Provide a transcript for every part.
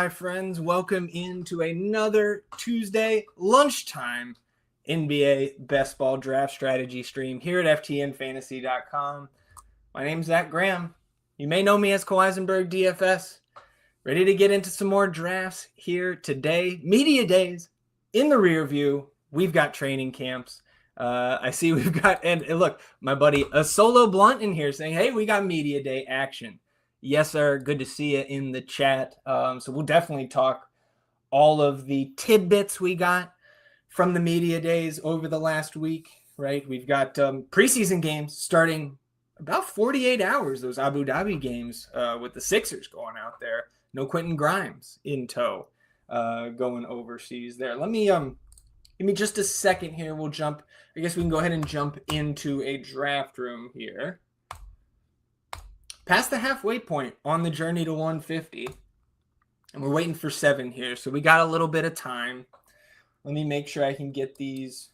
my friends. Welcome into another Tuesday lunchtime NBA best ball draft strategy stream here at FTNFantasy.com. My name's Zac Graham. You may know me as Kawhisenberg DFS. Ready to get into some more drafts here today. Media days in the rear view. We've got training camps. I see we've got, and look, my buddy, a solo blunt in here saying, hey, we got media day action. Yes, sir. Good to see you in the chat. So we'll definitely talk all of the tidbits we got from the media days over the last week, right? We've got preseason games starting about 48 hours, those Abu Dhabi games with the Sixers going out there. No Quentin Grimes in tow going overseas there. Let me give me just a second here. We'll jump. I guess we can go ahead and jump into a draft room here. Past the halfway point on the journey to 150. And we're waiting for 7 here. So we got a little bit of time. Let me make sure I can get these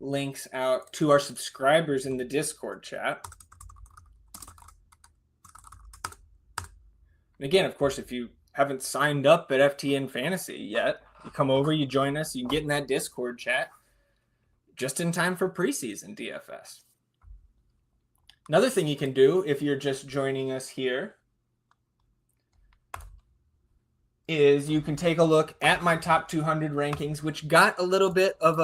links out to our subscribers in the Discord chat. And again, of course, if you haven't signed up at FTN Fantasy yet, you come over, you join us, you can get in that Discord chat just in time for preseason DFS. Another thing you can do if you're just joining us here is you can take a look at my top 200 rankings, which got a little bit of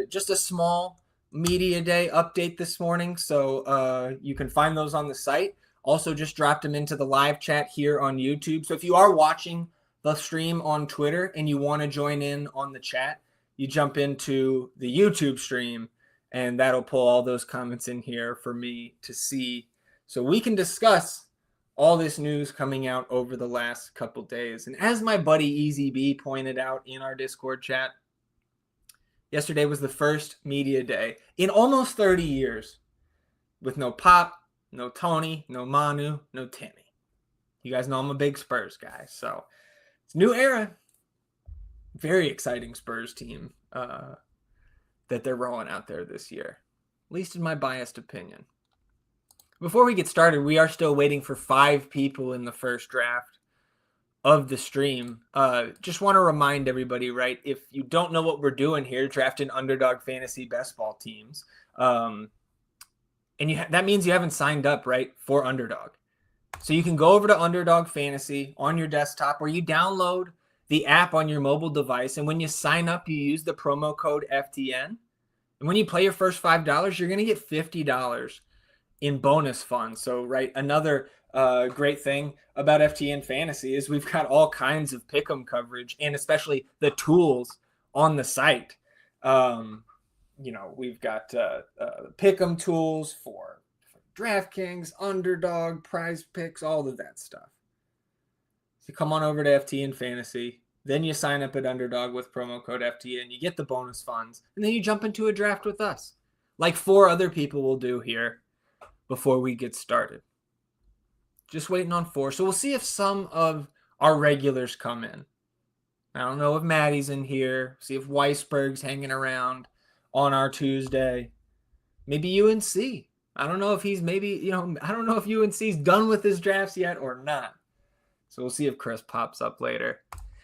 just a small media day update this morning. So you can find those on the site. Also just dropped them into the live chat here on YouTube. So if you are watching the stream on Twitter and you want to join in on the chat, you jump into the YouTube stream and that'll pull all those comments in here for me to see so we can discuss all this news coming out over the last couple days. And as my buddy Easy B pointed out in our Discord chat, yesterday was the first media day in almost 30 years with no Pop, no Tony, no Manu, no Timmy. You guys know I'm a big Spurs guy, so it's a new era. Very exciting Spurs team that they're rolling out there this year, at least in my biased opinion. Before we get started, we are still waiting for 5 people in the first draft of the stream. Just want to remind everybody, right, if you don't know what we're doing here, drafting Underdog Fantasy best ball teams, and that means you haven't signed up, right, for Underdog. So you can go over to Underdog Fantasy on your desktop, or you download the app on your mobile device, and when you sign up, you use the promo code FTN. And when you play your first $5, you're going to get $50 in bonus funds. So, right, another great thing about FTN Fantasy is we've got all kinds of pick'em coverage, and especially the tools on the site. We've got pick'em tools for DraftKings, Underdog, Prize Picks, all of that stuff. So come on over to FTN Fantasy. Then you sign up at Underdog with promo code FTN. You get the bonus funds. And then you jump into a draft with us. Like 4 other people will do here before we get started. Just waiting on 4. So we'll see if some of our regulars come in. I don't know if Maddie's in here. See if Weisberg's hanging around on our Tuesday. Maybe UNC. I don't know if he's I don't know if UNC's done with his drafts yet or not. So we'll see if Chris pops up later.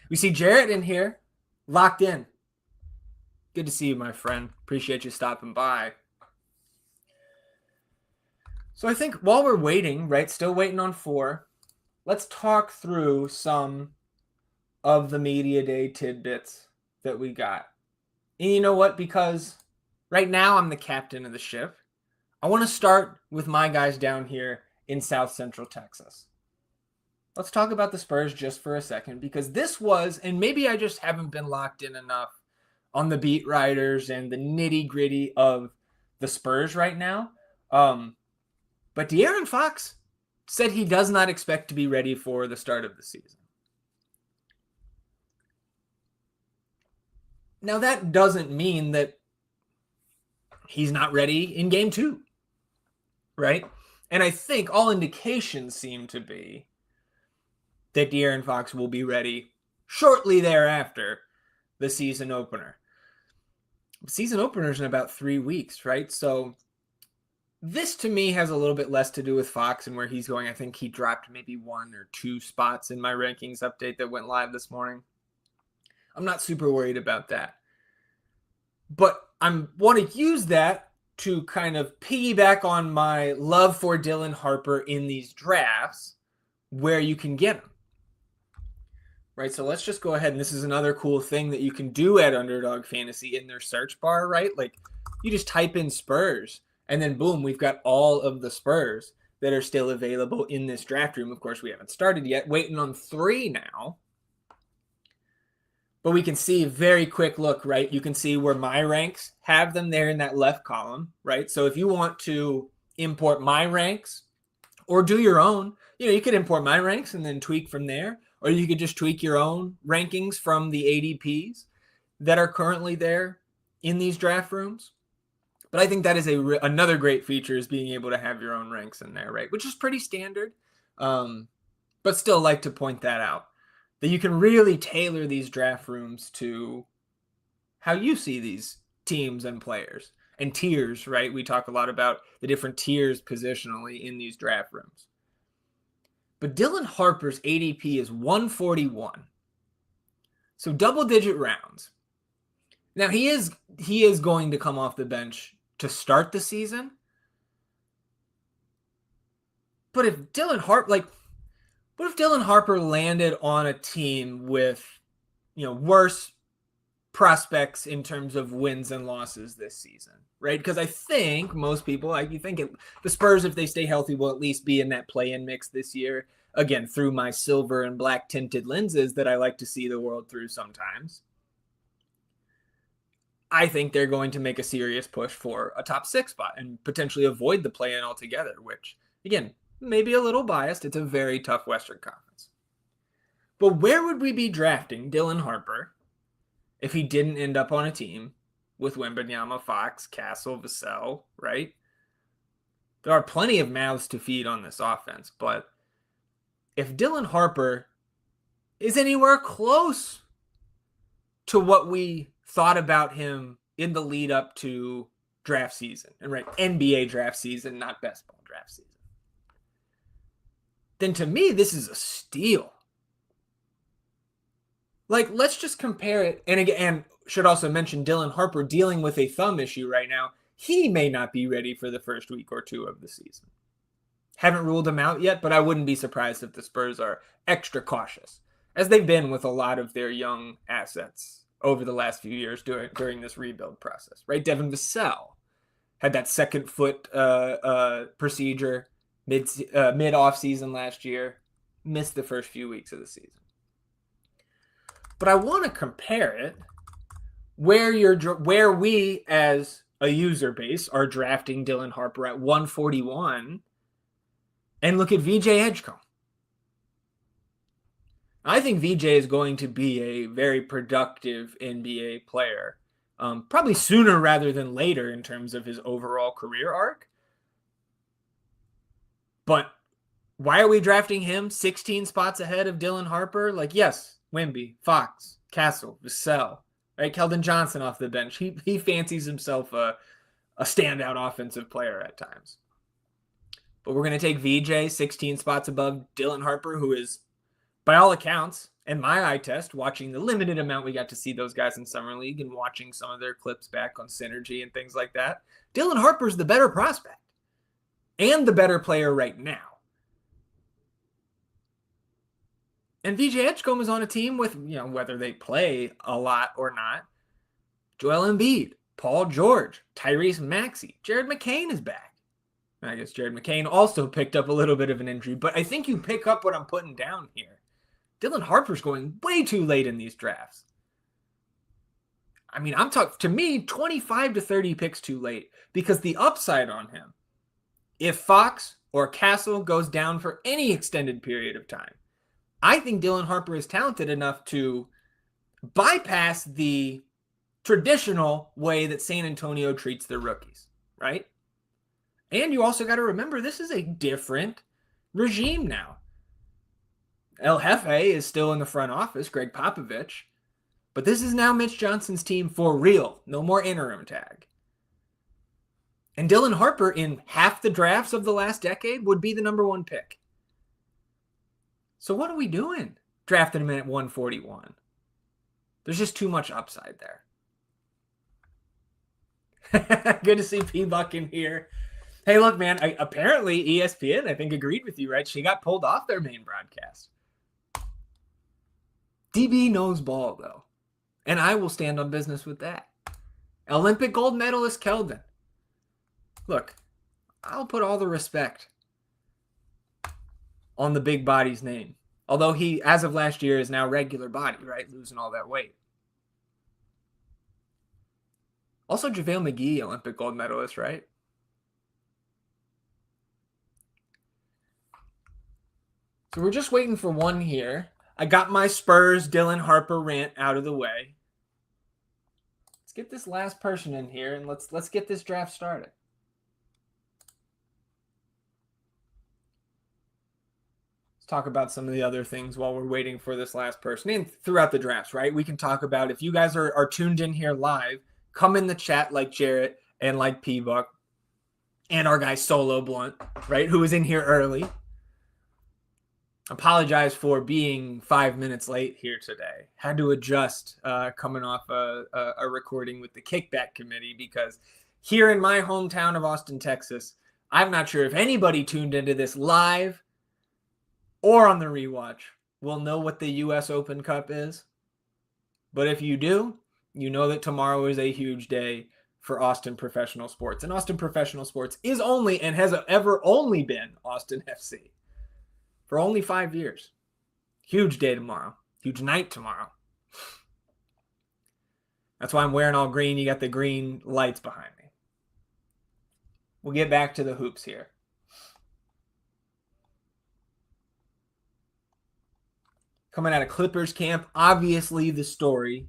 We see Jarrett in here, locked in. Good to see you, my friend. Appreciate you stopping by. So I think while we're waiting, right, still waiting on 4, let's talk through some of the media day tidbits that we got. And you know what? Because right now I'm the captain of the ship. I want to start with my guys down here in South Central Texas. Let's talk about the Spurs just for a second, because this was, and maybe I just haven't been locked in enough on the beat writers and the nitty gritty of the Spurs right now. But De'Aaron Fox said he does not expect to be ready for the start of the season. Now that doesn't mean that he's not ready in game 2, right? And I think all indications seem to be that De'Aaron Fox will be ready shortly thereafter the season opener. The season opener is in about 3 weeks, right? So This to me has a little bit less to do with Fox and where he's going. I think he dropped maybe 1 or 2 spots in my rankings update that went live this morning. I'm not super worried about that. But I want to use that to kind of piggyback on my love for Dylan Harper in these drafts where you can get him. Right, so let's just go ahead, and this is another cool thing that you can do at Underdog Fantasy in their search bar, right? Like, you just type in Spurs, and then boom, we've got all of the Spurs that are still available in this draft room. Of course, we haven't started yet, waiting on 3 now. But we can see a very quick look, right? You can see where my ranks have them there in that left column, right? So if you want to import my ranks or do your own, you could import my ranks and then tweak from there. Or you could just tweak your own rankings from the ADPs that are currently there in these draft rooms. But I think that is another great feature is being able to have your own ranks in there, right? Which is pretty standard, but still like to point that out. That you can really tailor these draft rooms to how you see these teams and players and tiers, right? We talk a lot about the different tiers positionally in these draft rooms. But Dylan Harper's ADP is 141. So double-digit rounds. Now, he is going to come off the bench to start the season. But if Dylan Harper landed on a team with, worse prospects in terms of wins and losses this season, right? Because I think most people, the Spurs, if they stay healthy, will at least be in that play-in mix this year. Again, through my silver and black tinted lenses that I like to see the world through sometimes. I think they're going to make a serious push for a top 6 spot and potentially avoid the play-in altogether, which, again, maybe a little biased. It's a very tough Western Conference. But where would we be drafting Dylan Harper if he didn't end up on a team with Wembanyama, Fox, Castle, Vassell, right? There are plenty of mouths to feed on this offense, but if Dylan Harper is anywhere close to what we thought about him in the lead up to draft season, and right, NBA draft season, not best ball draft season, then to me, this is a steal. Like, let's just compare it. And again, should also mention Dylan Harper dealing with a thumb issue right now. He may not be ready for the first week or 2 of the season. Haven't ruled him out yet, but I wouldn't be surprised if the Spurs are extra cautious, as they've been with a lot of their young assets over the last few years during this rebuild process, right? Devin Vassell had that second foot procedure mid off season last year, missed the first few weeks of the season. But I want to compare it where we as a user base are drafting Dylan Harper at 141 and look at VJ Edgecombe. I think VJ is going to be a very productive NBA player, probably sooner rather than later in terms of his overall career arc. But why are we drafting him 16 spots ahead of Dylan Harper? Like, yes, Wemby, Fox, Castle, Vassell, right? Keldon Johnson off the bench. He fancies himself a standout offensive player at times. But we're going to take VJ 16 spots above Dylan Harper, who is, by all accounts, and my eye test, watching the limited amount we got to see those guys in Summer League and watching some of their clips back on Synergy and things like that, Dylan Harper's the better prospect and the better player right now. And VJ Edgecombe is on a team with, whether they play a lot or not, Joel Embiid, Paul George, Tyrese Maxey, Jared McCain is back. I guess Jared McCain also picked up a little bit of an injury, but I think you pick up what I'm putting down here. Dylan Harper's going way too late in these drafts. I mean, to me, 25 to 30 picks too late, because the upside on him, if Fox or Castle goes down for any extended period of time, I think Dylan Harper is talented enough to bypass the traditional way that San Antonio treats their rookies, right? And you also got to remember, this is a different regime now. El Jefe is still in the front office, Greg Popovich, but this is now Mitch Johnson's team for real. No more interim tag. And Dylan Harper, in half the drafts of the last decade, would be the number 1 pick. So what are we doing drafting him at 141? There's just too much upside there. Good to see P-Buck in here. Hey, look, man, apparently ESPN, I think, agreed with you, right? She got pulled off their main broadcast. DB knows ball, though. And I will stand on business with that. Olympic gold medalist Keldon. Look, I'll put all the respect on the big body's name. Although he, as of last year, is now regular body, right? Losing all that weight. Also, JaVale McGee, Olympic gold medalist, right? So we're just waiting for one here. I got my Spurs Dylan Harper rant out of the way. Let's get this last person in here and let's get this draft started. Let's talk about some of the other things while we're waiting for this last person and throughout the drafts, right? We can talk about, if you guys are tuned in here live, come in the chat like Jarrett and like P-Buck and our guy Solo Blunt, right? Who was in here early. Apologize for being 5 minutes late here today. Had to adjust coming off a recording with the Kickback Committee, because here in my hometown of Austin, Texas, I'm not sure if anybody tuned into this live or on the rewatch will know what the U.S. Open Cup is. But if you do, you know that tomorrow is a huge day for Austin professional sports. And Austin professional sports is only and has ever only been Austin FC. For only 5 years. Huge day tomorrow. Huge night tomorrow. That's why I'm wearing all green. You got the green lights behind me. We'll get back to the hoops here. Coming out of Clippers camp, obviously the story,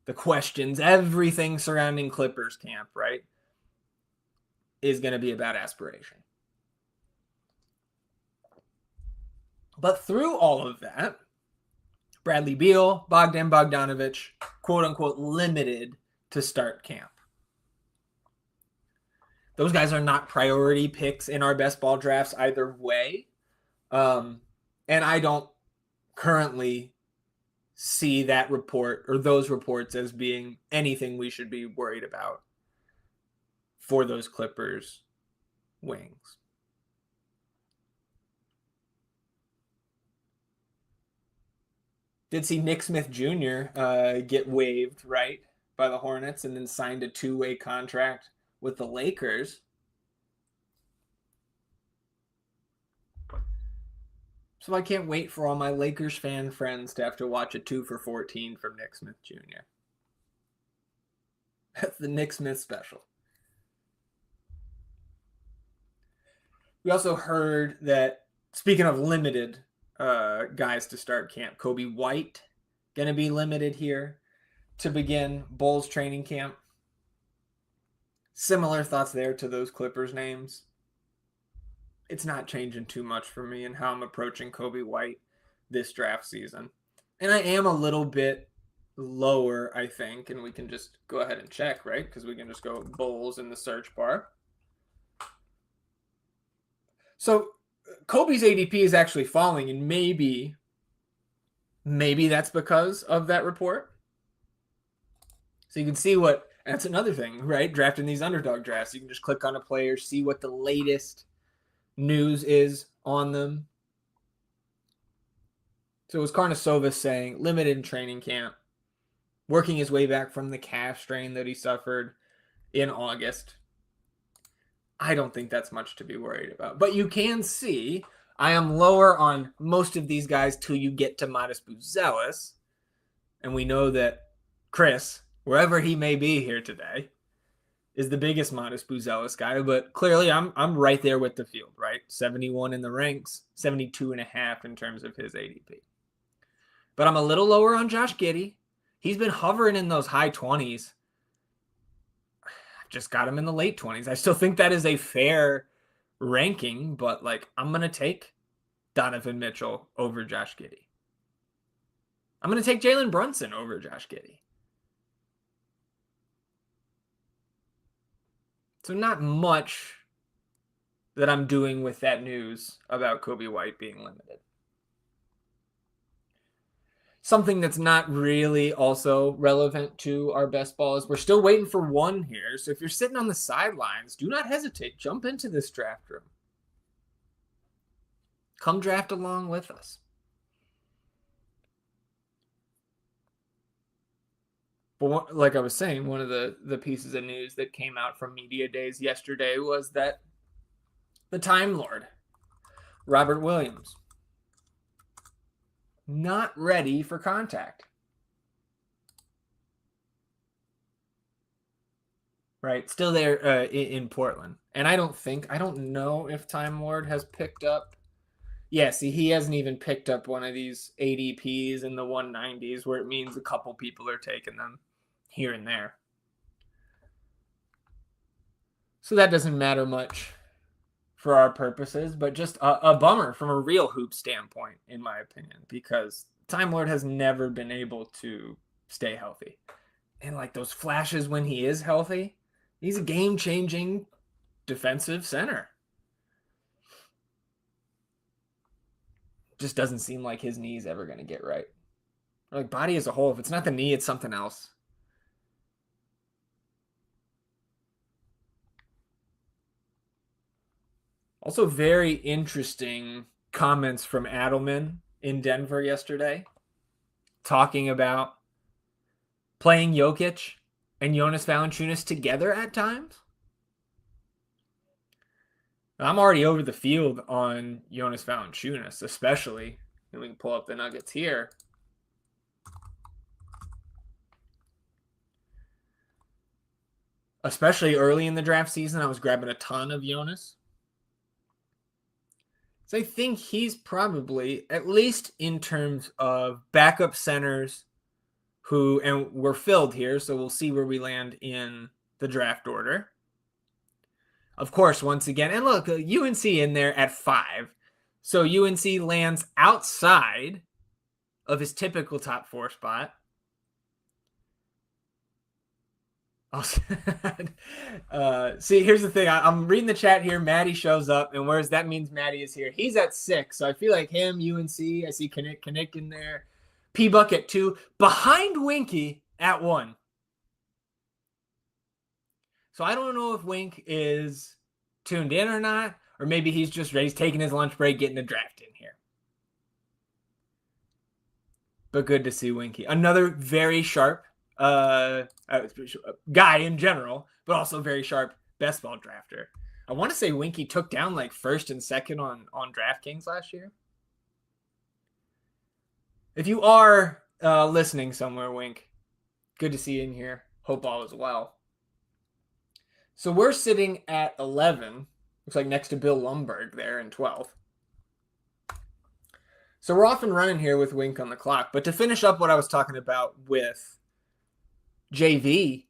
the questions, everything surrounding Clippers camp, right, is going to be about aspiration. But through all of that, Bradley Beal, Bogdan Bogdanovic, quote unquote, limited to start camp. Those guys are not priority picks in our best ball drafts either way. And I don't currently see that report or those reports as being anything we should be worried about for those Clippers wings. Did see Nick Smith Jr. Get waived, right, by the Hornets and then signed a 2-way contract with the Lakers. So I can't wait for all my Lakers fan friends to have to watch a 2 for 14 from Nick Smith Jr. That's the Nick Smith special. We also heard that, speaking of limited guys to start camp, Kobe White going to be limited here to begin Bulls training camp. Similar thoughts there to those Clippers names. It's not changing too much for me in how I'm approaching Kobe White this draft season. And I am a little bit lower, I think, and we can just go ahead and check, right? Because we can just go Bulls in the search bar. So Kobe's ADP is actually falling, and maybe that's because of that report. So you can see what, that's another thing, right? Drafting these underdog drafts. You can just click on a player, see what the latest news is on them. So it was Karnasovas saying, limited in training camp, working his way back from the calf strain that he suffered in August. I don't think that's much to be worried about. But you can see I am lower on most of these guys till you get to Modest Buzelis. And we know that Chris, wherever he may be here today, is the biggest Modest Buzelis guy. But clearly I'm right there with the field, right? 71 in the ranks, 72.5 in terms of his ADP. But I'm a little lower on Josh Giddey. He's been hovering in those high 20s. Just got him in the late 20s. I still think that is a fair ranking, but like I'm going to take Donovan Mitchell over Josh Giddey. I'm going to take Jalen Brunson over Josh Giddey. So not much that I'm doing with that news about Kobe White being limited. Something that's not really also relevant to our best ball is we're still waiting for one here. So if you're sitting on the sidelines, do not hesitate. Jump into this draft room. Come draft along with us. But like I was saying, one of the pieces of news that came out from media days yesterday was that the Time Lord, Robert Williams, not ready for contact. Right, still there in Portland. And I don't know if Time Lord has picked up. Yeah, see, he hasn't even picked up one of these ADPs in the 190s where it means a couple people are taking them here and there. So that doesn't matter much for our purposes, but just a bummer from a real hoop standpoint, in my opinion, because Time Lord has never been able to stay healthy. And like those flashes when he is healthy, he's a game-changing defensive center. Just doesn't seem like his knee's ever going to get right. Like body as a whole, if it's not the knee, it's something else. Also, very interesting comments from Adelman in Denver yesterday, talking about playing Jokic and Jonas Valanciunas together at times. I'm already over the field on Jonas Valanciunas, especially. And we can pull up the Nuggets here. Especially early in the draft season, I was grabbing a ton of Jonas. So I think he's probably, at least in terms of backup centers who, and we're filled here, so we'll see where we land in the draft order. Of course, once again, and look, UNC in there at 5. So UNC lands outside of his typical top 4 spot. See, here's the thing. I'm reading the chat here. Maddie shows up, and whereas that means Maddie is here. He's at 6, so I feel like him, UNC. I see Kinnick in there. P-Buck at 2. Behind Winky at 1. So I don't know if Wink is tuned in or not, or maybe he's just ready. He's taking his lunch break, getting a draft in here. But good to see Winky. Another very sharp guy in general, but also very sharp best ball drafter. I want to say Winky took down like 1st and 2nd on DraftKings last year. If you are listening somewhere, Wink, good to see you in here. Hope all is well. So we're sitting at 11. Looks like next to Bill Lumberg there in 12th. So we're off and running here with Wink on the clock. But to finish up what I was talking about with JV,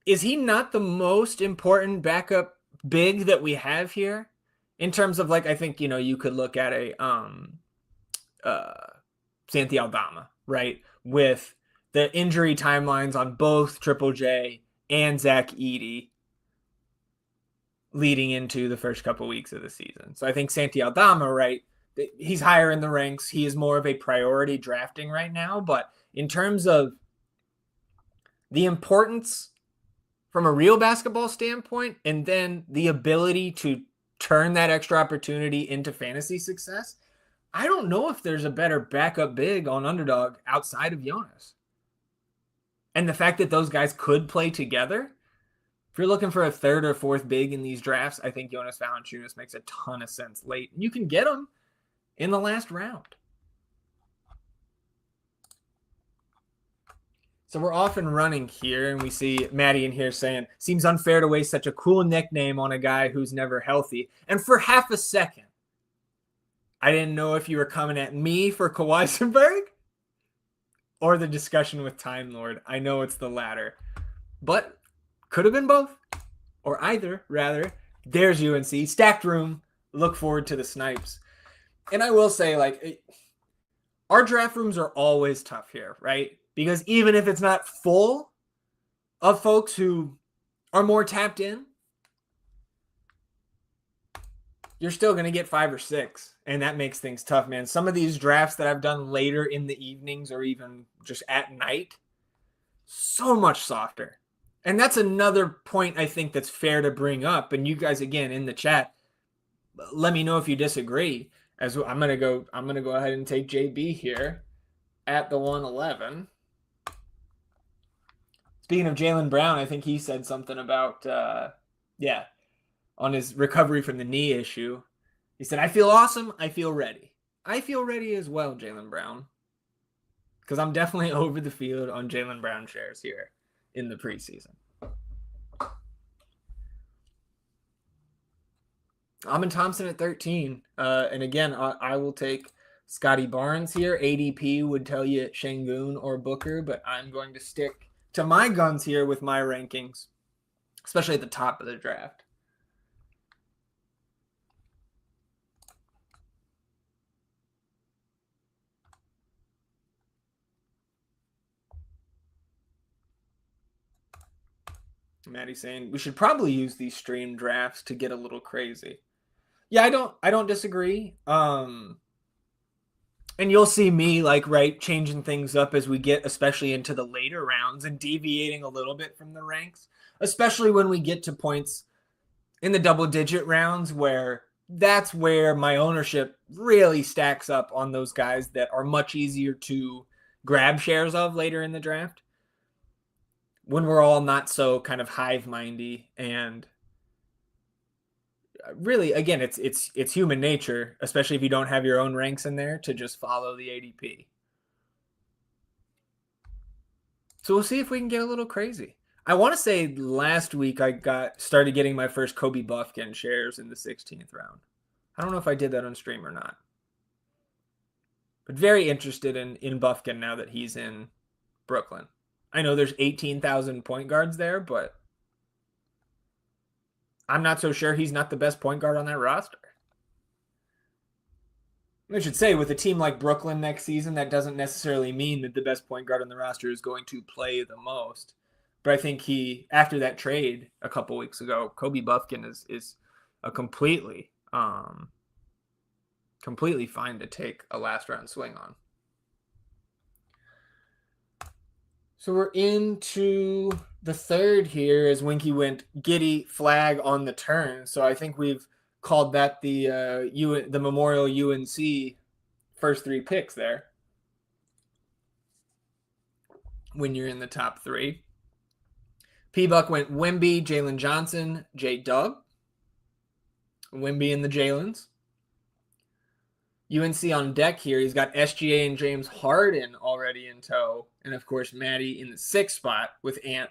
is he not the most important backup big that we have here? In terms of like, I think, you could look at a Santi Aldama, right? With the injury timelines on both Triple J and Zach Edey leading into the first couple weeks of the season. So I think Santi Aldama, right, he's higher in the ranks. He is more of a priority drafting right now. But in terms of the importance from a real basketball standpoint, and then the ability to turn that extra opportunity into fantasy success, I don't know if there's a better backup big on Underdog outside of Jonas. And the fact that those guys could play together, if you're looking for a 3rd or 4th big in these drafts, I think Jonas Valanciunas makes a ton of sense late. And you can get him in the last round. So we're off and running here, and we see Maddie in here saying, seems unfair to waste such a cool nickname on a guy who's never healthy. And for half a second, I didn't know if you were coming at me for Kawhisenberg or the discussion with Time Lord. I know it's the latter, but could have been both, or either, rather. There's UNC. Stacked room. Look forward to the snipes. And I will say, like, our draft rooms are always tough here, right? Because even if it's not full of folks who are more tapped in, you're still going to get 5 or 6. And that makes things tough, man. Some of these drafts that I've done later in the evenings or even just at night, so much softer. And that's another point I think that's fair to bring up. And you guys, again, in the chat, let me know if you disagree. As I'm gonna go ahead and take JB here at the 111. Speaking of Jaylen Brown, I think he said something about on his recovery from the knee issue. He said, "I feel awesome. I feel ready." I feel ready as well, Jaylen Brown, because I'm definitely over the field on Jaylen Brown shares here in the preseason. Amin Thompson at 13. And again, I will take Scotty Barnes here. ADP would tell you Şengün or Booker, but I'm going to stick to my guns here with my rankings, especially at the top of the draft. Maddie's saying we should probably use these stream drafts to get a little crazy. Yeah, I don't disagree. And you'll see me changing things up as we get especially into the later rounds and deviating a little bit from the ranks, especially when we get to points in the double-digit rounds where that's where my ownership really stacks up on those guys that are much easier to grab shares of later in the draft. When we're all not so kind of hive-mindy, and really, again, it's human nature, especially if you don't have your own ranks in there, to just follow the ADP. So we'll see if we can get a little crazy. I want to say last week I started getting my first Kobe Buffkin shares in the 16th round. I don't know if I did that on stream or not. But very interested in Buffkin now that he's in Brooklyn. I know there's 18,000 point guards there, but I'm not so sure he's not the best point guard on that roster. I should say, with a team like Brooklyn next season, that doesn't necessarily mean that the best point guard on the roster is going to play the most. But I think after that trade a couple weeks ago, Kobe Buffkin is a completely fine to take a last round swing on. So we're into the third here as Winky went giddy flag on the turn. So I think we've called that the Memorial UNC first 3 picks there when you're in the top 3. P-Buck went Wemby, Jalen Johnson, J-Dub. Wemby and the Jalens. UNC on deck here. He's got SGA and James Harden already in tow. And, of course, Maddie in the 6th spot with Ant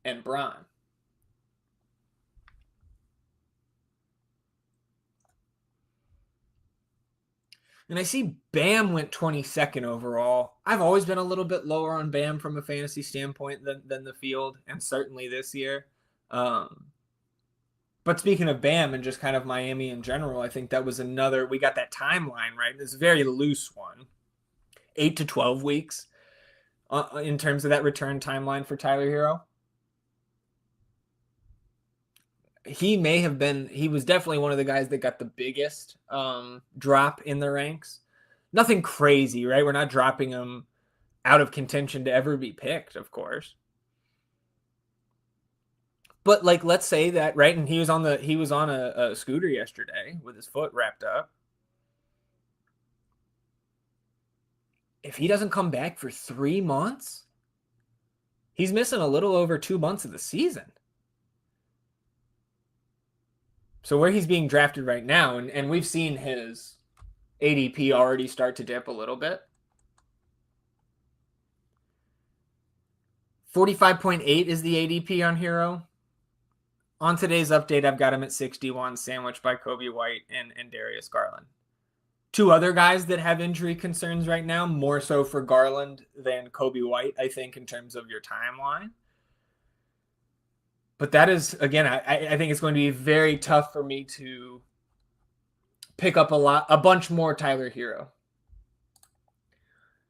and Bron. And I see Bam went 22nd overall. I've always been a little bit lower on Bam from a fantasy standpoint than the field, and certainly this year. But speaking of Bam and just kind of Miami in general, I think that was we got that timeline, right? This very loose one. 8 to 12 weeks in terms of that return timeline for Tyler Hero. He was definitely one of the guys that got the biggest drop in the ranks. Nothing crazy, right? We're not dropping him out of contention to ever be picked, of course. But let's say that, right? And he was on a scooter yesterday with his foot wrapped up. If he doesn't come back for 3 months, he's missing a little over 2 months of the season. So where he's being drafted right now, and we've seen his ADP already start to dip a little bit. 45.8 is the ADP on Hero. On today's update, I've got him at 61, sandwiched by Kobe White and Darius Garland. 2 other guys that have injury concerns right now, more so for Garland than Kobe White, I think, in terms of your timeline. But that is, again, I think it's going to be very tough for me to pick up a bunch more Tyler Hero.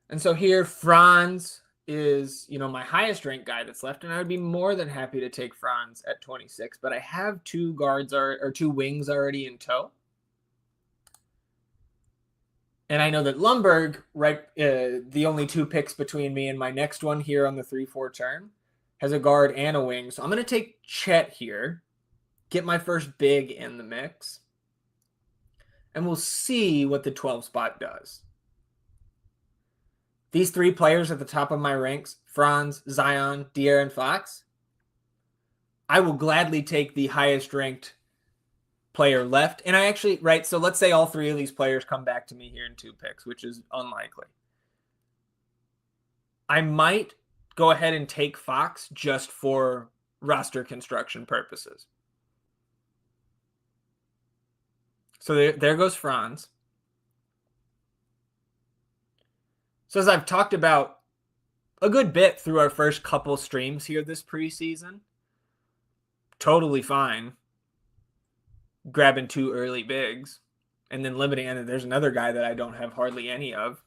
And so here, Franz is, my highest ranked guy that's left, and I would be more than happy to take Franz at 26, but I have two wings already in tow. And I know that Lundberg, the only two picks between me and my next one here on the 3-4 turn, has a guard and a wing. So I'm going to take Chet here, get my first big in the mix, and we'll see what the 12 spot does. These three players at the top of my ranks, Franz, Zion, De'Aaron Fox, I will gladly take the highest ranked player left. And I actually, so let's say all three of these players come back to me here in 2 picks, which is unlikely. I might go ahead and take Fox just for roster construction purposes. So there goes Franz. So as I've talked about a good bit through our first couple streams here this preseason, totally fine grabbing 2 early bigs and then limiting. And there's another guy that I don't have hardly any of.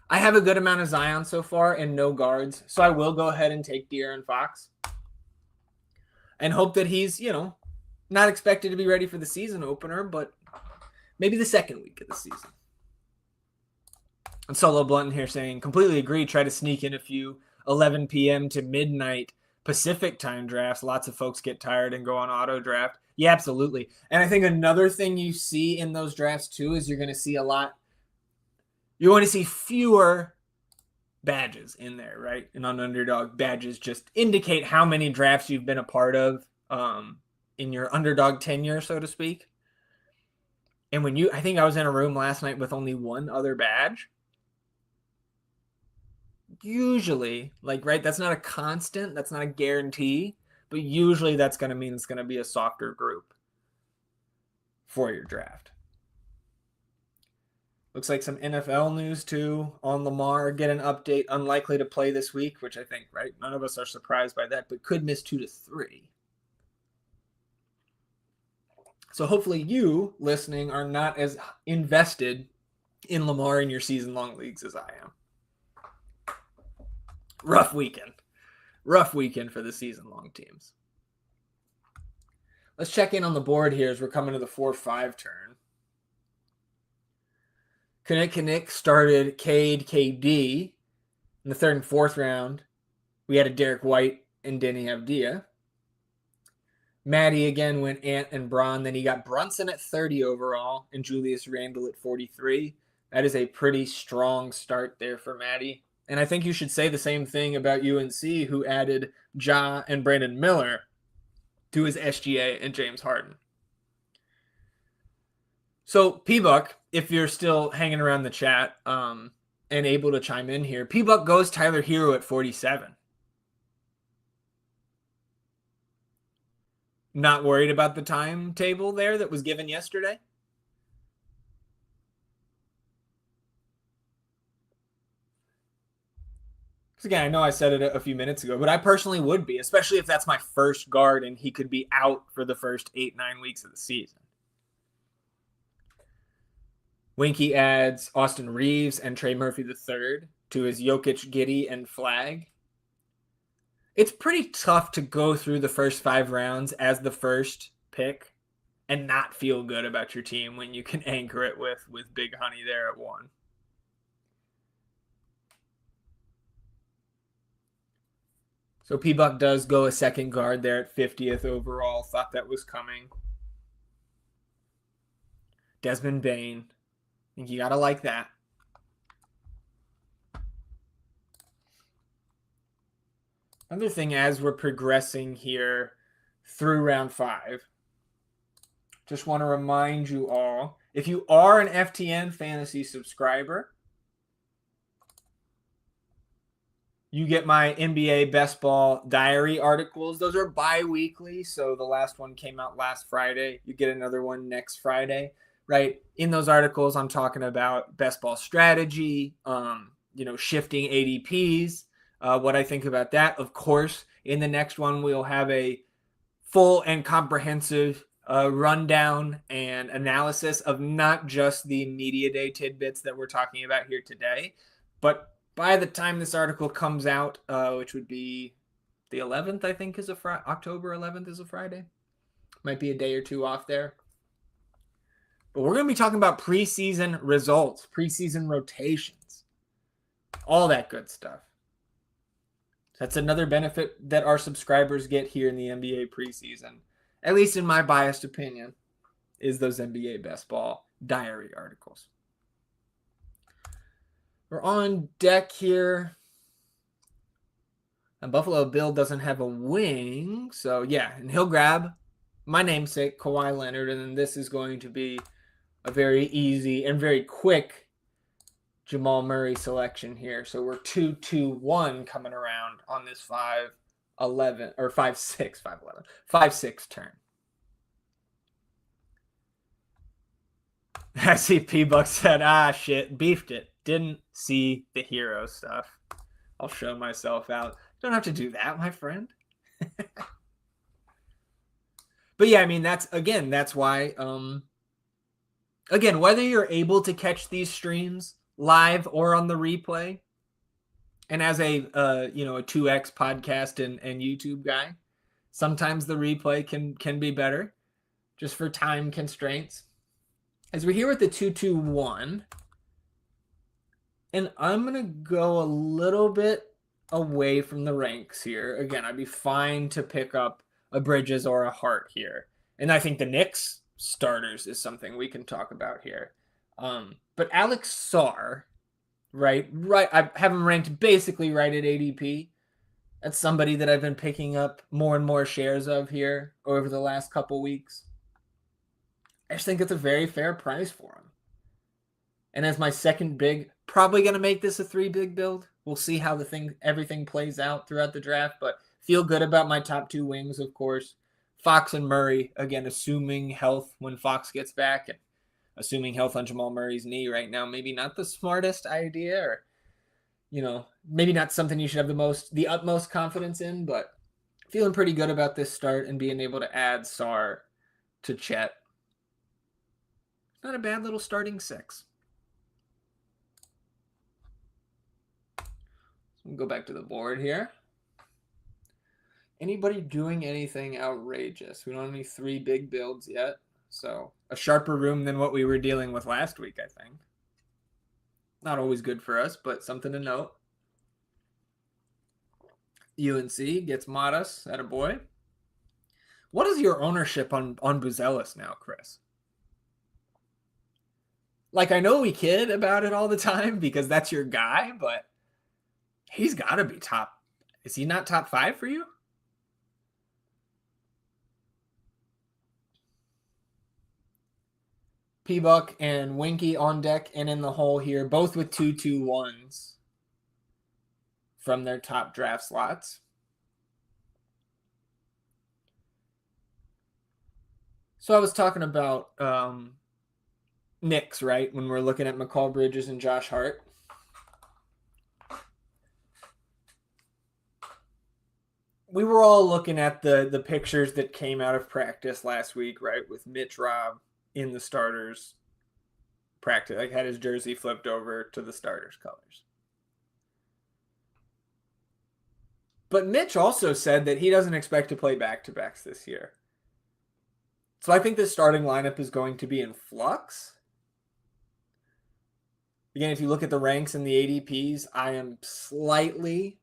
I have a good amount of Zion so far and no guards, so I will go ahead and take De'Aaron Fox and hope that he's, not expected to be ready for the season opener, but maybe the second week of the season. And Solo Blunt here saying, completely agree, try to sneak in a few 11 p.m. to midnight Pacific time drafts. Lots of folks get tired and go on auto draft. Yeah, absolutely. And I think another thing you see in those drafts too is you're going to see you're going to see fewer badges in there, right? And on Underdog, badges just indicate how many drafts you've been a part of in your Underdog tenure, so to speak. And I think I was in a room last night with only one other badge. Usually, that's not a constant, that's not a guarantee, but usually that's going to mean it's going to be a softer group for your draft. Looks like some NFL news too on Lamar. Get an update. Unlikely to play this week, which I think, none of us are surprised by that, but could miss 2 to 3. So hopefully you listening are not as invested in Lamar in your season-long leagues as I am. Rough weekend for the season-long teams. Let's check in on the board here as we're coming to the 4-5 turn. Kinnick started Cade, KD in the 3rd and 4th round. We had a Derek White and Denny Avdia. Maddie again went Ant and Braun. Then he got Brunson at 30 overall and Julius Randle at 43. That is a pretty strong start there for Maddie. And I think you should say the same thing about UNC, who added Ja and Brandon Miller to his SGA and James Harden. So P-Buck, if you're still hanging around the chat and able to chime in here, P-Buck goes Tyler Hero at 47. Not worried about the timetable there that was given yesterday? Because again, I know I said it a few minutes ago, but I personally would be, especially if that's my first guard and he could be out for the first 8-9 weeks of the season. Winky adds Austin Reeves and Trey Murphy III to his Jokic, Giddey, and Flag. It's pretty tough to go through the first 5 rounds as the first pick and not feel good about your team when you can anchor it with Big Honey there at 1. So P-Buck does go a second guard there at 50th overall. Thought that was coming. Desmond Bane. I think you got to like that. Another thing as we're progressing here through round 5, just want to remind you all, if you are an FTN Fantasy subscriber, you get my NBA Best Ball Diary articles. Those are bi-weekly, so the last one came out last Friday. You get another one next Friday, right? In those articles, I'm talking about best ball strategy, shifting ADPs, what I think about that. Of course, in the next one, we'll have a full and comprehensive rundown and analysis of not just the media day tidbits that we're talking about here today, but by the time this article comes out, which would be the 11th, I think is a Friday. October 11th is a Friday. Might be a day or two off there. But we're going to be talking about preseason results, preseason rotations, all that good stuff. That's another benefit that our subscribers get here in the NBA preseason, at least in my biased opinion, is those NBA best ball diary articles. We're on deck here. And Buffalo Bill doesn't have a wing, so yeah, and he'll grab my namesake, Kawhi Leonard, and then this is going to be a very easy and very quick Jamal Murray selection here. So we're 2-2-1 coming around on this 5-11 or 5-6 turn. I see P-Buck said, shit, beefed it. Didn't see the hero stuff. I'll show myself out. Don't have to do that, my friend. But yeah, I mean, that's why, again, whether you're able to catch these streams live or on the replay, and as a 2X podcast and YouTube guy, sometimes the replay can be better just for time constraints. As we're here with the 2-2-1, and I'm going to go a little bit away from the ranks here. Again, I'd be fine to pick up a Bridges or a Hart here. And I think the Knicks starters is something we can talk about here. But Alex Sarr, right, I have him ranked basically right at ADP. That's somebody that I've been picking up more and more shares of here over the last couple weeks. I just think it's a very fair price for him. And as my second big, probably going to make this a 3 big build. We'll see how everything plays out throughout the draft, but feel good about my top 2 wings, of course. Fox and Murray, again, assuming health when Fox gets back and assuming health on Jamal Murray's knee right now. Maybe not the smartest idea, or, maybe not something you should have the utmost confidence in, but feeling pretty good about this start and being able to add Sarr to Chet. Not a bad little starting 6. We'll go back to the board here. Anybody doing anything outrageous? We don't have any 3 big builds yet. So a sharper room than what we were dealing with last week, I think. Not always good for us, but something to note. UNC gets Modest, attaboy. What is your ownership on Buzelis now, Chris? Like, I know we kid about it all the time because that's your guy, but he's got to be top. Is he not top 5 for you? P-Buck and Winky on deck and in the hole here, both with 2-2-1s from their top draft slots. So I was talking about Knicks, right? When we're looking at McCall Bridges and Josh Hart. We were all looking at the pictures that came out of practice last week, right? With Mitch Robb in the starters practice, like had his jersey flipped over to the starters colors. But Mitch also said that he doesn't expect to play back-to-backs this year. So I think the starting lineup is going to be in flux. Again, if you look at the ranks and the ADPs, I am slightly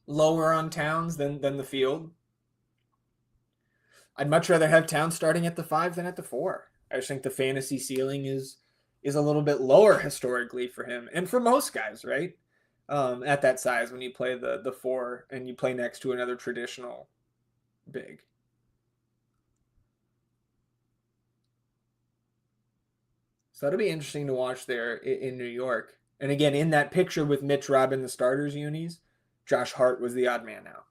lower on Towns than the field. I'd much rather have Towns starting at the 5 than at the 4. I just think the fantasy ceiling is a little bit lower historically for him and for most guys, right? At that size when you play the 4 and you play next to another traditional big. So that'll be interesting to watch there in New York. And again, in that picture with Mitch Robb in the starters unis, Josh Hart was the odd man out.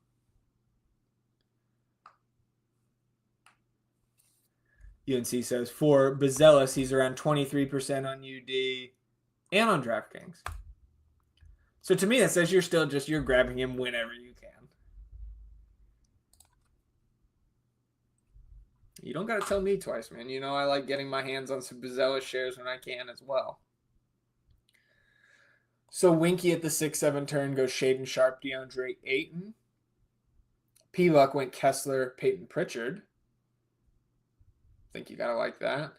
UNC says for Buzelis, he's around 23% on UD and on DraftKings. So to me, that says you're grabbing him whenever you can. You don't got to tell me twice, man. You know I like getting my hands on some Buzelis shares when I can as well. So Winky at the 6-7 turn goes Shaden Sharp, DeAndre Ayton. P-Luck went Kessler, Peyton Pritchard. Think you gotta like that.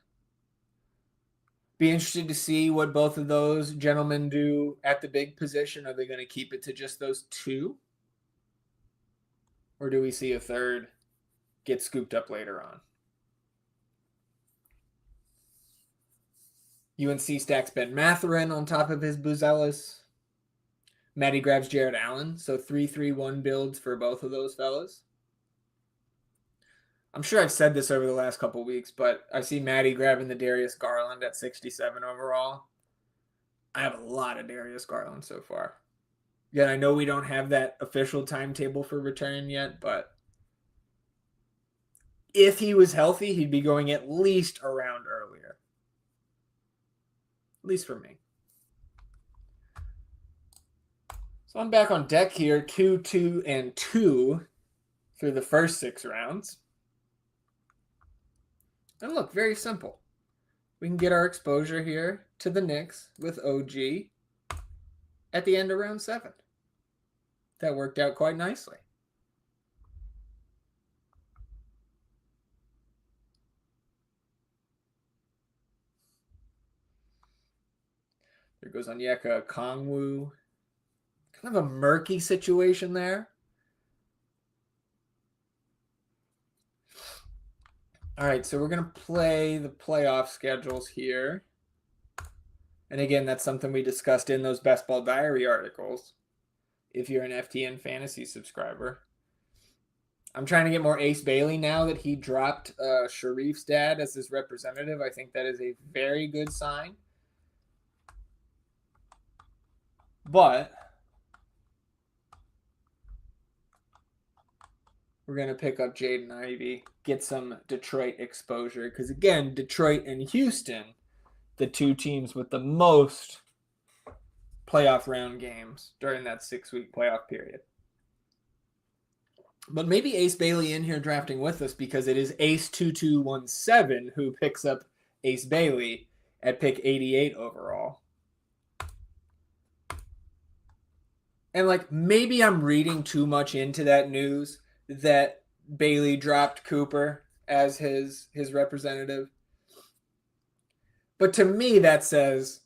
Be interested to see what both of those gentlemen do at the big position. Are they going to keep it to just those two? Or do we see a third get scooped up later on? UNC stacks Ben Mathurin on top of his Buzelis. Matty grabs Jared Allen. So 3-3-1 builds for both of those fellas. I'm sure I've said this over the last couple weeks, but I see Matty grabbing the Darius Garland at 67 overall. I have a lot of Darius Garland so far. Again, I know we don't have that official timetable for return yet, but if he was healthy, he'd be going at least a round earlier. At least for me. So I'm back on deck here, 2, 2, and 2 through the first 6 rounds. And look, very simple. We can get our exposure here to the Knicks with OG at the end of round 7. That worked out quite nicely. There goes Onyeka Okongwu. Kind of a murky situation there. All right, so we're going to play the playoff schedules here. And again, that's something we discussed in those Best Ball Diary articles, if you're an FTN Fantasy subscriber. I'm trying to get more Ace Bailey now that he dropped Sharif's dad as his representative. I think that is a very good sign. But we're going to pick up Jaden Ivey, get some Detroit exposure. Because again, Detroit and Houston, the two teams with the most playoff round games during that 6-week playoff period. But maybe Ace Bailey in here drafting with us because it is Ace2217 who picks up Ace Bailey at pick 88 overall. And like maybe I'm reading too much into that news that Bailey dropped Cooper as his representative. But to me that says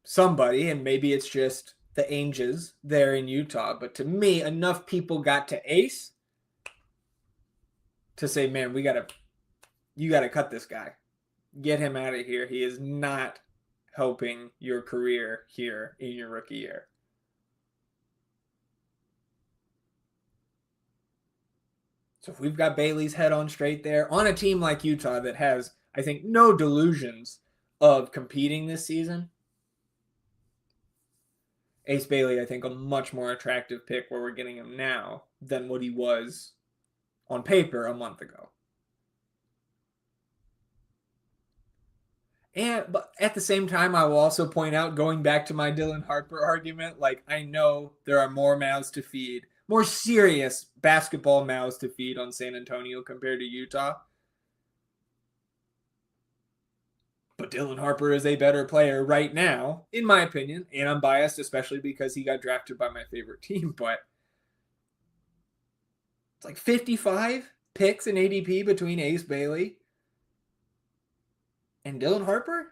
somebody, and maybe it's just the Angels there in Utah, but to me enough people got to Ace to say, man, you gotta cut this guy. Get him out of here. He is not helping your career here in your rookie year. So if we've got Bailey's head on straight there on a team like Utah that has, I think, no delusions of competing this season, Ace Bailey, I think, a much more attractive pick where we're getting him now than what he was on paper a month ago. But at the same time, I will also point out, going back to my Dylan Harper argument, like I know there are more mouths to feed, more serious basketball mouths to feed on San Antonio compared to Utah. But Dylan Harper is a better player right now, in my opinion, and I'm biased, especially because he got drafted by my favorite team, but it's like 55 picks in ADP between Ace Bailey and Dylan Harper?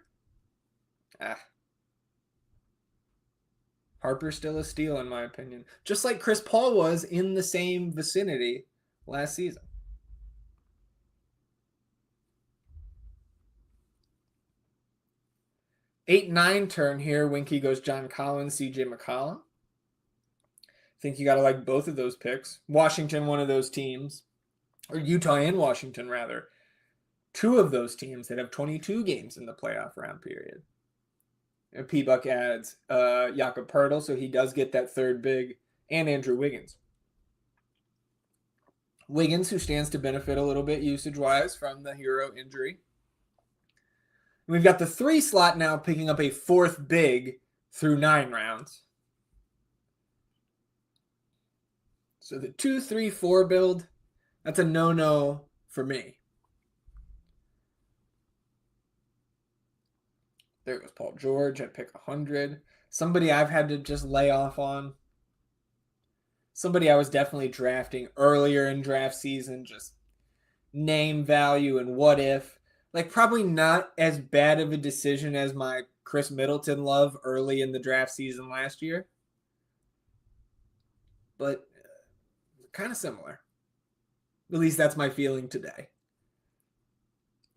Harper's still a steal, in my opinion. Just like Chris Paul was in the same vicinity last season. 8-9 turn here. Winky goes John Collins, CJ McCollum. I think you got to like both of those picks. Washington, one of those teams, or Utah and Washington, rather. Two of those teams that have 22 games in the playoff round period. And P-Buck adds Jakob Poeltl, so he does get that third big, and Andrew Wiggins. Wiggins, who stands to benefit a little bit usage-wise from the hero injury. We've got the 3 slot now picking up a 4th big through 9 rounds. So the 2-3-4 build, that's a no-no for me. There goes Paul George at pick 100. Somebody I've had to just lay off on. Somebody I was definitely drafting earlier in draft season, just name value and what if. Like, probably not as bad of a decision as my Chris Middleton love early in the draft season last year, but kind of similar. At least that's my feeling today.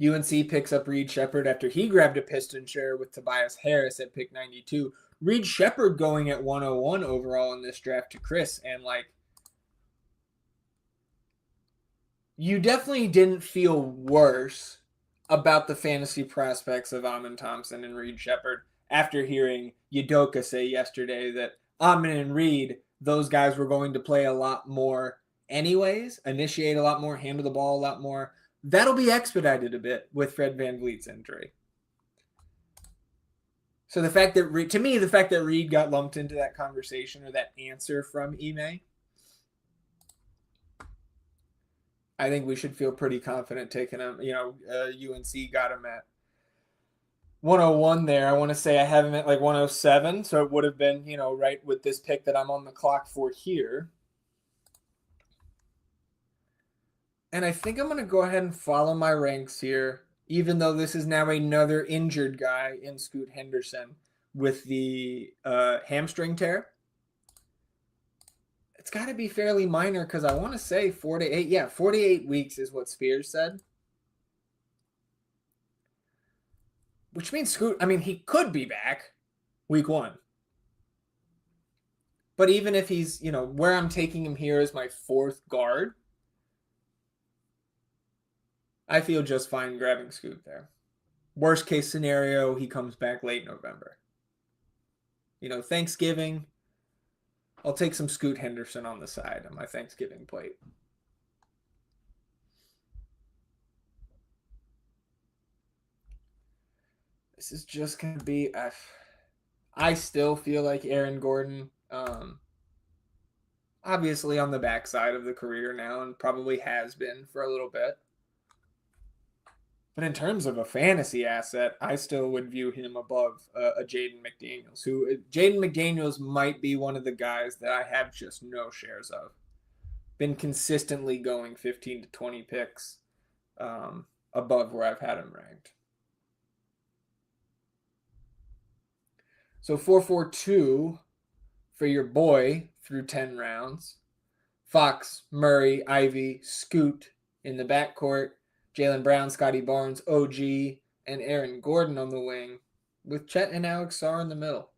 UNC picks up Reed Shepherd after he grabbed a Piston share with Tobias Harris at pick 92. Reed Shepherd going at 101 overall in this draft to Chris. And, like, you definitely didn't feel worse about the fantasy prospects of Amon Thompson and Reed Shepherd after hearing Udoka say yesterday that Amon and Reed, those guys were going to play a lot more anyways, initiate a lot more, handle the ball a lot more. That'll be expedited a bit with Fred VanVleet's injury. So the fact that, to me, the fact that Reed got lumped into that conversation or that answer from Ime, I think we should feel pretty confident taking him. UNC got him at 101 there. I want to say I have him at like 107, so it would have been, right with this pick that I'm on the clock for here. And I think I'm going to go ahead and follow my ranks here, even though this is now another injured guy in Scoot Henderson with the hamstring tear. It's got to be fairly minor because I want to say 4 to 8. Yeah, 4 to 8 weeks is what Spears said. Which means Scoot, he could be back week 1. But even if he's, where I'm taking him here is my 4th guard, I feel just fine grabbing Scoot there. Worst case scenario, he comes back late November. Thanksgiving, I'll take some Scoot Henderson on the side on my Thanksgiving plate. This is just going to be... I still feel like Aaron Gordon, obviously on the backside of the career now and probably has been for a little bit. But in terms of a fantasy asset, I still would view him above a Jaden McDaniels. Jaden McDaniels might be one of the guys that I have just no shares of. Been consistently going 15 to 20 picks above where I've had him ranked. So 4-4-2 for your boy through 10 rounds. Fox, Murray, Ivy, Scoot in the backcourt. Jaylen Brown, Scotty Barnes, OG, and Aaron Gordon on the wing, with Chet and Alex Sarr in the middle.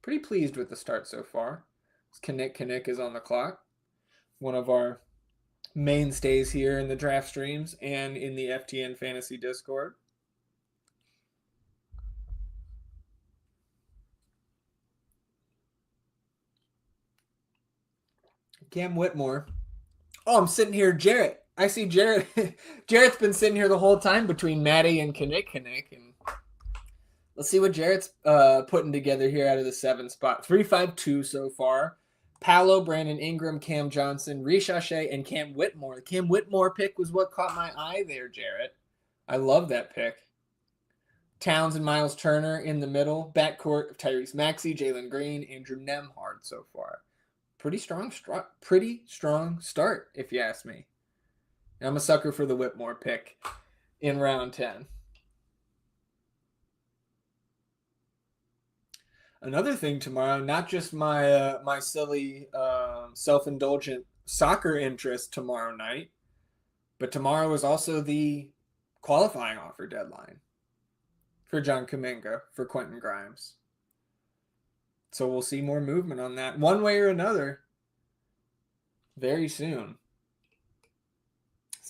Pretty pleased with the start so far. Kinnick is on the clock. One of our mainstays here in the draft streams and in the FTN Fantasy Discord. Cam Whitmore. Oh, I'm sitting here, Jarrett. I see Jarrett. Jarrett's been sitting here the whole time between Maddie and Kinnick. And let's see what Jarrett's putting together here out of the 7 spot. 3-5-2 so far. Paolo, Brandon Ingram, Cam Johnson, Rishache, and Cam Whitmore. The Cam Whitmore pick was what caught my eye there, Jarrett. I love that pick. Towns and Miles Turner in the middle. Backcourt of Tyrese Maxey, Jalen Green, Andrew Nembhard so far. Pretty strong start, if you ask me. I'm a sucker for the Whitmore pick in round 10. Another thing tomorrow, not just my my silly self-indulgent soccer interest tomorrow night, but tomorrow is also the qualifying offer deadline for John Kuminga, for Quentin Grimes. So we'll see more movement on that one way or another very soon.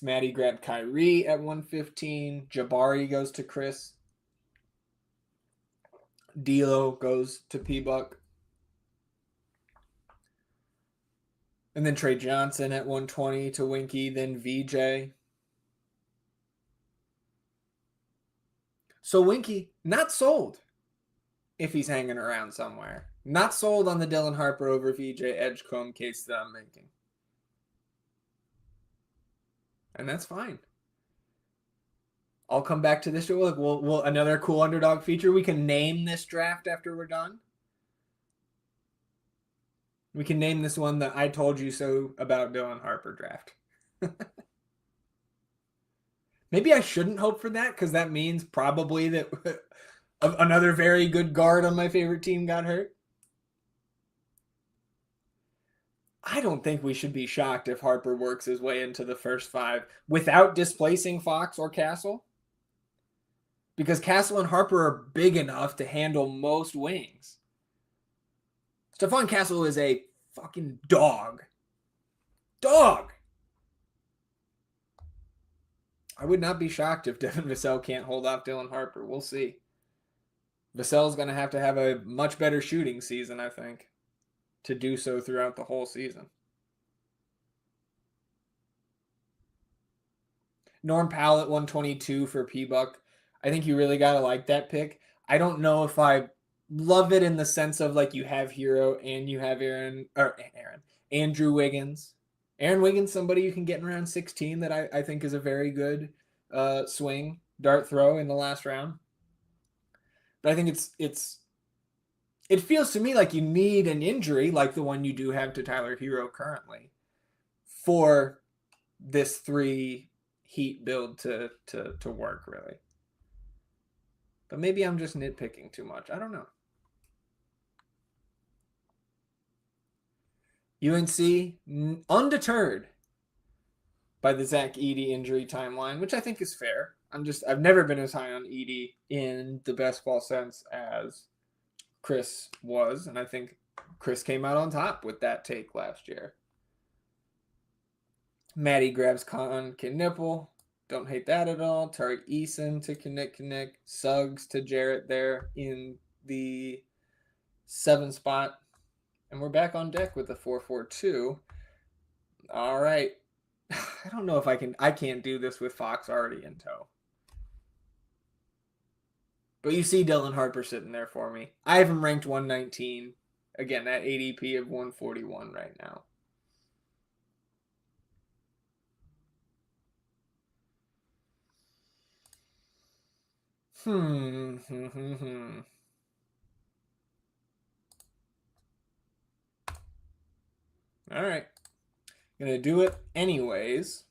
Maddie grabbed Kyrie at 115. Jabari goes to Chris. D'Lo goes to P-Buck. And then Trey Johnson at 120 to Winky, then VJ. So Winky, not sold if he's hanging around somewhere. Not sold on the Dylan Harper over VJ Edgecombe case that I'm making. And that's fine. I'll come back to this. Look, we'll another cool underdog feature. We can name this draft after we're done. We can name this one the I told you so about Dylan Harper draft. Maybe I shouldn't hope for that because that means probably that another very good guard on my favorite team got hurt. I don't think we should be shocked if Harper works his way into the first 5 without displacing Fox or Castle. Because Castle and Harper are big enough to handle most wings. Stephon Castle is a fucking dog. Dog! I would not be shocked if Devin Vassell can't hold off Dylan Harper. We'll see. Vassell's going to have a much better shooting season, I think, to do so throughout the whole season. Norm Powell at 122 for P-Buck. I think you really got to like that pick. I don't know if I love it in the sense of like you have Hero and you have Andrew Wiggins. Aaron Wiggins, somebody you can get in around 16 that I think is a very good swing dart throw in the last round. But I think it feels to me like you need an injury like the one you do have to Tyler Hero currently for this 3 Heat build to work, really. But maybe I'm just nitpicking too much. I don't know. UNC undeterred by the Zach Edey injury timeline, which I think is fair. I've never been as high on Edey in the best ball sense as Chris was, and I think Chris came out on top with that take last year. Maddie grabs Con Knipple. Don't hate that at all. Tariq Eason to Kinnick. Suggs to Jarrett there in the 7 spot. And we're back on deck with the 4-4-2. All right. I don't know if I can't do this with Fox already in tow. But you see Dylan Harper sitting there for me. I have him ranked 119. Again, that ADP of 141 right now. All right. I'm going to do it anyways.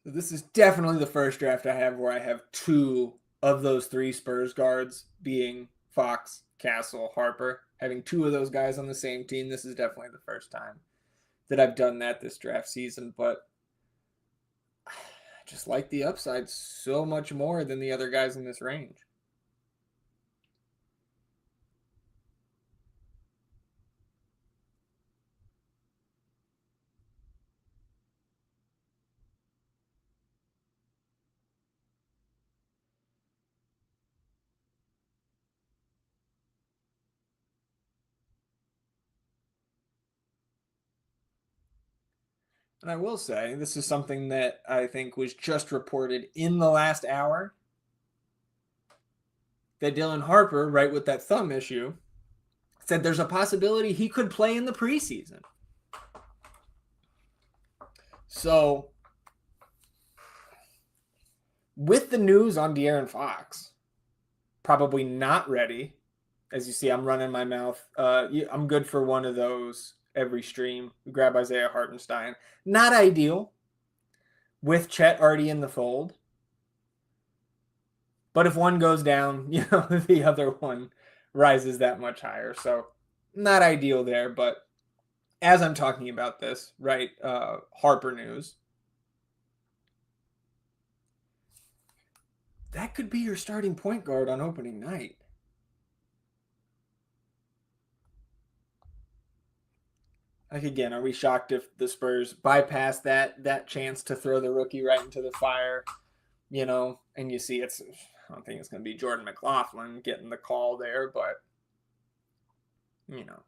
So this is definitely the first draft I have where I have 2 of those 3 Spurs guards being Fox, Castle, Harper. Having 2 of those guys on the same team, this is definitely the first time that I've done that this draft season. But I just like the upside so much more than the other guys in this range. And I will say, this is something that I think was just reported in the last hour, that Dylan Harper, right with that thumb issue, said there's a possibility he could play in the preseason. So, with the news on De'Aaron Fox, probably not ready. As you see, I'm running my mouth. I'm good for one of those every stream. We grab Isaiah Hartenstein. Not ideal with Chet already in the fold. But if one goes down, the other one rises that much higher. So not ideal there. But as I'm talking about this, right, Harper news, that could be your starting point guard on opening night. Like, again, are we shocked if the Spurs bypass that chance to throw the rookie right into the fire, and you see I don't think it's going to be Jordan McLaughlin getting the call there, but,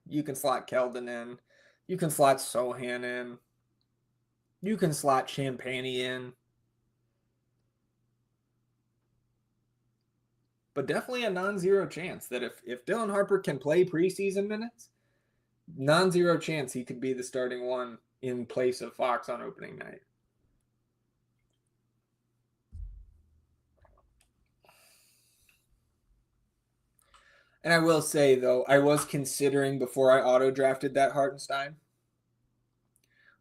you can slot Keldon in. You can slot Sohan in. You can slot Champagny in. but definitely a non-zero chance that if Dylan Harper can play preseason minutes, non-zero chance he could be the starting one in place of Fox on opening night. And I will say, though, I was considering before I auto-drafted that Hartenstein,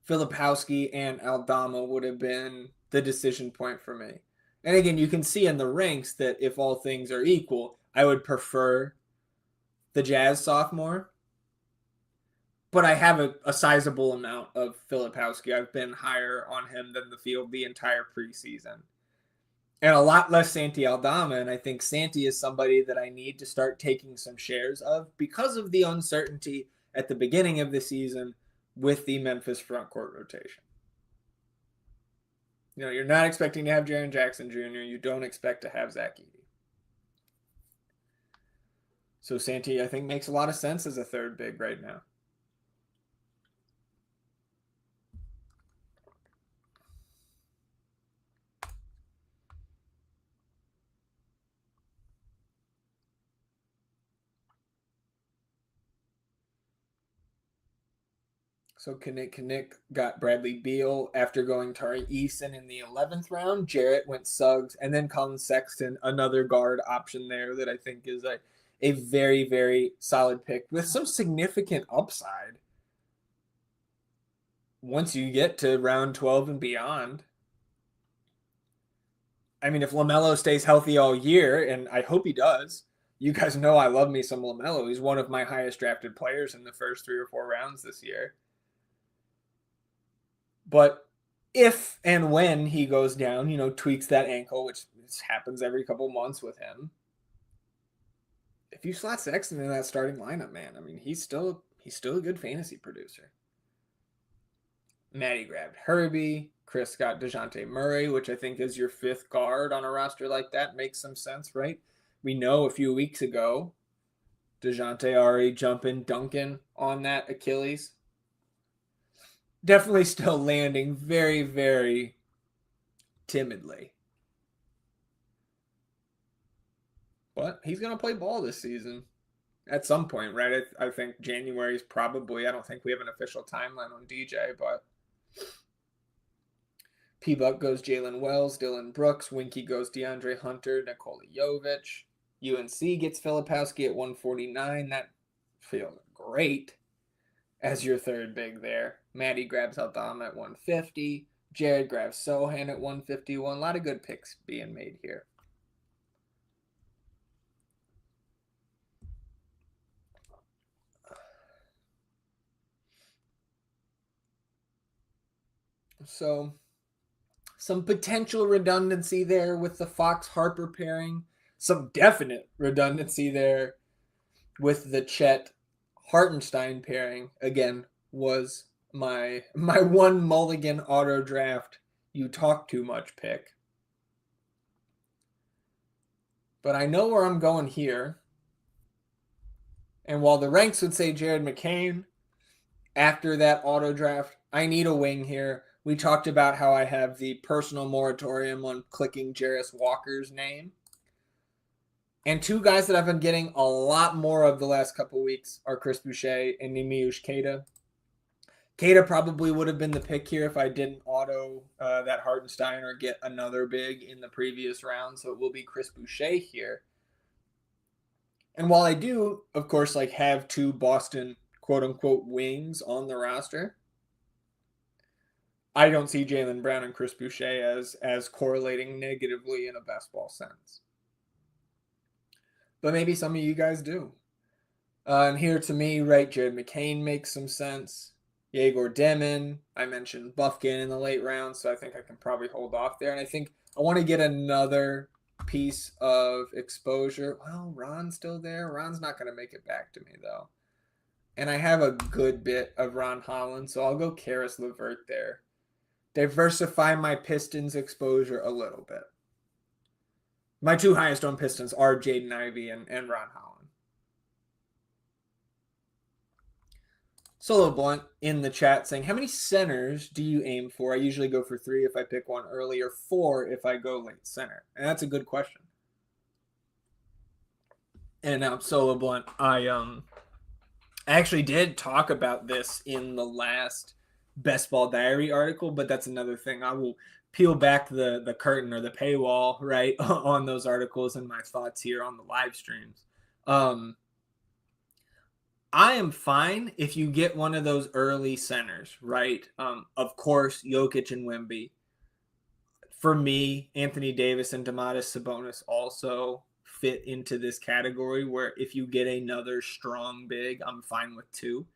Filipowski and Aldama would have been the decision point for me. And again, you can see in the ranks that if all things are equal, I would prefer the Jazz sophomore. But I have a sizable amount of Filipowski. I've been higher on him than the field the entire preseason. And a lot less Santi Aldama. And I think Santi is somebody that I need to start taking some shares of because of the uncertainty at the beginning of the season with the Memphis frontcourt rotation. You know, you're not expecting to have Jaren Jackson Jr. You don't expect to have Zach Edey. So Santi, I think, makes a lot of sense as a third big right now. So Kinnick got Bradley Beal after going Tari Eason in the 11th round. Jarrett went Suggs, and then Colin Sexton, another guard option there that I think is a very, very solid pick with some significant upside once you get to round 12 and beyond. I mean, if LaMelo stays healthy all year, and I hope he does, you guys know I love me some LaMelo. He's one of my highest drafted players in the first 3 or 4 rounds this year. But if and when he goes down, tweaks that ankle, which happens every couple months with him. If you slot Sexton in that starting lineup, man, I mean, he's still a good fantasy producer. Matty grabbed Herbie. Chris got DeJounte Murray, which I think is your 5th guard on a roster like that. Makes some sense, right? We know a few weeks ago, DeJounte already jumping, dunking on that Achilles. Definitely still landing very, very timidly. But he's going to play ball this season at some point, right? I think January is probably, I don't think we have an official timeline on DJ, but P-Buck goes Jalen Wells, Dylan Brooks, Winky goes DeAndre Hunter, Nikola Jovic. UNC gets Filipowski at 149. That feels great as your third big there. Maddie grabs Aldama at 150. Jared grabs Sohan at 151. A lot of good picks being made here. So, some potential redundancy there with the Fox-Harper pairing. Some definite redundancy there with the Chet Hartenstein pairing. Again, was my one mulligan auto draft you talk too much pick. But I know where I'm going here. And while the ranks would say Jared McCain after that auto draft, I need a wing here. We talked about how I have the personal moratorium on clicking Jarris Walker's name. And 2 guys that I've been getting a lot more of the last couple weeks are Chris Boucher and Nemiush Keita. Keita probably would have been the pick here if I didn't auto that Hartenstein or get another big in the previous round. So it will be Chris Boucher here. And while I do, of course, have 2 Boston quote-unquote wings on the roster, I don't see Jaylen Brown and Chris Boucher as correlating negatively in a best ball sense. But maybe some of you guys do. And here to me, right, Jared McCain makes some sense. Yegor Demin. I mentioned Buffkin in the late round, so I think I can probably hold off there. And I think I want to get another piece of exposure. Well, Ron's still there. Ron's not going to make it back to me, though. And I have a good bit of Ron Holland, so I'll go Karis LeVert there. Diversify my Pistons exposure a little bit. My 2 highest owned Pistons are Jaden Ivey and Ron Holland. Solo Blunt in the chat saying, how many centers do you aim for? I usually go for 3 if I pick one early or 4 if I go late center. And that's a good question. And Solo Blunt, I actually did talk about this in the last Best Ball Diary article, but that's another thing. I will peel back the curtain or the paywall, right, on those articles and my thoughts here on the live streams. I am fine if you get one of those early centers, right? Of course, Jokic and Wemby. For me, Anthony Davis and Domantas Sabonis also fit into this category where if you get another strong big, I'm fine with two.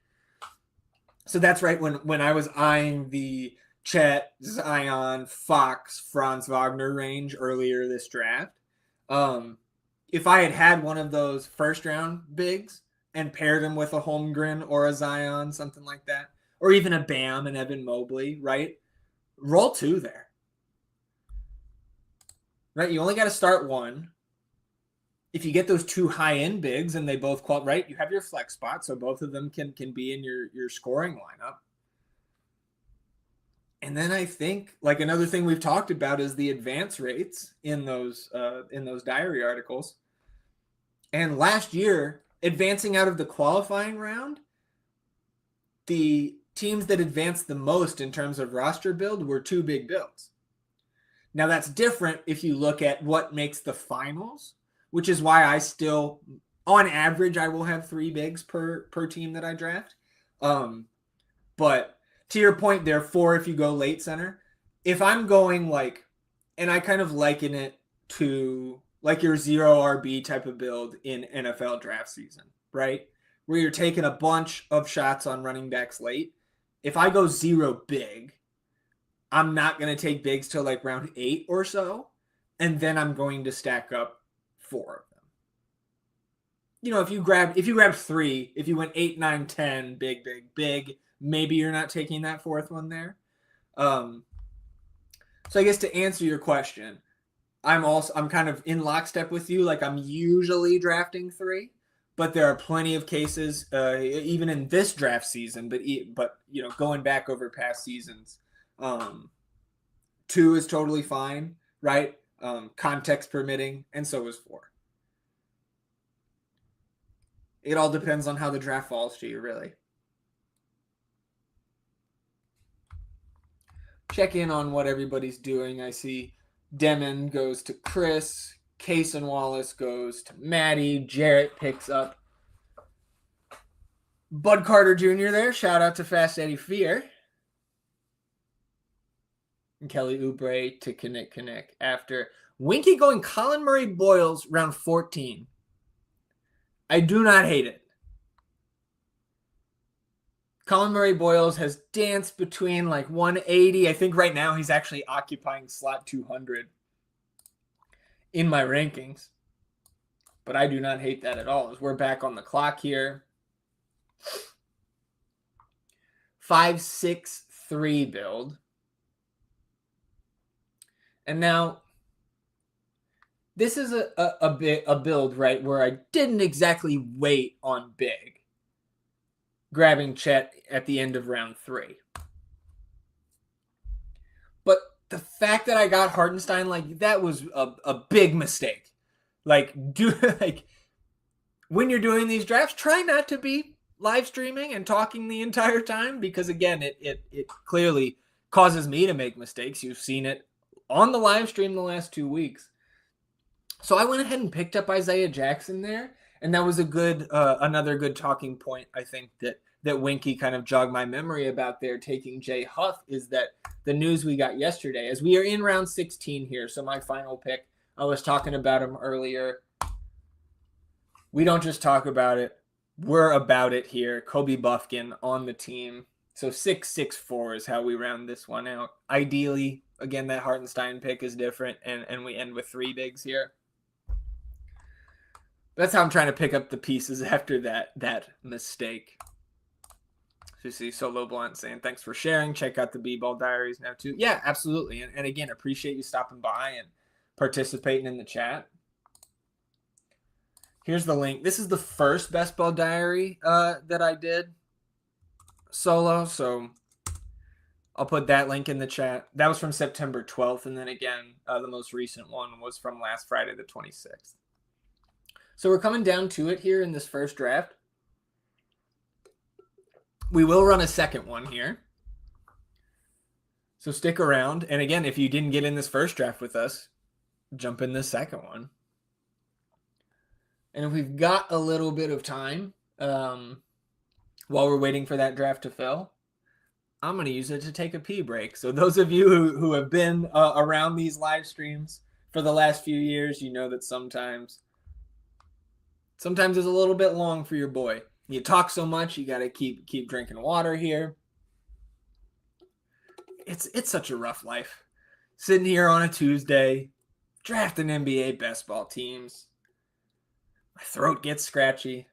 So that's right. When I was eyeing the Chet, Zion, Fox, Franz Wagner range earlier this draft, if I had one of those first round bigs and paired him with a Holmgren or a Zion, something like that, or even a Bam and Evan Mobley, right? Roll two there. Right? You only got to start one. If you get those two high-end bigs and they both qualify, right, you have your flex spot, so both of them can be in your scoring lineup. And then I think like another thing we've talked about is the advance rates in those diary articles. And last year, advancing out of the qualifying round, the teams that advanced the most in terms of roster build were two big builds. Now that's different if you look at what makes the finals, which is why I still, on average, I will have three bigs per team that I draft. But to your point, there are four if you go late center. If I'm going like, and I kind of liken it to like your zero RB type of build in NFL draft season, right? Where you're taking a bunch of shots on running backs late. If I go zero big, I'm not going to take bigs till like round 8 or so. And then I'm going to stack up 4 of them. You know, if you grab 3, if you went 8, 9, 10, big, maybe you're not taking that fourth one there. So I guess to answer your question, I'm kind of in lockstep with you. Like I'm usually drafting 3, but there are plenty of cases, even in this draft season, but you know, going back over past seasons, 2 is totally fine, right? Context permitting, and so is 4. It all depends on how the draft falls to you, really. Check in on what everybody's doing. I see Demon goes to Chris. Case and Wallace goes to Maddie. Jarrett picks up Bud Carter Jr. there. Shout out to Fast Eddie Fear. And Kelly Oubre to Connect after Winky going Colin Murray Boyles round 14. I do not hate it. Colin Murray Boyles has danced between like 180. I think right now he's actually occupying slot 200 in my rankings. But I do not hate that at all as we're back on the clock here. 5-6-3 build. And now this is a build, right, where I didn't exactly wait on big, grabbing Chet at the end of round 3. But the fact that I got Hartenstein, like, that was a big mistake. Like, when you're doing these drafts, try not to be live streaming and talking the entire time because, again, it clearly causes me to make mistakes. You've seen it on the live stream the last 2 weeks. So I went ahead and picked up Isaiah Jackson there, and that was a good, another good talking point. I think that Winky kind of jogged my memory about there taking Jay Huff is that the news we got yesterday, as we are in round 16 here. So my final pick, I was talking about him earlier. We don't just talk about it; we're about it here. Kobe Bufkin on the team. So 6-6-4 is how we round this one out. Ideally, again, that Hartenstein pick is different, and we end with 3 bigs here. That's how I'm trying to pick up the pieces after that mistake. So you see Solo Blunt saying, thanks for sharing. Check out the B-Ball Diaries now too. Yeah, absolutely. And again, appreciate you stopping by and participating in the chat. Here's the link. This is the first Best Ball Diary that I did solo. So I'll put that link in the chat. That was from September 12th. And then again, the most recent one was from last Friday, the 26th. So we're coming down to it here in this first draft. We will run a second one here. So stick around. And again, if you didn't get in this first draft with us, jump in this second one. And if we've got a little bit of time while we're waiting for that draft to fill, I'm going to use it to take a pee break. So those of you who have been around these live streams for the last few years, you know that sometimes it's a little bit long for your boy. You talk so much, you got to keep drinking water here. It's such a rough life. Sitting here on a Tuesday, drafting NBA best ball teams. My throat gets scratchy.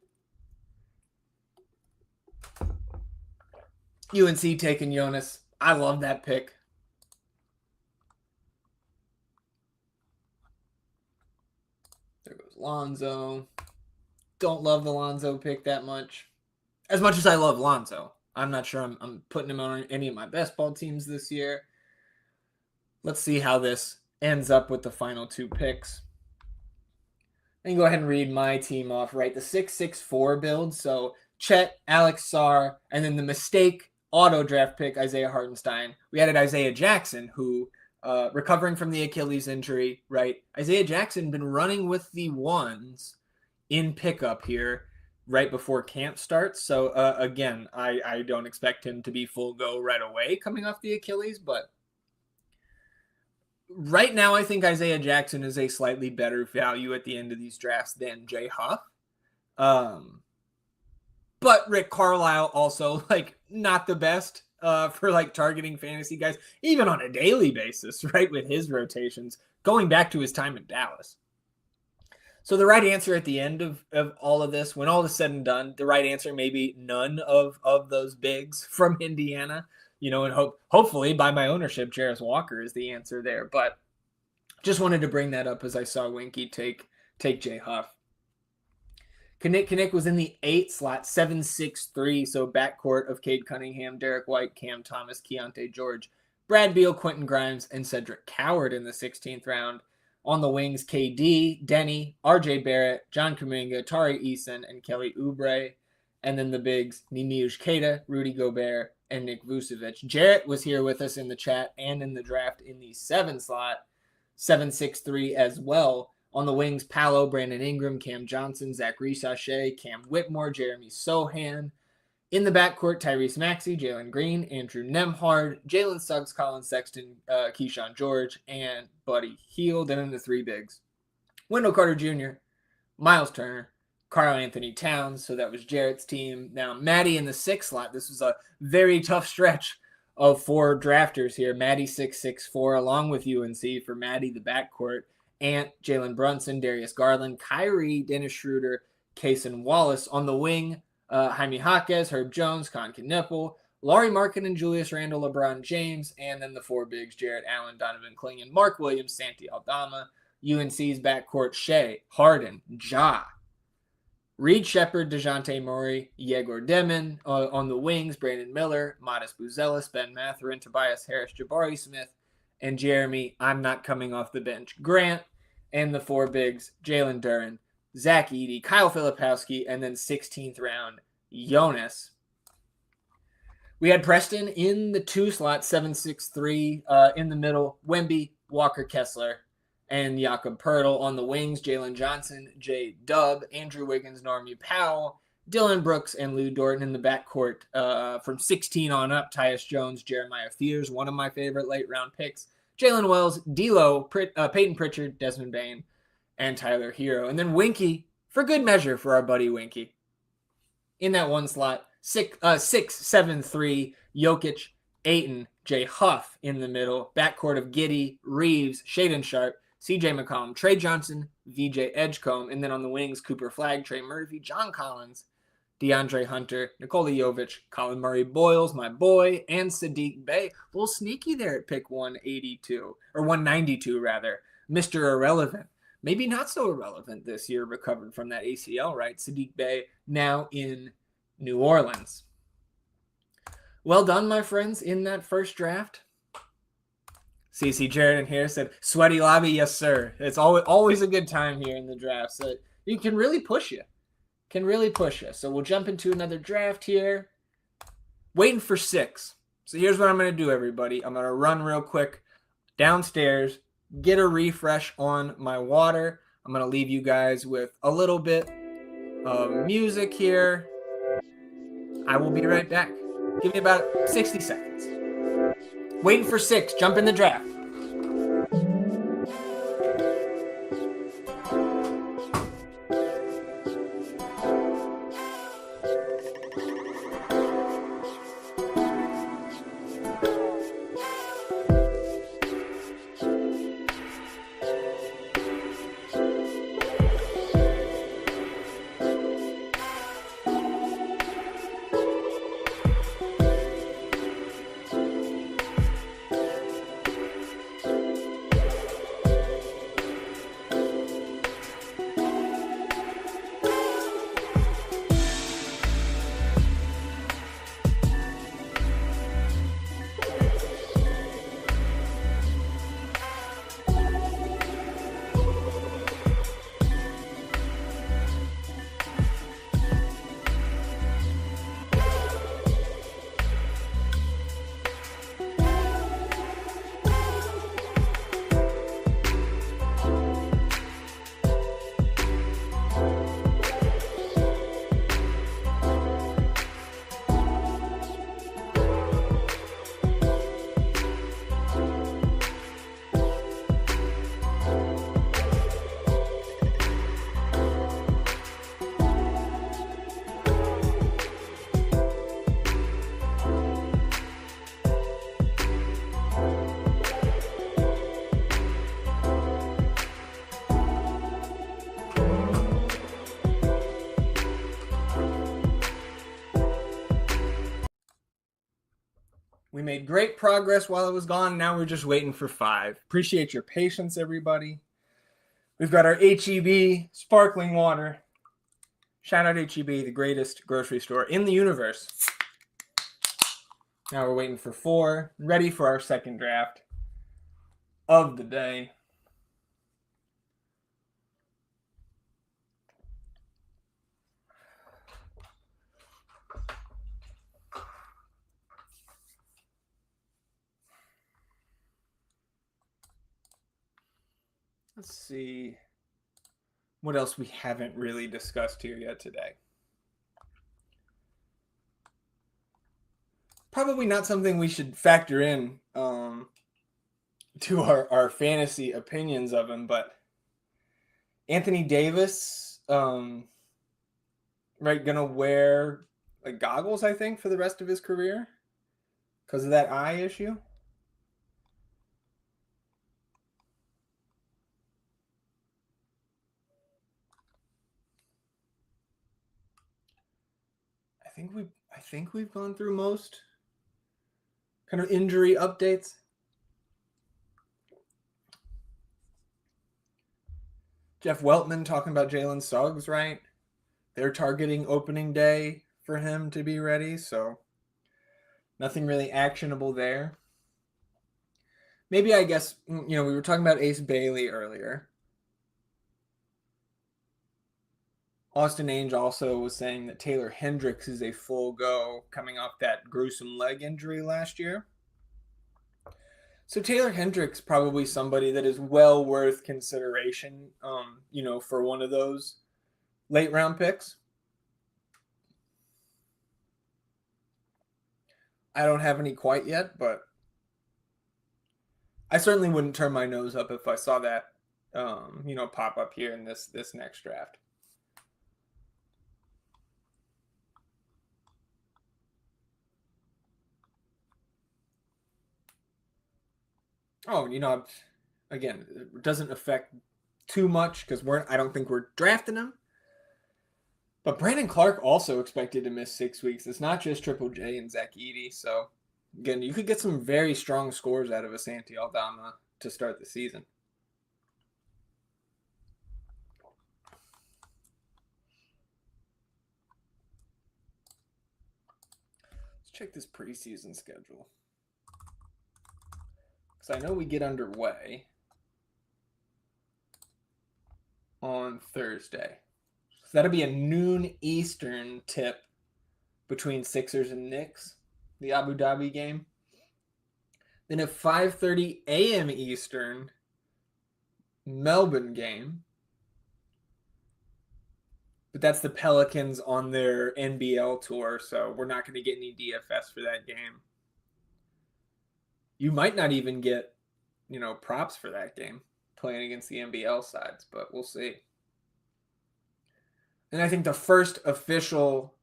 UNC taking Jonas. I love that pick. There goes Lonzo. Don't love the Lonzo pick that much. As much as I love Lonzo. I'm not sure I'm putting him on any of my best ball teams this year. Let's see how this ends up with the final two picks. And go ahead and read my team off, right? The 6-6-4 build. So Chet, Alex Sarr, and then the mistake auto draft pick, Isaiah Hartenstein. We added Isaiah Jackson, who recovering from the Achilles injury, right? Isaiah Jackson been running with the ones in pickup here right before camp starts. So again, I don't expect him to be full go right away coming off the Achilles, but right now I think Isaiah Jackson is a slightly better value at the end of these drafts than Jay Huff. But Rick Carlisle also not the best for targeting fantasy guys, even on a daily basis, right? With his rotations going back to his time in Dallas. So the right answer at the end of all of this, when all is said and done, the right answer may be none of those bigs from Indiana, and hopefully by my ownership, Jarris Walker is the answer there. But just wanted to bring that up as I saw Winky take Jay Huff. Kinnick was in the 8 slot, 7-6-3, so backcourt of Cade Cunningham, Derek White, Cam Thomas, Keontae George, Brad Beal, Quentin Grimes, and Cedric Coward in the 16th round. On the wings, KD, Denny, RJ Barrett, John Kuminga, Tari Eason, and Kelly Oubre. And then the bigs, Nimiush Keita, Rudy Gobert, and Nick Vucevic. Jarrett was here with us in the chat and in the draft in the 7 slot, 7-6-3 as well. On the wings, Paolo, Brandon Ingram, Cam Johnson, Zachary Sachet, Cam Whitmore, Jeremy Sohan. In the backcourt, Tyrese Maxey, Jalen Green, Andrew Nembhard, Jalen Suggs, Colin Sexton, Keyshawn George, and Buddy Hield. And then the 3 bigs, Wendell Carter Jr., Miles Turner, Karl Anthony Towns. So that was Jarrett's team. Now, Maddie in the 6 slot. This was a very tough stretch of 4 drafters here. Maddie 6-6-4 along with UNC for Maddie, the backcourt. Ant, Jalen Brunson, Darius Garland, Kyrie, Dennis Schroeder, Cason Wallace. On the wing, Jaime Jaquez, Herb Jones, Con Knippel, Laurie Markkanen, Julius Randle, LeBron James, and then the 4 bigs, Jarrett Allen, Donovan Clingan, Mark Williams, Santi Aldama. UNC's backcourt, Shea, Harden, Ja, Reed Shepard, DeJounte Murray, Yegor Demon. On the wings, Brandon Miller, Modest Buzelis, Ben Mathurin, Tobias Harris, Jabari Smith, and Jeremy, I'm not coming off the bench, Grant. And the 4 bigs, Jalen Duren, Zach Edey, Kyle Filipowski, and then 16th round, Jonas. We had Preston in the 2 slot, 7-6-3. In the middle, Wemby, Walker Kessler, and Jakob Poeltl. On the wings, Jalen Johnson, J. Dub, Andrew Wiggins, Normie Powell, Dylan Brooks, and Lou Dort. In the backcourt, from 16 on up, Tyus Jones, Jeremiah Fears, one of my favorite late-round picks, Jalen Wells, D'Lo, Peyton Pritchard, Desmond Bane, and Tyler Hero. And then Winky, for good measure for our buddy Winky. In that 1 slot, 6-7-3, Jokic, Ayton, Jay Huff in the middle. Backcourt of Giddey, Reeves, Shaedon Sharpe, CJ McCollum, Trey Johnson, VJ Edgecombe. And then on the wings, Cooper Flagg, Trey Murphy, John Collins, DeAndre Hunter, Nikola Jovic, Colin Murray Boyles, my boy, and Sadiq Bey. A little sneaky there at pick 182, or 192 rather. Mr. Irrelevant. Maybe not so irrelevant this year, recovered from that ACL, right? Sadiq Bey now in New Orleans. Well done, my friends, in that first draft. CC Jarrett in here said, sweaty lobby, yes, sir. It's always a good time here in the draft. So you can really push you. So we'll jump into another draft here. Waiting for 6. So here's what I'm going to do, everybody. I'm going to run real quick downstairs, get a refresh on my water. I'm going to leave you guys with a little bit of music here. I will be right back. Give me about 60 seconds. Waiting for 6. Jump in the draft. We made great progress while it was gone. Now we're just waiting for 5. Appreciate your patience, everybody. We've got our HEB sparkling water. Shout out HEB, the greatest grocery store in the universe. Now we're waiting for 4. Ready for our second draft of the day. Let's see what else we haven't really discussed here yet today. Probably not something we should factor in to our fantasy opinions of him, but Anthony Davis, right, gonna wear like goggles, I think, for the rest of his career because of that eye issue. I think we've gone through most kind of injury updates. Jeff Weltman talking about Jalen Suggs, right? They're targeting opening day for him to be ready, so nothing really actionable there. Maybe, I guess, we were talking about Ace Bailey earlier. Austin Ainge also was saying that Taylor Hendricks is a full go coming off that gruesome leg injury last year. So Taylor Hendricks probably somebody that is well worth consideration, for one of those late round picks. I don't have any quite yet, but I certainly wouldn't turn my nose up if I saw that, pop up here in this next draft. Oh, again, it doesn't affect too much because I don't think we're drafting him. But Brandon Clark also expected to miss 6 weeks. It's not just Triple J and Zach Edey. So, again, you could get some very strong scores out of Asante Aldama to start the season. Let's check this preseason schedule. Because I know we get underway on Thursday. So that'll be a noon Eastern tip between Sixers and Knicks, the Abu Dhabi game. Then at 5:30 a.m. Eastern, Melbourne game. But that's the Pelicans on their NBL tour, so we're not going to get any DFS for that game. You might not even get, props for that game playing against the NBL sides, but we'll see. And I think the first official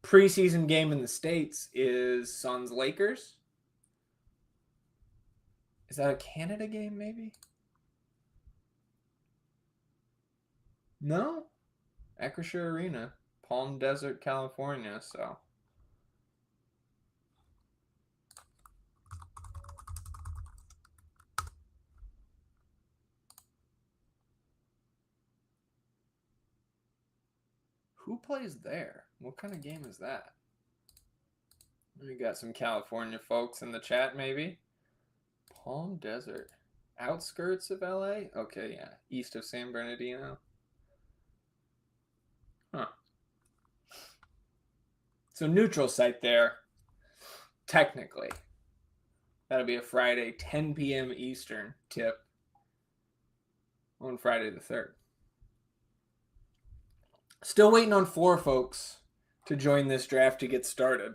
preseason game in the States is Suns-Lakers. Is that a Canada game, maybe? No? Acrisure Arena, Palm Desert, California, so. Who plays there? What kind of game is that? We got some California folks in the chat, maybe. Palm Desert. Outskirts of LA? Okay, yeah. East of San Bernardino. Huh. So neutral site there, technically. That'll be a Friday, 10 p.m. Eastern tip on Friday the 3rd. Still waiting on 4 folks to join this draft to get started.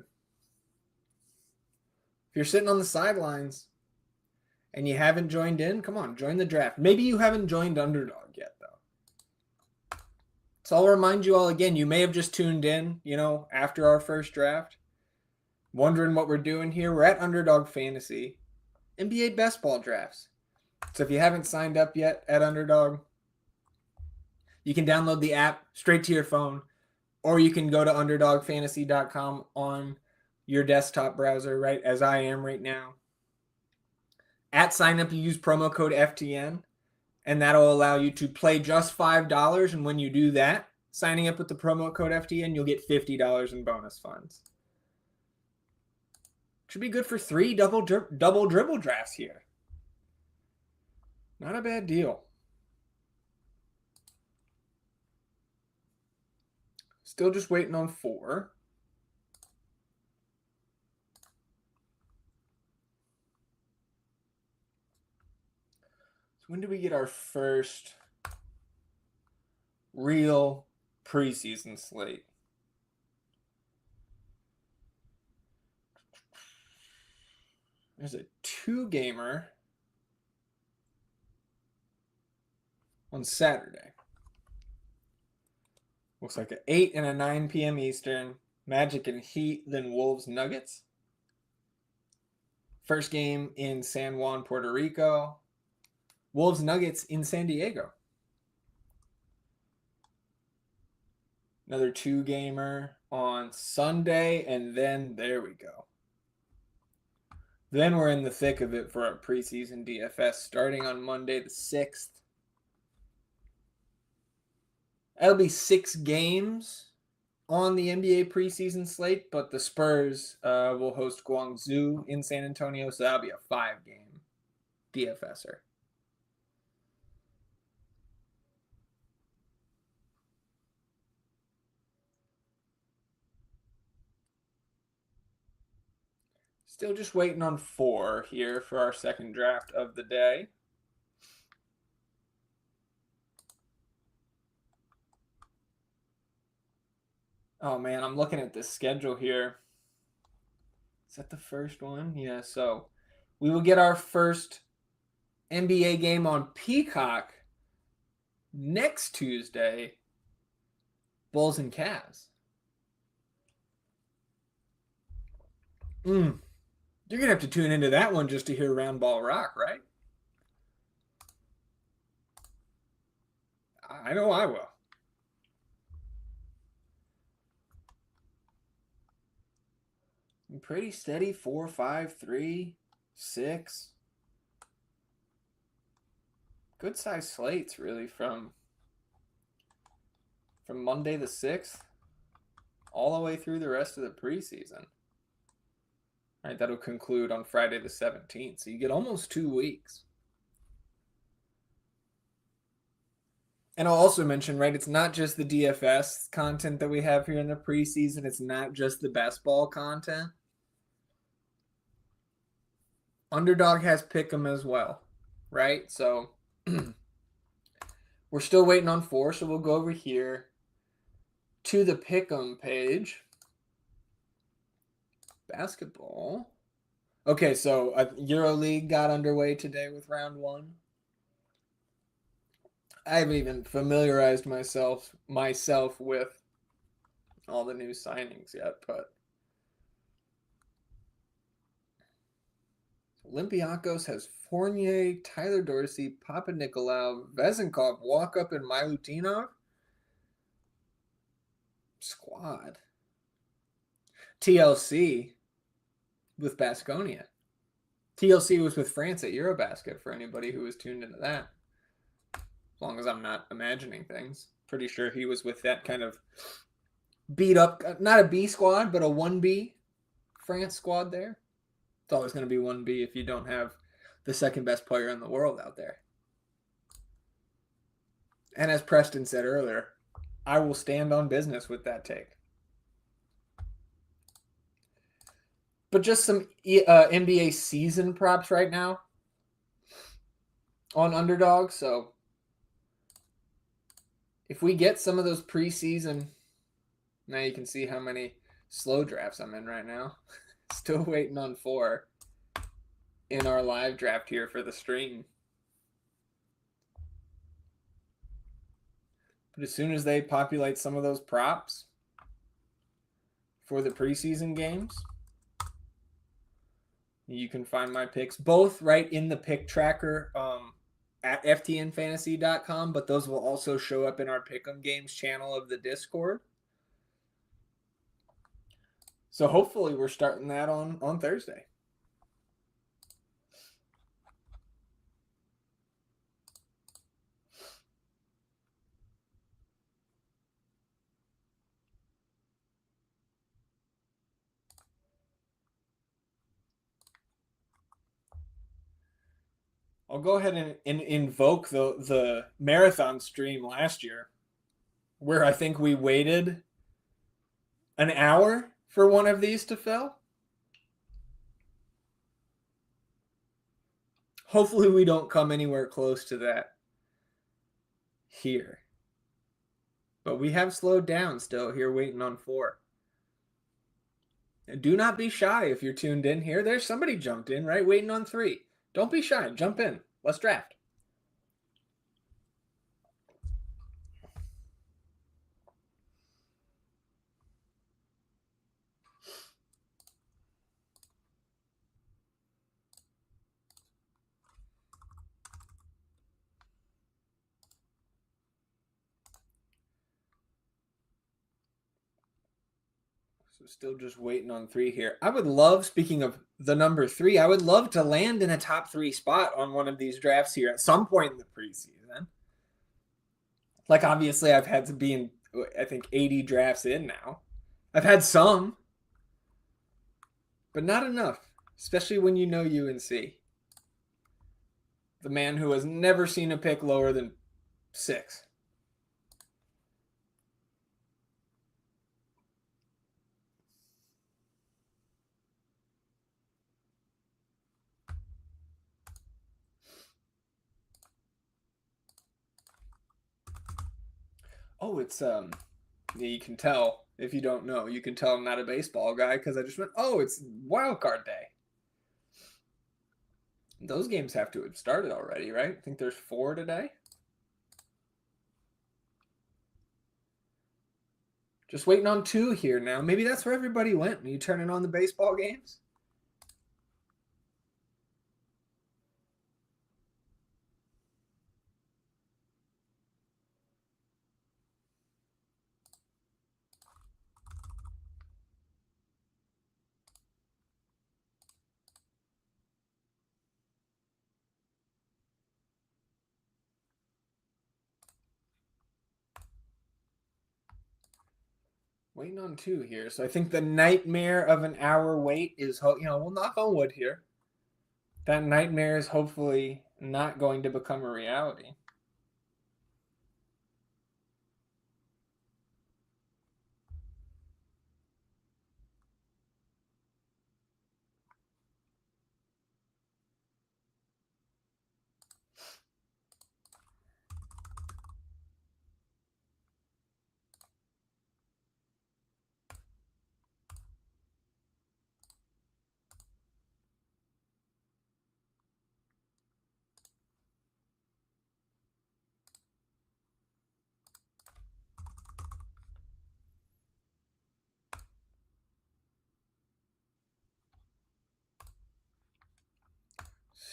If you're sitting on the sidelines and you haven't joined in, come on, join the draft. Maybe you haven't joined Underdog yet, though. So I'll remind you all again, you may have just tuned in, after our first draft, wondering what we're doing here. We're at Underdog Fantasy, NBA best ball drafts. So if you haven't signed up yet at Underdog, you can download the app straight to your phone, or you can go to underdogfantasy.com on your desktop browser, right, as I am right now. At sign up, you use promo code FTN, and that'll allow you to play just $5. And when you do that, signing up with the promo code FTN, you'll get $50 in bonus funds. Should be good for 3 double dribble drafts here. Not a bad deal. Still just waiting on 4. So when do we get our first real preseason slate? There's a 2-gamer on Saturday. Looks like an 8 and a 9 p.m. Eastern. Magic and Heat, then Wolves Nuggets. First game in San Juan, Puerto Rico. Wolves Nuggets in San Diego. Another 2-gamer on Sunday, and then there we go. Then we're in the thick of it for our preseason DFS starting on Monday the 6th. That'll be 6 games on the NBA preseason slate, but the Spurs will host Guangzhou in San Antonio, so that'll be a 5-game DFSer. Still just waiting on 4 here for our second draft of the day. Oh, man, I'm looking at this schedule here. Is that the first one? Yeah, so we will get our first NBA game on Peacock next Tuesday. Bulls and Cavs. You're going to have to tune into that one just to hear Round Ball Rock, right? I know I will. Pretty steady, 4, 5, 3, 6. Good size slates, really, from Monday the 6th all the way through the rest of the preseason. All right, that'll conclude on Friday the 17th. So you get almost 2 weeks. And I'll also mention, right, it's not just the DFS content that we have here in the preseason. It's not just the best ball content. Underdog has Pick'em as well, right? So we're still waiting on 4, so we'll go over here to the Pick'em page. Basketball. Okay, so EuroLeague got underway today with round 1. I haven't even familiarized myself with all the new signings yet, but Olympiacos has Fournier, Tyler Dorsey, Papanikolaou, Vezenkov, Walkup, and Milutinov. Squad. TLC with Baskonia. TLC was with France at Eurobasket for anybody who was tuned into that. As long as I'm not imagining things. Pretty sure he was with that kind of beat up, not a B squad, but a 1B France squad there. It's always going to be 1B if you don't have the second best player in the world out there. And as Preston said earlier, I will stand on business with that take. But just some NBA season props right now on Underdog. So if we get some of those preseason, now you can see how many slow drafts I'm in right now. Still waiting on 4 in our live draft here for the stream. But as soon as they populate some of those props for the preseason games, you can find my picks both right in the pick tracker at ftnfantasy.com, but those will also show up in our Pick'em Games channel of the Discord. So hopefully we're starting that on Thursday. I'll go ahead and invoke the marathon stream last year, where I think we waited an hour for one of these to fill. Hopefully we don't come anywhere close to that here. But we have slowed down still here, waiting on 4. And do not be shy if you're tuned in here. There's somebody jumped in, right? Waiting on 3. Don't be shy. Jump in. Let's draft. So still just waiting on 3 here. I would love, speaking of the number 3, I would love to land in a top 3 spot on one of these drafts here at some point in the preseason. Like, obviously, I've had to be in, I think, 80 drafts in now. I've had some, but not enough, especially when you know UNC. The man who has never seen a pick lower than 6. Oh, it's you can tell if you don't know. You can tell I'm not a baseball guy because I just went, oh, it's wild card day. Those games have to have started already, right? I think there's 4 today. Just waiting on 2 here now. Maybe that's where everybody went when you turning on the baseball games. Waiting on 2 here. So I think the nightmare of an hour wait is, we'll knock on wood here. That nightmare is hopefully not going to become a reality.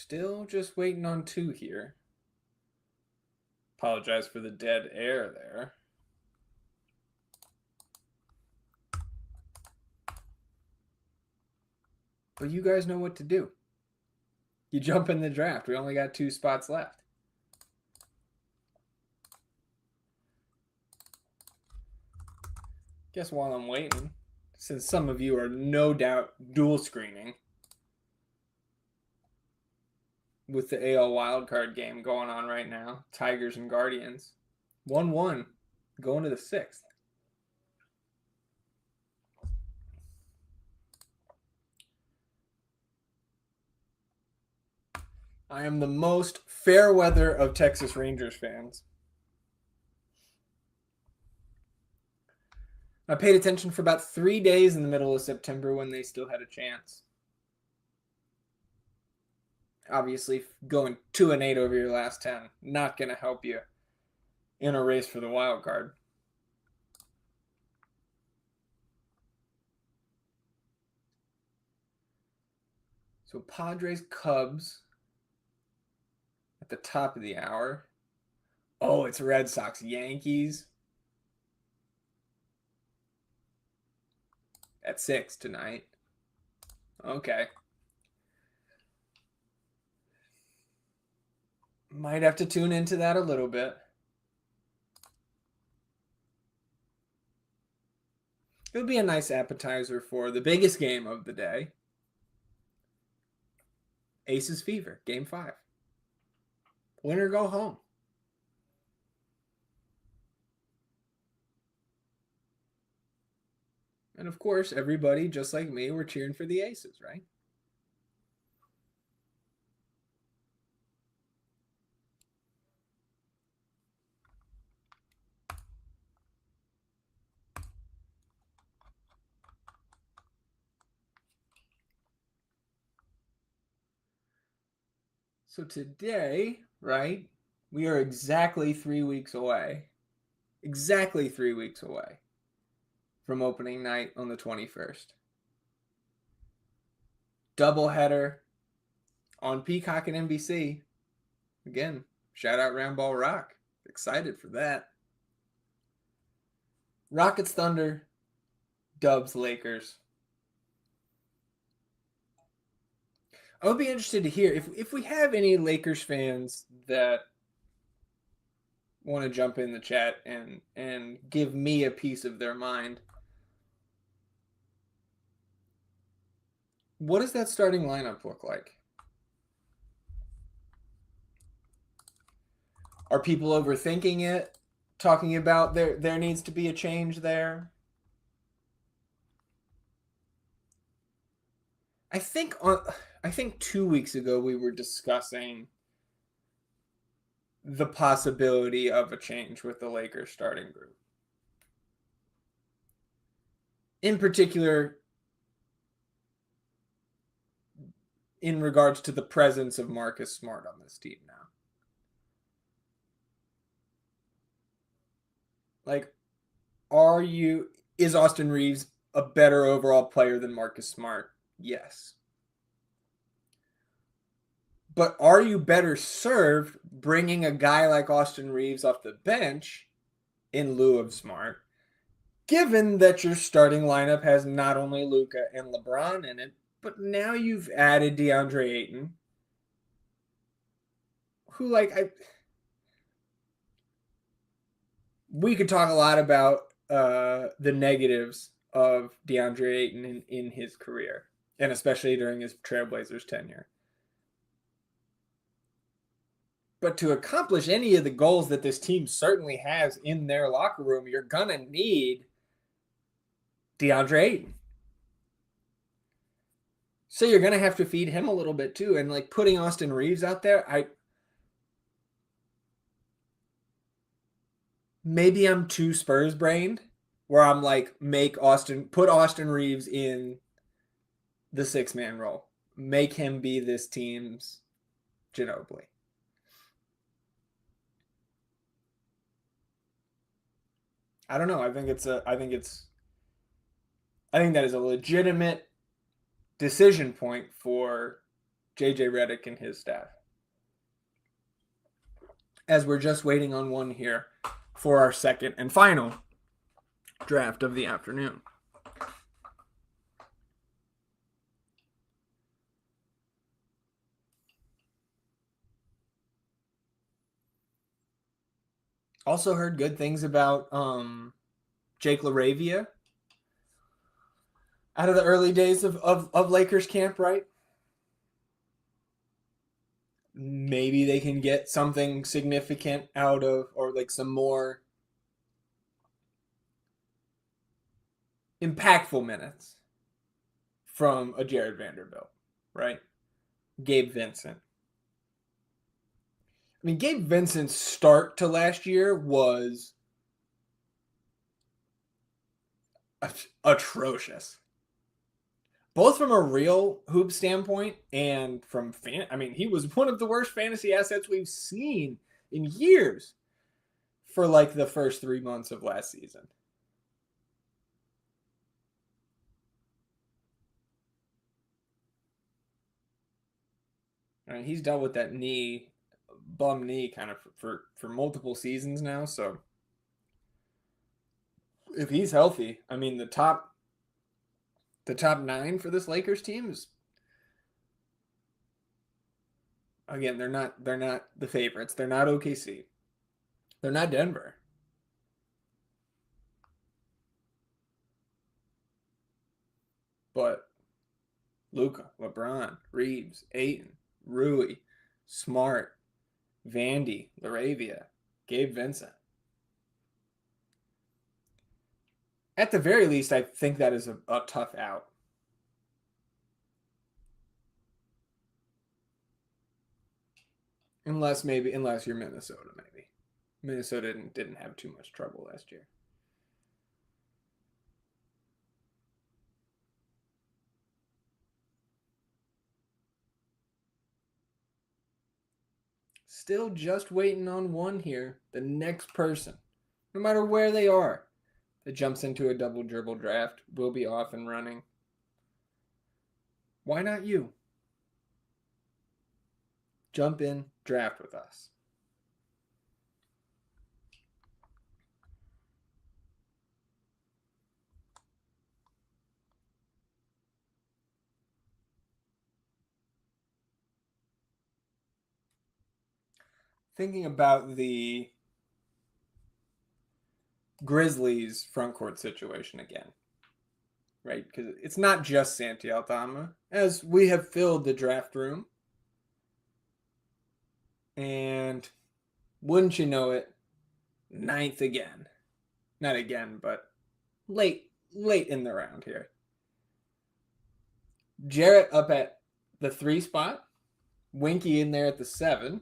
Still just waiting on 2 here. Apologize for the dead air there. But you guys know what to do. You jump in the draft. We only got 2 spots left. Guess while I'm waiting, since some of you are no doubt dual screening with the AL wildcard game going on right now, Tigers and Guardians, 1-1 going to the 6th. I am the most fair weather of Texas Rangers fans. I paid attention for about 3 days in the middle of September when they still had a chance. Obviously, going 2-8 over your last 10, not going to help you in a race for the wild card. So Padres, Cubs at the top of the hour. Oh, it's Red Sox, Yankees at 6 tonight. Okay. Might have to tune into that a little bit. It would be a nice appetizer for the biggest game of the day. Aces Fever, Game 5. Win or go home. And of course, everybody, just like me, we're cheering for the Aces, right? So today, right, we are exactly 3 weeks away. Exactly 3 weeks away from opening night on the 21st. Doubleheader on Peacock and NBC. Again, shout out Roundball Rock. Excited for that. Rockets Thunder, Dubs Lakers. I would be interested to hear if we have any Lakers fans that want to jump in the chat and give me a piece of their mind. What does that starting lineup look like? Are people overthinking it? Talking about there needs to be a change there? I think 2 weeks ago we were discussing the possibility of a change with the Lakers starting group. In particular, in regards to the presence of Marcus Smart on this team now. Like, is Austin Reeves a better overall player than Marcus Smart? Yes. But are you better served bringing a guy like Austin Reeves off the bench in lieu of Smart, given that your starting lineup has not only Luka and LeBron in it, but now you've added DeAndre Ayton, who we could talk a lot about the negatives of DeAndre Ayton in his career, and especially during his Trailblazers tenure. But to accomplish any of the goals that this team certainly has in their locker room, you're going to need DeAndre Ayton. So you're going to have to feed him a little bit too. And like putting Austin Reeves out there, maybe I'm too Spurs brained where I'm like, put Austin Reeves in the 6-man role. Make him be this team's Ginobili. I don't know. I think that is a legitimate decision point for JJ Redick and his staff. As we're just waiting on one here for our second and final draft of the afternoon. Also heard good things about Jake LaRavia out of the early days of Lakers camp, right? Maybe they can get something significant out of, or like some more impactful minutes from a Jared Vanderbilt, right? Gabe Vincent. I mean, Gabe Vincent's start to last year was atrocious. Both from a real hoop standpoint and from I mean, he was one of the worst fantasy assets we've seen in years for like the first 3 months of last season. I mean, he's dealt with that bum knee kind of for multiple seasons now. So if he's healthy, I mean, the top 9 for this Lakers team is, again, they're not the favorites. They're not OKC. They're not Denver. But Luka, LeBron, Reeves, Ayton, Rui, Smart, Vandy, LaRavia, Gabe Vincent. At the very least, I think that is a tough out. Unless you're Minnesota, maybe. Minnesota didn't have too much trouble last year. Still just waiting on one here. The next person, no matter where they are, that jumps into a double dribble draft will be off and running. Why not you? Jump in, draft with us. Thinking about the Grizzlies front court situation again, right? Because it's not just Santi Aldama, as we have filled the draft room. And wouldn't you know it, 9th again. Not again, but late in the round here. Jarrett up at the 3 spot. Winky in there at the 7.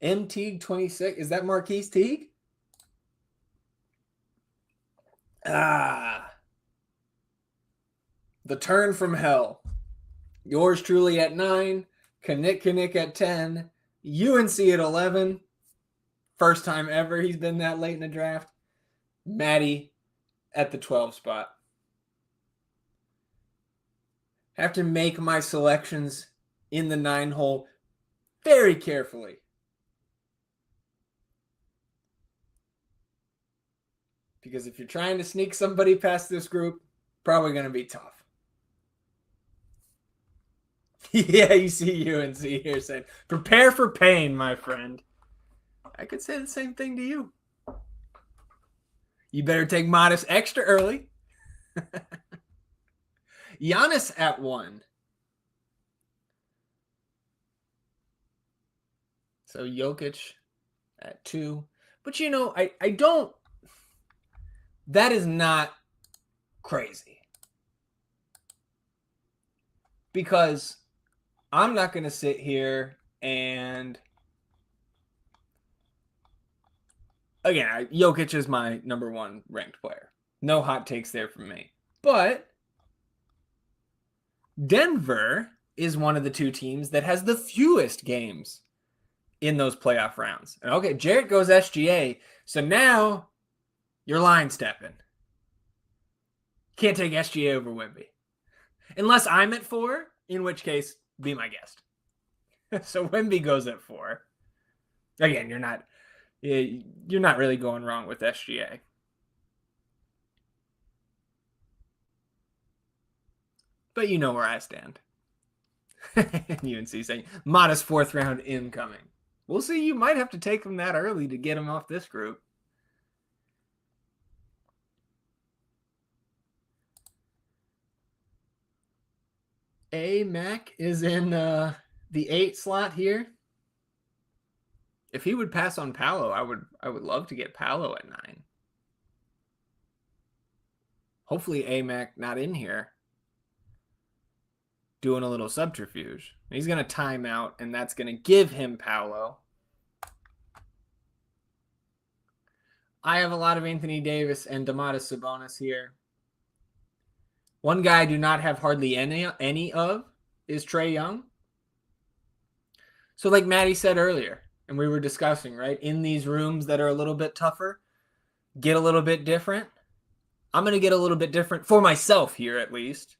M Teague 26. Is that Marquise Teague? The turn from hell. Yours truly at 9. Kanik at 10. UNC at 11. First time ever he's been that late in the draft. Maddie at the 12 spot. Have to make my selections in the 9 hole very carefully. Because if you're trying to sneak somebody past this group, probably going to be tough. Yeah, you see UNC here saying, prepare for pain, my friend. I could say the same thing to you. You better take Modest extra early. Giannis at 1. So Jokic at 2. But I don't. That is not crazy. Because I'm not going to sit here and, again, Jokic is my number 1 ranked player. No hot takes there from me. But Denver is one of the 2 teams that has the fewest games in those playoff rounds. And okay, Jarrett goes SGA. So now you're line stepping. Can't take SGA over Wemby. Unless I'm at 4, in which case, be my guest. So Wemby goes at 4. Again, you're not really going wrong with SGA. But you know where I stand. UNC saying modest 4th round incoming. We'll see. You might have to take him that early to get him off this group. Mac is in the 8 slot here. If he would pass on Paolo, I would love to get Paolo at 9. Hopefully Mac not in here doing a little subterfuge. He's going to time out, and that's going to give him Paolo. I have a lot of Anthony Davis and Domantas Sabonis here. One guy I do not have hardly any of is Trae Young. So like Maddie said earlier, and we were discussing, right, in these rooms that are a little bit tougher, get a little bit different. I'm going to get a little bit different for myself here at least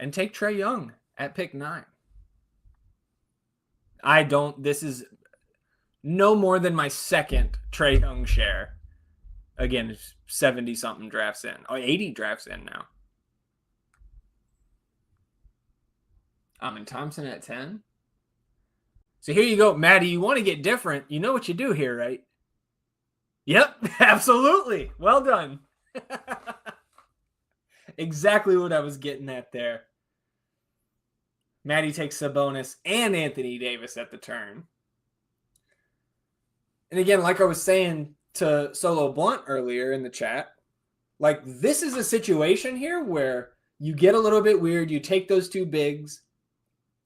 and take Trae Young at pick 9. This is no more than my second Trae Young share. Again, 70-something drafts in. 80 drafts in now. Amin Thompson at 10. So here you go, Maddie. You want to get different. You know what you do here, right? Yep, absolutely. Well done. Exactly what I was getting at there. Maddie takes Sabonis and Anthony Davis at the turn. And again, like I was saying to Solo Blunt earlier in the chat, like this is a situation here where you get a little bit weird. You take those 2 bigs,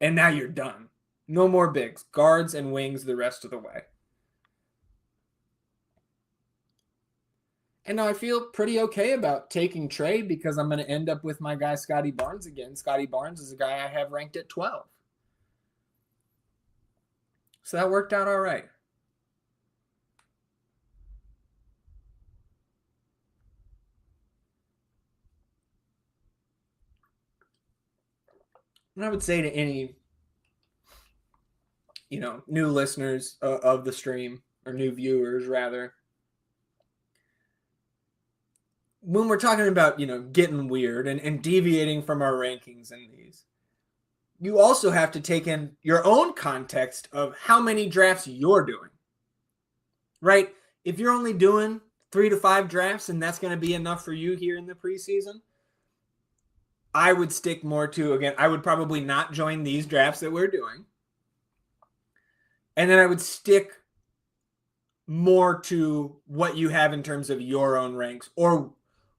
and now you're done. No more bigs. Guards and wings the rest of the way. And now I feel pretty okay about taking Trae because I'm going to end up with my guy Scotty Barnes again. Scotty Barnes is a guy I have ranked at 12. So that worked out all right. And I would say to any, new listeners of the stream, or new viewers rather, when we're talking about, getting weird and deviating from our rankings in these, you also have to take in your own context of how many drafts you're doing, right? If you're only doing 3 to 5 drafts and that's going to be enough for you here in the preseason, I would stick more to, again, I would probably not join these drafts that we're doing. And then I would stick more to what you have in terms of your own ranks or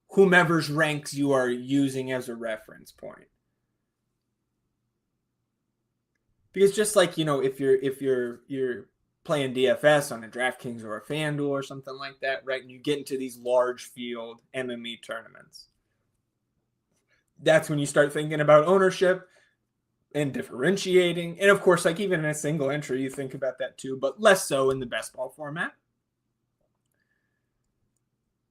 whomever's ranks you are using as a reference point. Because just like, if you're playing DFS on a DraftKings or a FanDuel or something like that, right? And you get into these large field MME tournaments. That's when you start thinking about ownership and differentiating. And of course, like even in a single entry, you think about that too, but less so in the best ball format.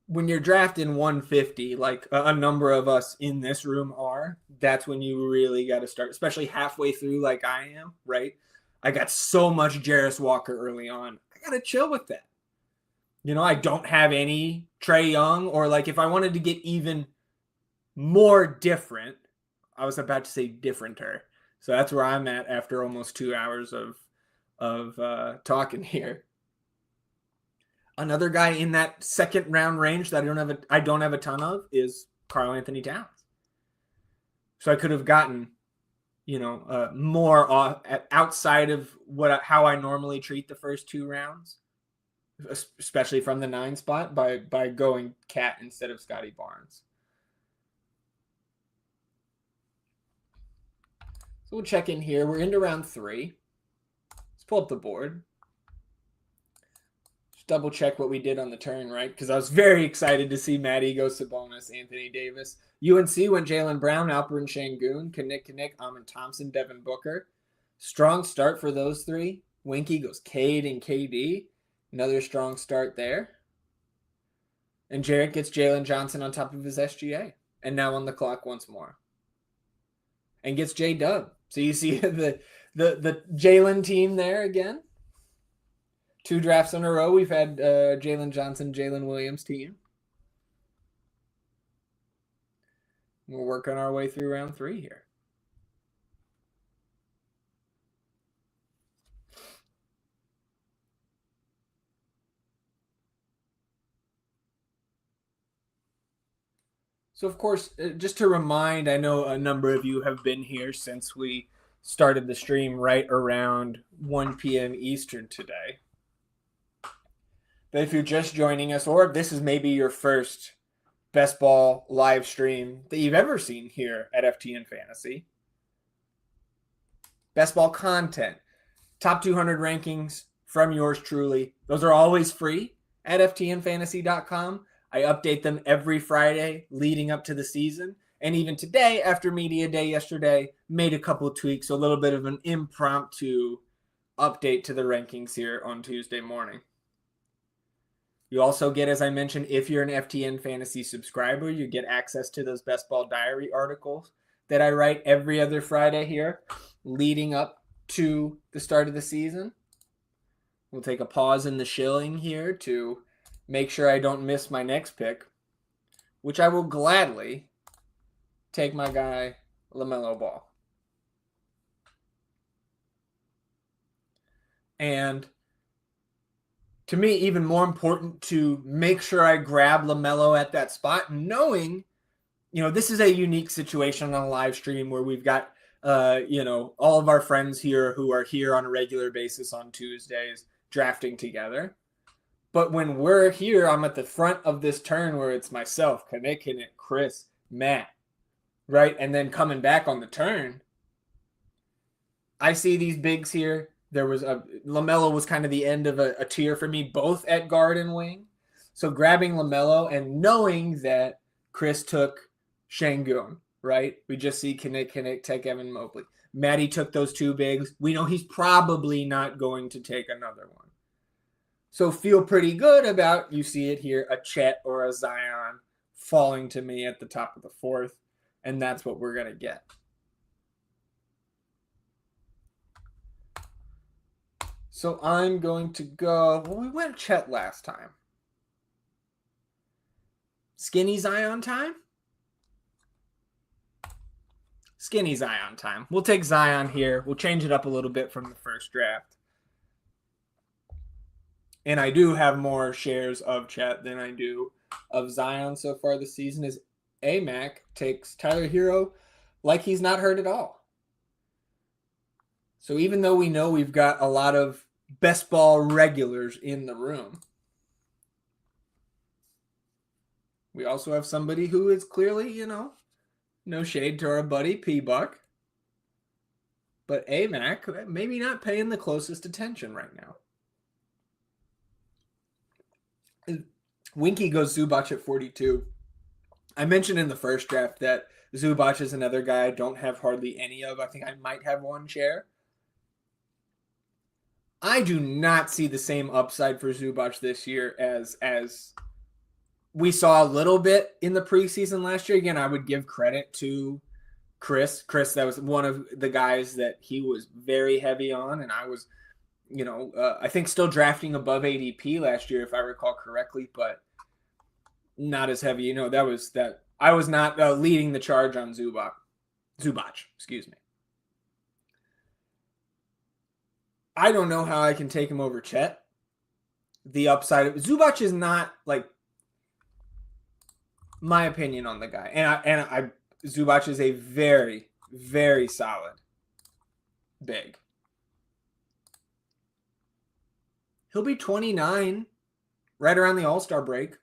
When you're drafting 150, like a number of us in this room are, that's when you really got to start, especially halfway through like I am, right? I got so much Jarris Walker early on. I got to chill with that. I don't have any Trae Young, or like if I wanted to get even more different, I was about to say differenter. So that's where I'm at after almost 2 hours of talking here. Another guy in that second round range that I don't have a ton of is Karl Anthony Towns. So I could have gotten, more outside of how I normally treat the first 2 rounds, especially from the 9 spot by going Cat instead of Scotty Barnes. So we'll check in here. We're into round 3. Let's pull up the board. Double check what we did on the turn, right? Because I was very excited to see Maddie go Sabonis, Anthony Davis. UNC went Jaylen Brown, Alperen Şengün, Kinnick, Amin Thompson, Devin Booker. Strong start for those 3. Winky goes Cade and KD. Another strong start there. And Jarrett gets Jalen Johnson on top of his SGA. And now on the clock once more. and gets J-Dub. So you see the Jalen team there again. 2 drafts in a row, we've had Jalen Johnson, Jalen Williams team. We're working our way through round 3 here. So, of course, just to remind, I know a number of you have been here since we started the stream right around 1 p.m. Eastern today. But if you're just joining us, or if this is maybe your first best ball live stream that you've ever seen here at FTN Fantasy, best ball content, top 200 rankings from yours truly. Those are always free at ftnfantasy.com. I update them every Friday leading up to the season. And even today, after media day yesterday, made a couple of tweaks, a little bit of an impromptu update to the rankings here on Tuesday morning. You also get, as I mentioned, if you're an FTN Fantasy subscriber, you get access to those Best Ball Diary articles that I write every other Friday here leading up to the start of the season. We'll take a pause in the shilling here to make sure I don't miss my next pick, which I will gladly take my guy LaMelo Ball. And to me, even more important to make sure I grab LaMelo at that spot, knowing, this is a unique situation on a live stream where we've got, all of our friends here who are here on a regular basis on Tuesdays drafting together. But when we're here, I'm at the front of this turn where it's myself, Kinnick, Chris, Matt, right? And then coming back on the turn, I see these bigs here. There was LaMelo was kind of the end of a tier for me, both at guard and wing. So grabbing LaMelo and knowing that Chris took Şengün, right? We just see Kinnick take Evan Mobley. Matty took those 2 bigs. We know he's probably not going to take another one. So feel pretty good about, you see it here, a Chet or a Zion falling to me at the top of the 4th. And that's what we're going to get. So I'm going to go, we went Chet last time. Skinny Zion time? Skinny Zion time. We'll take Zion here. We'll change it up a little bit from the first draft. And I do have more shares of Chet than I do of Zion so far this season, as AMAC takes Tyler Hero like he's not hurt at all. So even though we know we've got a lot of best ball regulars in the room, we also have somebody who is clearly, no shade to our buddy P-Buck, but AMAC maybe not paying the closest attention right now. Winky goes Zubac at 42. I mentioned in the first draft that Zubac is another guy I don't have hardly any of. I think I might have 1 share. I do not see the same upside for Zubac this year as we saw a little bit in the preseason last year. Again, I would give credit to Chris. Chris, that was one of the guys that he was very heavy on, and I was I think still drafting above ADP last year, if I recall correctly, but not as heavy. I was not leading the charge on Zubac, excuse me. I don't know how I can take him over Chet. The upside of Zubac is not my opinion on the guy, and Zubac is a very, very solid big. He'll be 29 right around the All-Star break.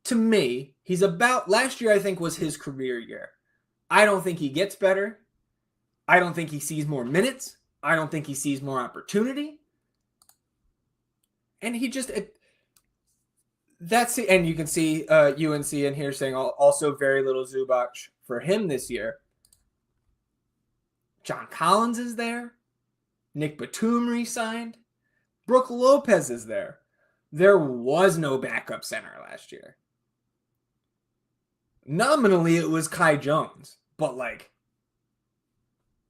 To me, he's about, last year I think was his career year. I don't think he gets better. I don't think he sees more minutes. I don't think he sees more opportunity. And he just, that's it. And you can see UNC in here saying also very little Zubac for him this year. John Collins is there. Nick Batum re-signed. Brook Lopez is there. There was no backup center last year. Nominally, it was Kai Jones. But, like,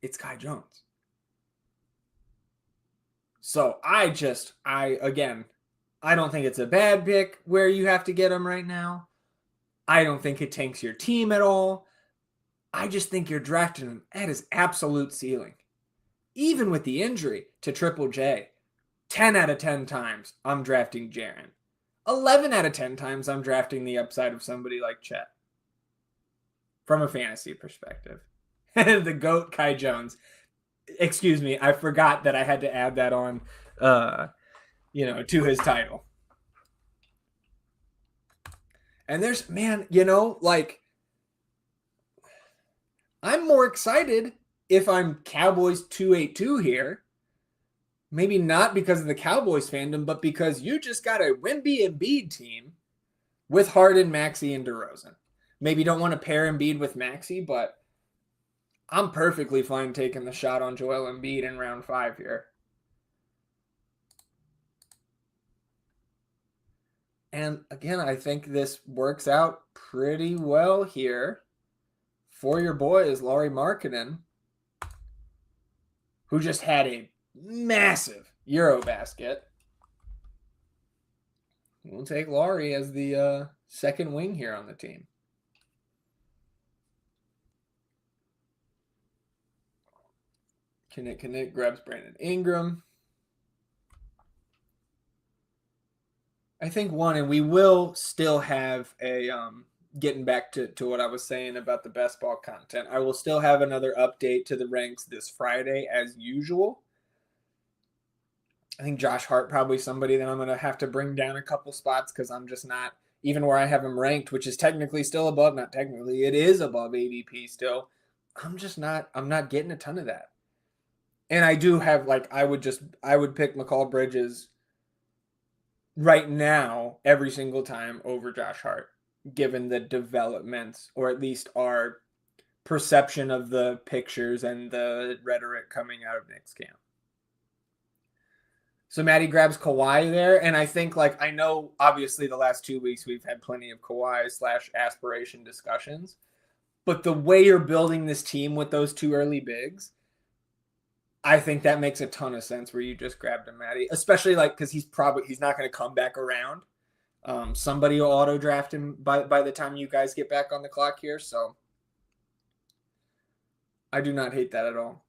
it's Kai Jones. So again, I don't think it's a bad pick where you have to get him right now. I don't think it tanks your team at all. I just think you're drafting him at his absolute ceiling. Even with the injury to Triple J, 10 out of 10 times I'm drafting Jaren. 11 out of 10 times I'm drafting the upside of somebody like Chet. From a fantasy perspective. The GOAT Kai Jones. Excuse me, I forgot that I had to add that on, to his title. And there's, man, I'm more excited if I'm Cowboys 282 here. Maybe not because of the Cowboys fandom, but because you just got a Wemby Embiid team with Harden, Maxey, and DeRozan. Maybe you don't want to pair Embiid with Maxey, but I'm perfectly fine taking the shot on Joel Embiid in round 5 here. And again, I think this works out pretty well here for your boys, Lauri Markkanen, who just had a massive Eurobasket. We'll take Lauri as the second wing here on the team. Knit grabs Brandon Ingram. I think and we will still have a getting back to what I was saying about the best ball content. I will still have another update to the ranks this Friday as usual. I think Josh Hart probably somebody that I'm going to have to bring down a couple spots because I'm just not, even where I have him ranked, which is technically still above, not technically, it is above ADP still. I'm not getting a ton of that. And I do have, I would pick McCall Bridges right now every single time over Josh Hart, given the developments, or at least our perception of the pictures and the rhetoric coming out of Knicks camp. So Maddie grabs Kawhi there, and I think, I know obviously the last 2 weeks we've had plenty of Kawhi / aspiration discussions, but the way you're building this team with those 2 early bigs, I think that makes a ton of sense where you just grabbed him, Maddie, especially because he's not going to come back around. Somebody will auto draft him by the time you guys get back on the clock here. So I do not hate that at all.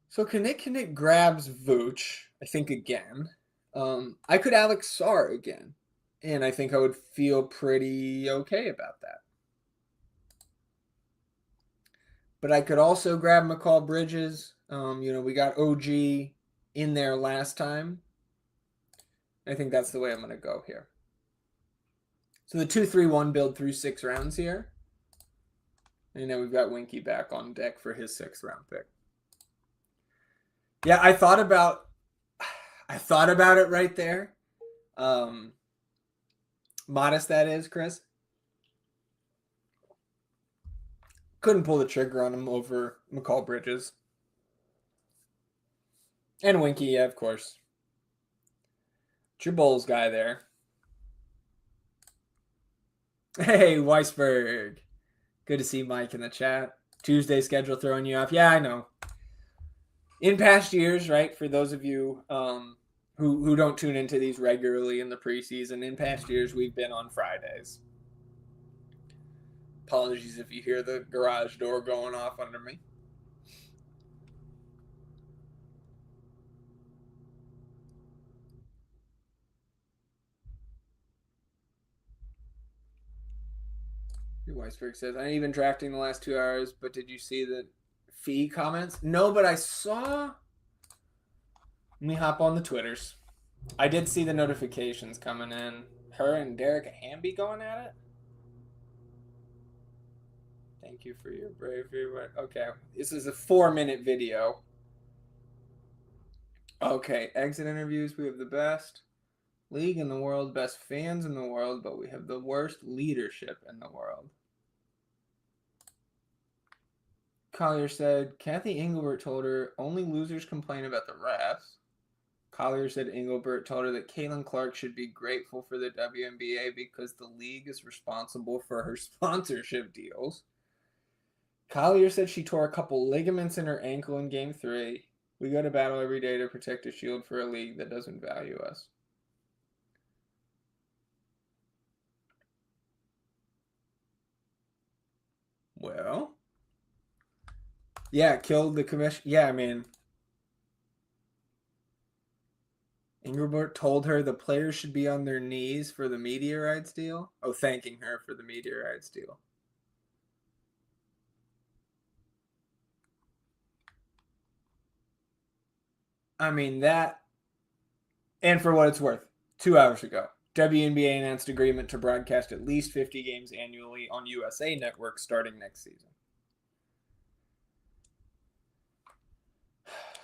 So Kinnick grabs Vooch, I think, again. I could Alex Sarr again. And I think I would feel pretty okay about that. But I could also grab McCall Bridges. We got OG in there last time. I think that's the way I'm going to go here. So the 2-3-1 build through 6 rounds here. And then we've got Winky back on deck for his 6th round pick. Yeah, I thought about it right there. Modest that is, Chris. Couldn't pull the trigger on him over McCall Bridges. And Winky, yeah, of course. It's your Bulls guy there. Hey, Weisberg. Good to see Mike in the chat. Tuesday schedule throwing you off. Yeah, I know. In past years, right, for those of you who don't tune into these regularly in the preseason, in past years, we've been on Fridays. Apologies if you hear the garage door going off under me. Weisberg says, I ain't even drafting the last 2 hours, but did you see the fee comments? No, but I saw. Let me hop on the Twitters. I did see the notifications coming in. Her and Derek Hamby going at it. Thank you for your bravery. Okay, this is a 4-minute video. Okay, exit interviews. We have the best league in the world, best fans in the world, but we have the worst leadership in the world. Collier said, Kathy Engelbert told her only losers complain about the refs. Collier said Engelbert told her that Caitlin Clark should be grateful for the WNBA because the league is responsible for her sponsorship deals. Collier said she tore a couple ligaments in her ankle in Game 3. We go to battle every day to protect a shield for a league that doesn't value us. Well, yeah, killed the commission. Yeah, I mean, Engelbert told her the players should be on their knees for the media rights deal. Oh, thanking her for the media rights deal. I mean, that, and for what it's worth, 2 hours ago, WNBA announced agreement to broadcast at least 50 games annually on USA Network starting next season.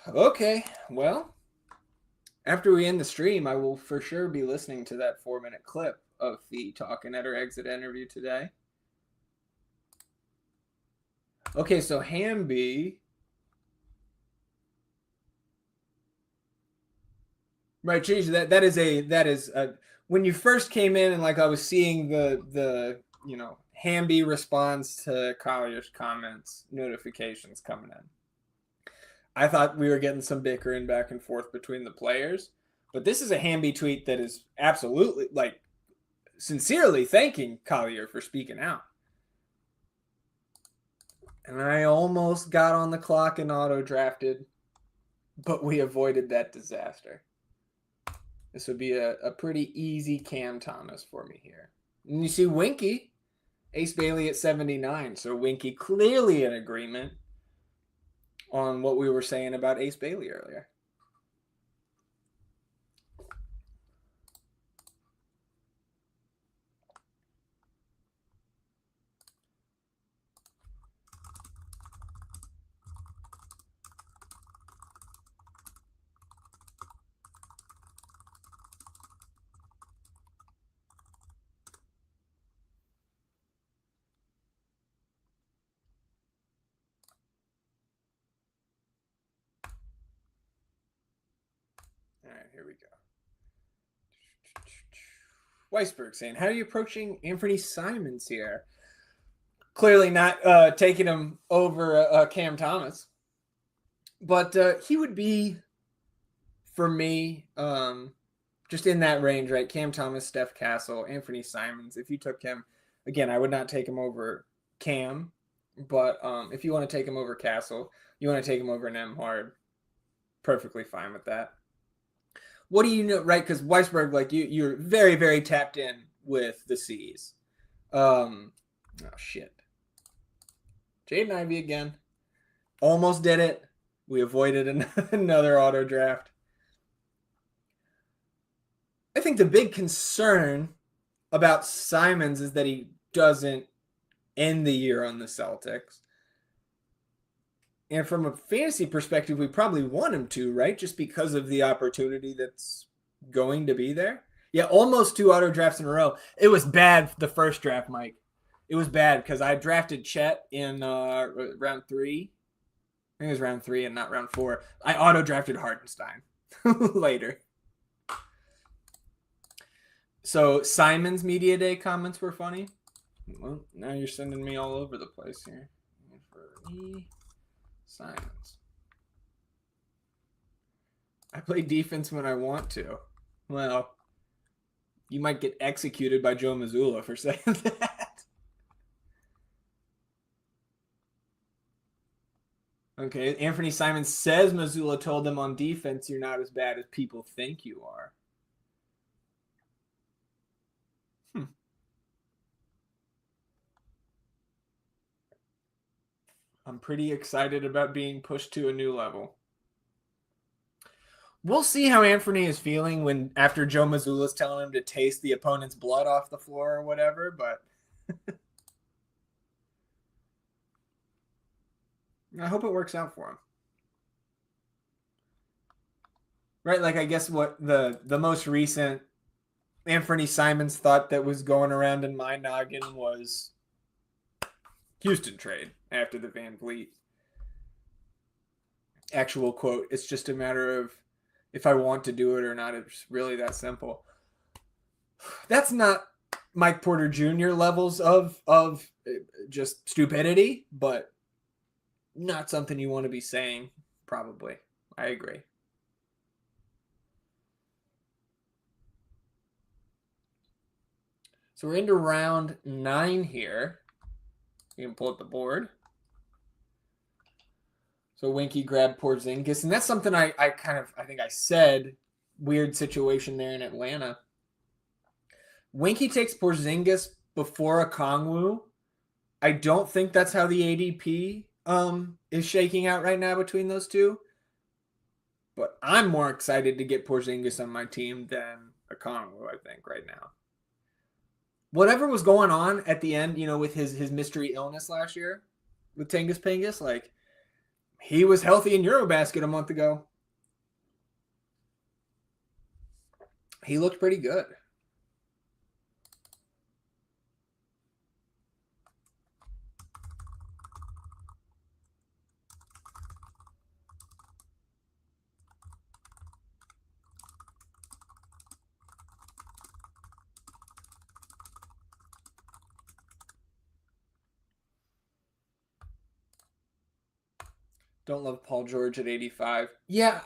Okay, well, after we end the stream, I will for sure be listening to that 4-minute clip of Fee talking at her exit interview today. Okay, so Hamby. Right, change that. That is when you first came in and like I was seeing the Hamby response to Collier's comments notifications coming in. I thought we were getting some bickering back and forth between the players, but this is a Hamby tweet that is absolutely like sincerely thanking Collier for speaking out. And I almost got on the clock and auto drafted, but we avoided that disaster. This would be a pretty easy Cam Thomas for me here. And you see Winky, Ace Bailey at 79. So Winky clearly in agreement on what we were saying about Ace Bailey earlier. All right, here we go. Weisberg saying, how are you approaching Anthony Simons here? Clearly not taking him over Cam Thomas. But he would be, for me, just in that range, right? Cam Thomas, Steph Castle, Anthony Simons. If you took him, again, I would not take him over Cam. But if you want to take him over Castle, you want to take him over Nemhard, perfectly fine with that. What do you know, right? Because Weisberg, like you're very, very tapped in with the C's. Oh shit. Jaden Ivey again. Almost did it. We avoided another auto draft. I think the big concern about Simons is that he doesn't end the year on the Celtics. And from a fantasy perspective, we probably want him to, right? Just because of the opportunity that's going to be there. Yeah, almost 2 auto drafts in a row. It was bad the first draft, Mike. It was bad because I drafted Chet in round 3. I think it was round 3 and not round 4. I auto drafted Hartenstein later. So Simon's Media Day comments were funny. Well, now you're sending me all over the place here. For E. Simons. I play defense when I want to. Well, you might get executed by Joe Mazzulla for saying that. Okay, Anthony Simons says Mazzulla told them on defense you're not as bad as people think you are. I'm pretty excited about being pushed to a new level. We'll see how Anthony is feeling when after Joe Mazzulla's telling him to taste the opponent's blood off the floor or whatever, but I hope it works out for him. Right, like I guess what the most recent Anthony Simons thought that was going around in my noggin was Houston trade after the Van Vliet. Actual quote, it's just a matter of if I want to do it or not. It's really that simple. That's not Mike Porter Jr. levels of just stupidity, but not something you want to be saying, probably. I agree. So we're into round 9 here. You can pull up the board. So Winky grabbed Porzingis, and that's something I think I said, weird situation there in Atlanta. Winky takes Porzingis before Okongwu. I don't think that's how the ADP is shaking out right now between those two. But I'm more excited to get Porzingis on my team than Okongwu, I think, right now. Whatever was going on at the end, with his mystery illness last year with Tengus Pengus, like, he was healthy in Eurobasket a month ago. He looked pretty good. Don't love Paul George at 85. Yeah,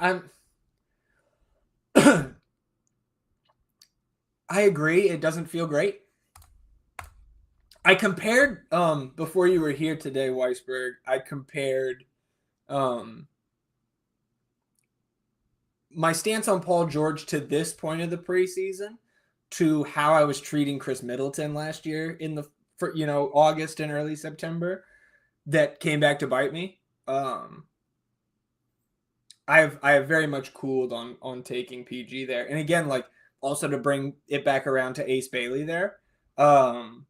I agree. It doesn't feel great. I compared before you were here today, Weisberg. I compared my stance on Paul George to this point of the preseason to how I was treating Chris Middleton last year in August and early September. That came back to bite me. I have very much cooled on taking PG there, and again, like, also to bring it back around to Ace Bailey there. I've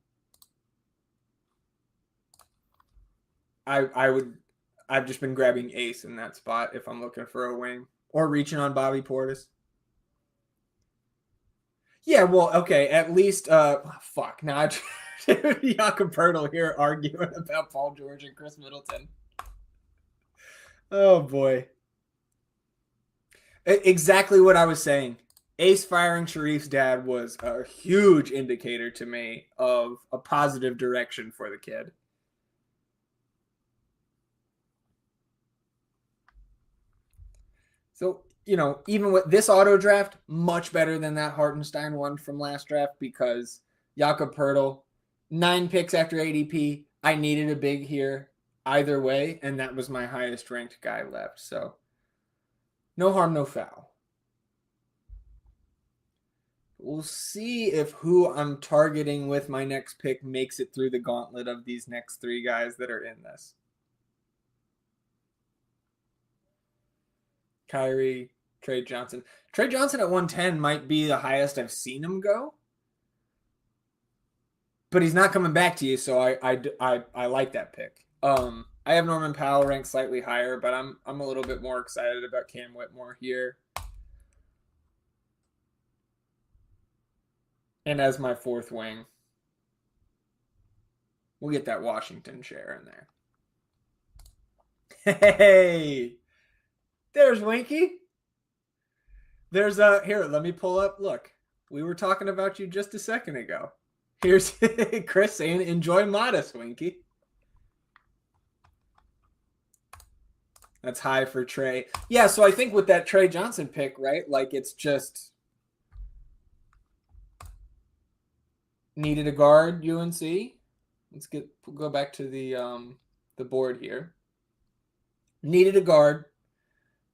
just been grabbing Ace in that spot if I'm looking for a wing or reaching on Bobby Portis. Yeah, well, okay, at least fuck. Now Jakob Pertl here arguing about Paul George and Chris Middleton. Oh boy. Exactly what I was saying. Ace firing Sharif's dad was a huge indicator to me of a positive direction for the kid. So, even with this auto draft, much better than that Hartenstein one from last draft, because Jakob Pertl, 9 picks after ADP. I needed a big here either way, and that was my highest ranked guy left. So, no harm, no foul. We'll see if who I'm targeting with my next pick makes it through the gauntlet of these next 3 guys that are in this. Kyrie, Trey Johnson. Trey Johnson at 110 might be the highest I've seen him go. But he's not coming back to you, so I like that pick. I have Norman Powell ranked slightly higher, but I'm a little bit more excited about Cam Whitmore here. And as my 4th wing, we'll get that Washington share in there. Hey, there's Winky. There's here, let me pull up. Look, we were talking about you just a second ago. Here's Chris saying, enjoy modest, Winky. That's high for Trey. Yeah, so I think with that Trey Johnson pick, right, like, it's just needed a guard, UNC. Let's go back to the board here. Needed a guard.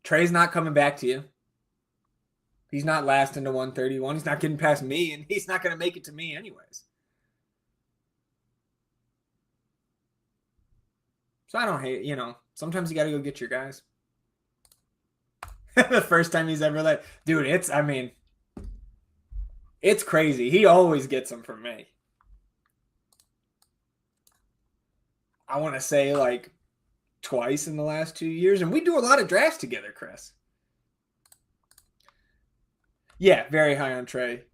Trey's not coming back to you. He's not lasting to 131. He's not getting past me, and he's not going to make it to me anyways. So I don't hate, sometimes you got to go get your guys. The first time he's ever let, dude, it's crazy. He always gets them from me. I want to say like twice in the last 2 years, and we do a lot of drafts together, Chris. Yeah, very high on Trey.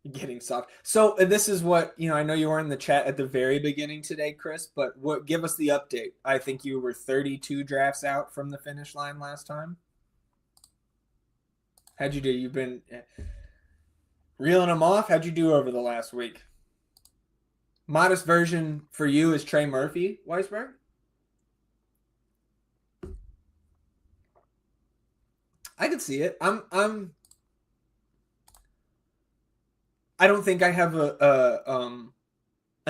Getting soft. So this is what, I know you were in the chat at the very beginning today, Chris, but give us the update. I think you were 32 drafts out from the finish line last time. How'd you do? You've been reeling them off. How'd you do over the last week? Modest version for you is Trey Murphy, Weisberg. I could see it. I don't think I have an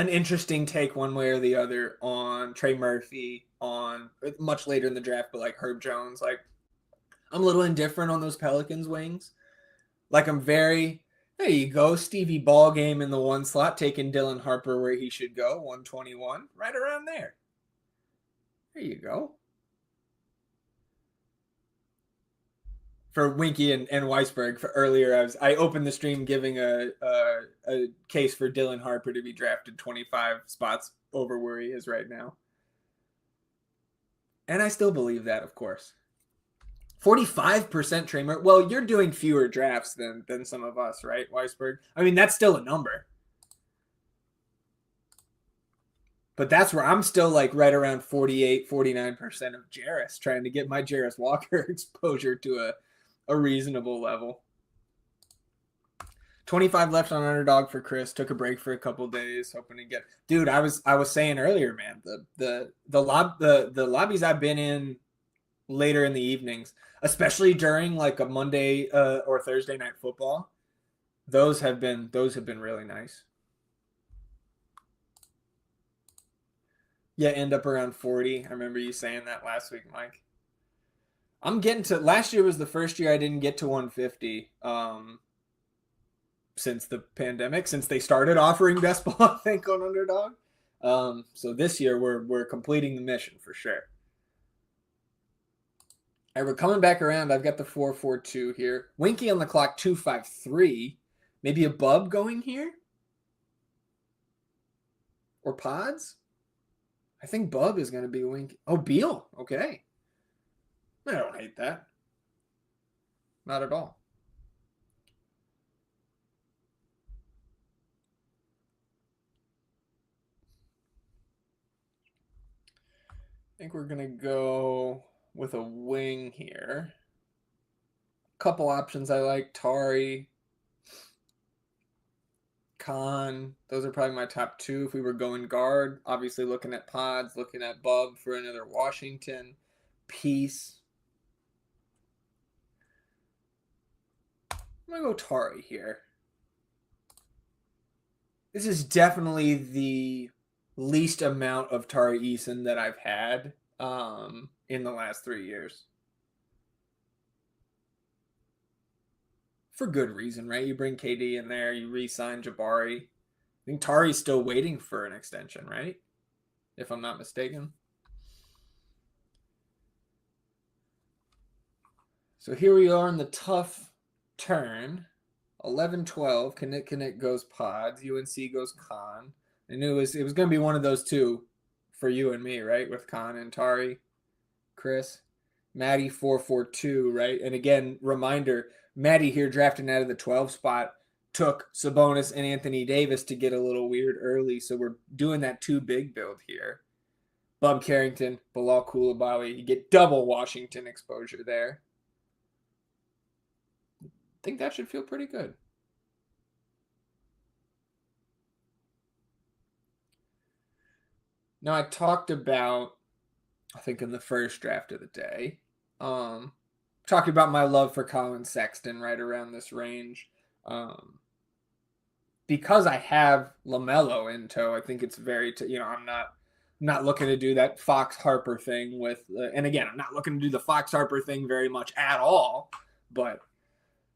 interesting take one way or the other on Trey Murphy on much later in the draft, but like Herb Jones, like I'm a little indifferent on those Pelicans wings. Like I'm very, there you go, Stevie Ball game in the one slot, taking Dylan Harper where he should go, 121, right around there. There you go. For Winky and Weisberg for earlier, I opened the stream giving a case for Dylan Harper to be drafted 25 spots over where he is right now. And I still believe that, of course. 45% Trey Murphy. Well, you're doing fewer drafts than some of us, right, Weisberg? I mean, that's still a number. But that's where I'm still like right around 48, 49% of Jarris, trying to get my Jarris Walker exposure to a reasonable level. 25 left on Underdog for Chris. Took a break for a couple days, hoping to get. Dude, I was saying earlier, man, the lobbies I've been in later in the evenings, especially during like a Monday or Thursday night football, those have been really nice. Yeah, end up around 40. I remember you saying that last week, Mike. I'm getting to, last year was the first year I didn't get to 150 since the pandemic, since they started offering best ball, I think, on Underdog. So this year we're completing the mission for sure. All right, we're coming back around. I've got the 442 here. Winky on the clock, 253. Maybe a Bub going here? Or Pods? I think Bub is going to be Winky. Oh, Beal. Okay. I don't hate that. Not at all. I think we're going to go with a wing here. Couple options I like. Tari, Khan. Those are probably my top two if we were going guard. Obviously looking at Pods, looking at Bub for another Washington piece. I'm going to go Tari here. This is definitely the least amount of Tari Eason that I've had in the last 3 years. For good reason, right? You bring KD in there, you re-sign Jabari. I think Tari's still waiting for an extension, right? If I'm not mistaken. So here we are in the tough turn. 11-12. Connect goes Pods. UNC goes Khan. I knew it was going to be one of those two for you and me, right? With Khan and Tari. Chris. Maddie 442, right? And again, reminder, Maddie here drafting out of the 12 spot took Sabonis and Anthony Davis to get a little weird early. So we're doing that two big build here. Bub Carrington, Bilal Coulibaly. You get double Washington exposure there. I think that should feel pretty good. Now, I talked about, I think in the first draft of the day, talking about my love for Colin Sexton right around this range. Because I have LaMelo in tow, I think it's very, I'm not looking to do that Fox Harper thing with, and again, I'm not looking to do the Fox Harper thing very much at all, but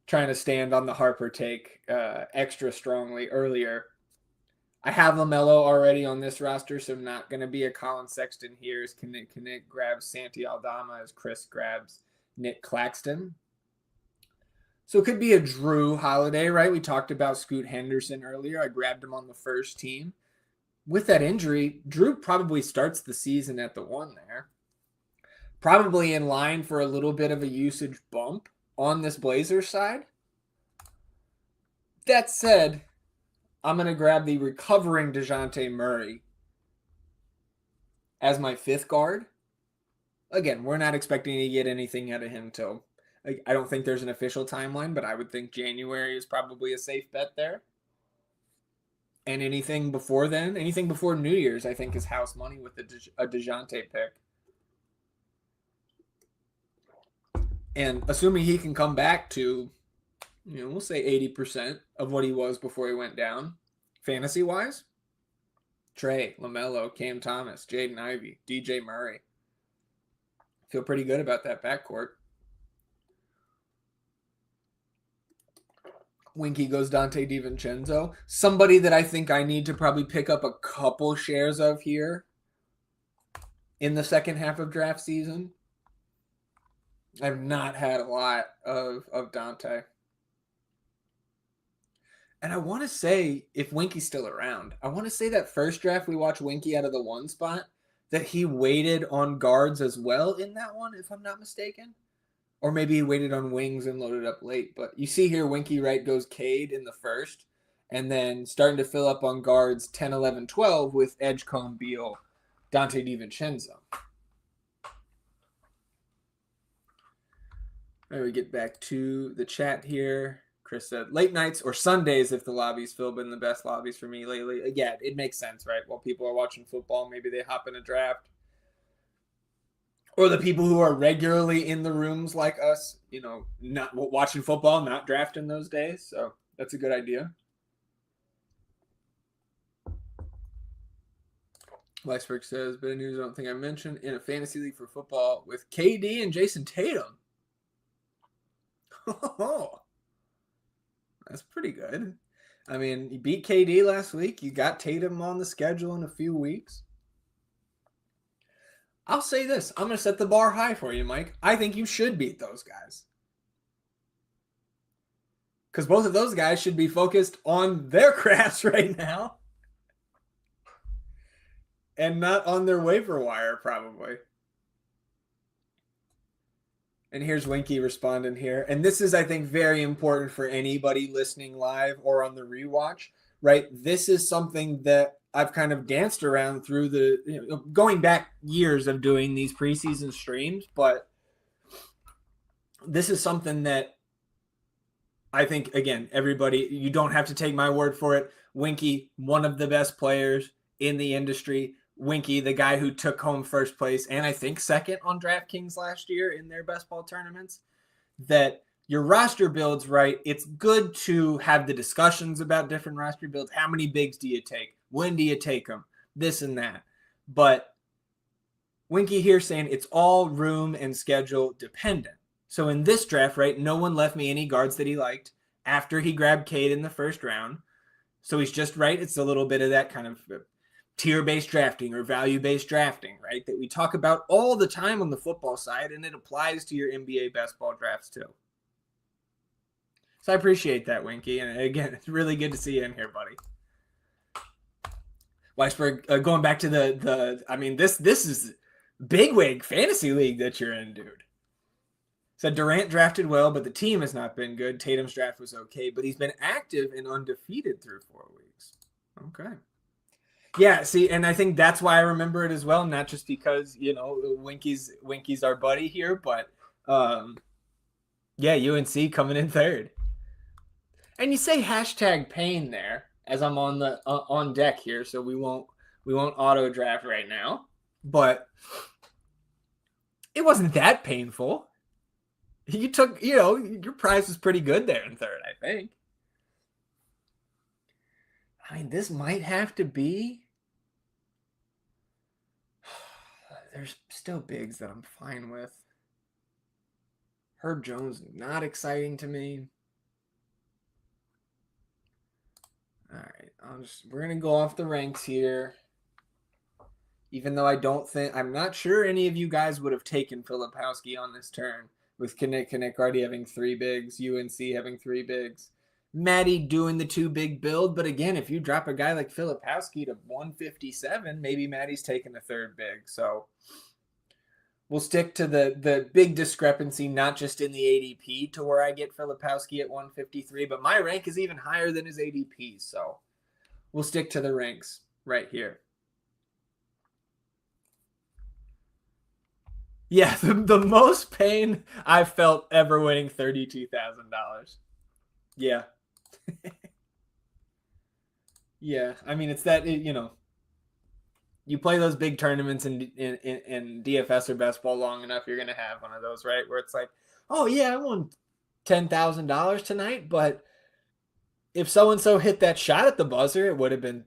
trying to stand on the Harper take extra strongly earlier. I have LaMelo already on this roster, so I'm not going to be a Colin Sexton here as Kinnick grabs Santi Aldama as Chris grabs Nick Claxton. So it could be a Drew Holiday, right? We talked about Scoot Henderson earlier. I grabbed him on the first team. With that injury, Drew probably starts the season at the 1 there. Probably in line for a little bit of a usage bump on this Blazers side. That said, I'm going to grab the recovering DeJounte Murray as my 5th guard. Again, we're not expecting to get anything out of him till I don't think there's an official timeline, but I would think January is probably a safe bet there. And anything before then, anything before New Year's, I think is house money with a DeJounte pick. And assuming he can come back to, we'll say 80% of what he was before he went down, fantasy-wise, Trey, LaMelo, Cam Thomas, Jaden Ivey, DJ Murray. Feel pretty good about that backcourt. Winky goes Dante DiVincenzo. Somebody that I think I need to probably pick up a couple shares of here in the second half of draft season. I've not had a lot of Dante. And I want to say, if Winky's still around, I want to say that first draft we watched Winky out of the 1 spot, that he waited on guards as well in that one, if I'm not mistaken. Or maybe he waited on wings and loaded up late. But you see here, Winky Wright goes Cade in the first, and then starting to fill up on guards 10, 11, 12 with Edgecombe, Beal, Dante DiVincenzo. All right, we get back to the chat here. Chris said, late nights or Sundays if the lobbies fill, been the best lobbies for me lately. Yeah, it makes sense, right? While people are watching football, maybe they hop in a draft. Or the people who are regularly in the rooms like us, not watching football, not drafting those days. So that's a good idea. Weisberg says, bit of news I don't think I mentioned. In a fantasy league for football with KD and Jason Tatum. Oh, that's pretty good. I mean, you beat KD last week. You got Tatum on the schedule in a few weeks. I'll say this. I'm going to set the bar high for you, Mike. I think you should beat those guys. Because both of those guys should be focused on their crafts right now. And not on their waiver wire, probably. And here's Winky responding here. And this is, I think, very important for anybody listening live or on the rewatch, right? This is something that I've kind of danced around through going back years of doing these preseason streams. But this is something that I think, again, everybody, you don't have to take my word for it. Winky, one of the best players in the industry. Winky, the guy who took home first place and I think second on DraftKings last year in their best ball tournaments, that your roster builds, right? It's good to have the discussions about different roster builds. How many bigs do you take? When do you take them? This and that. But Winky here saying it's all room and schedule dependent. So in this draft, right, no one left me any guards that he liked after he grabbed Cade in the first round. So he's just right. It's a little bit of that kind of tier-based drafting or value-based drafting, right, that we talk about all the time on the football side, and it applies to your NBA best ball drafts too. So I appreciate that, Winky. And again, it's really good to see you in here, buddy. Weisberg, going back to this is bigwig fantasy league that you're in, dude. Said Durant drafted well, but the team has not been good. Tatum's draft was okay, but he's been active and undefeated through 4 weeks. Okay. Yeah, see, and I think that's why I remember it as well, not just because, Winky's our buddy here, but yeah, UNC coming in third. And you say hashtag pain there as I'm on deck here, so we won't auto draft right now, but it wasn't that painful. You took, your price was pretty good there in third, I think. I mean, this might have to be. There's still bigs that I'm fine with. Herb Jones, not exciting to me. All right, we're gonna go off the ranks here. Even though I'm not sure any of you guys would have taken Filipowski on this turn with Kinnick already having 3 bigs, UNC having 3 bigs. Maddie doing the 2 big build, but again, if you drop a guy like Filipowski to 157, maybe Maddie's taking a 3rd big. So we'll stick to the big discrepancy, not just in the ADP to where I get Filipowski at 153, but my rank is even higher than his ADP. So we'll stick to the ranks right here. Yeah, the most pain I've felt ever winning $32,000. Yeah. Yeah. I mean, it's that, you play those big tournaments in DFS or best ball long enough, you're going to have one of those, right? Where it's like, oh, yeah, I won $10,000 tonight, but if so-and-so hit that shot at the buzzer, it would have been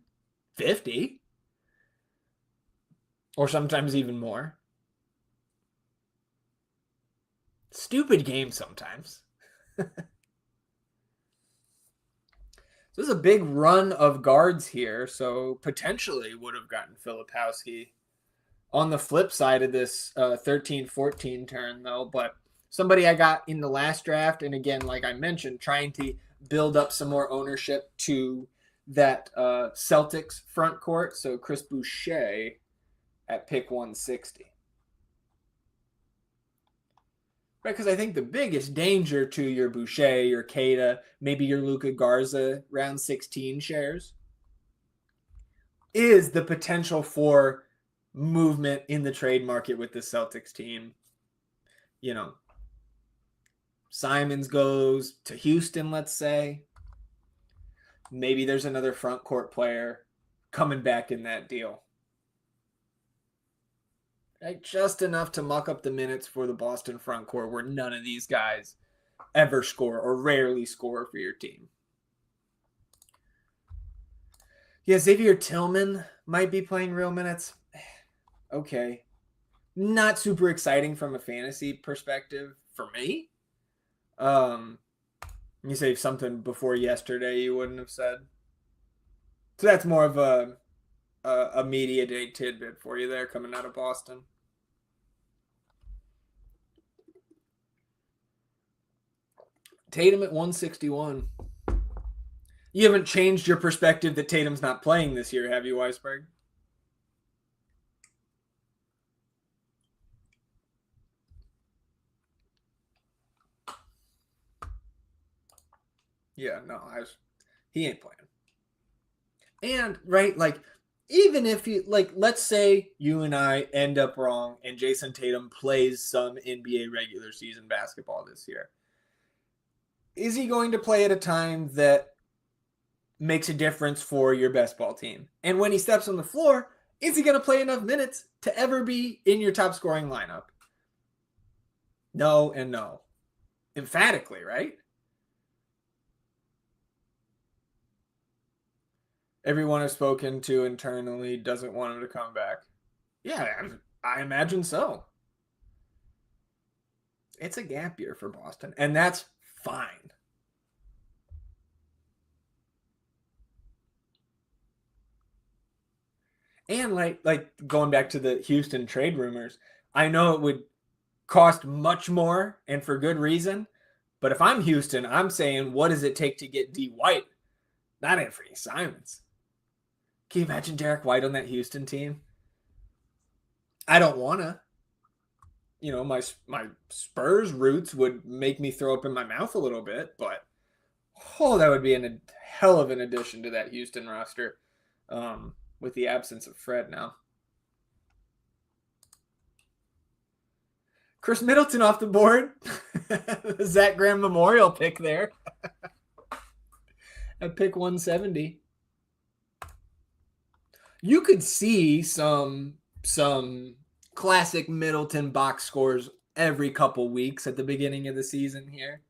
50 or sometimes even more. Stupid game sometimes. So this is a big run of guards here, so potentially would have gotten Filipowski on the flip side of this 13-14 turn, though. But somebody I got in the last draft, and again, like I mentioned, trying to build up some more ownership to that Celtics front court. So Chris Boucher at pick 160. Right, because I think the biggest danger to your Boucher, your Keita, maybe your Luka Garza round 16 shares is the potential for movement in the trade market with the Celtics team. Simons goes to Houston, let's say. Maybe there's another front court player coming back in that deal. Right? Just enough to muck up the minutes for the Boston front court where none of these guys ever score or rarely score for your team. Yeah, Xavier Tillman might be playing real minutes. Okay. Not super exciting from a fantasy perspective for me. You say something before yesterday you wouldn't have said. So that's more of a media day tidbit for you there coming out of Boston. Tatum at 161. You haven't changed your perspective that Tatum's not playing this year, have you, Weisberg? Yeah, no, he ain't playing. And, right, like, even if you, like, let's say you and I end up wrong and Jason Tatum plays some NBA regular season basketball this year. Is he going to play at a time that makes a difference for your best ball team? And when he steps on the floor, is he going to play enough minutes to ever be in your top scoring lineup? No and no. Emphatically, right? Everyone I've spoken to internally doesn't want him to come back. Yeah, I imagine so. It's a gap year for Boston, and that's fine. And like going back to the Houston trade rumors, I know it would cost much more and for good reason. But if I'm Houston, I'm saying, what does it take to get D White? Not Anthony Simons. Can you imagine Derek White on that Houston team? I don't want to. My Spurs roots would make me throw up in my mouth a little bit, but that would be a hell of an addition to that Houston roster with the absence of Fred now. Chris Middleton off the board. The Zac Graham Memorial pick there. At pick 170. You could see some classic Middleton box scores every couple weeks at the beginning of the season here.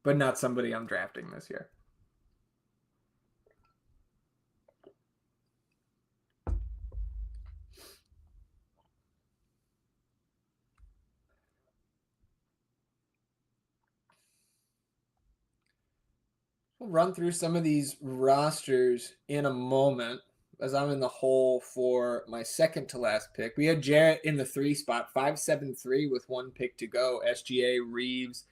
But not somebody I'm drafting this year. We'll run through some of these rosters in a moment as I'm in the hole for my second to last pick. We had Jarrett in the 3 spot, 573 with 1 pick to go. SGA, Reeves,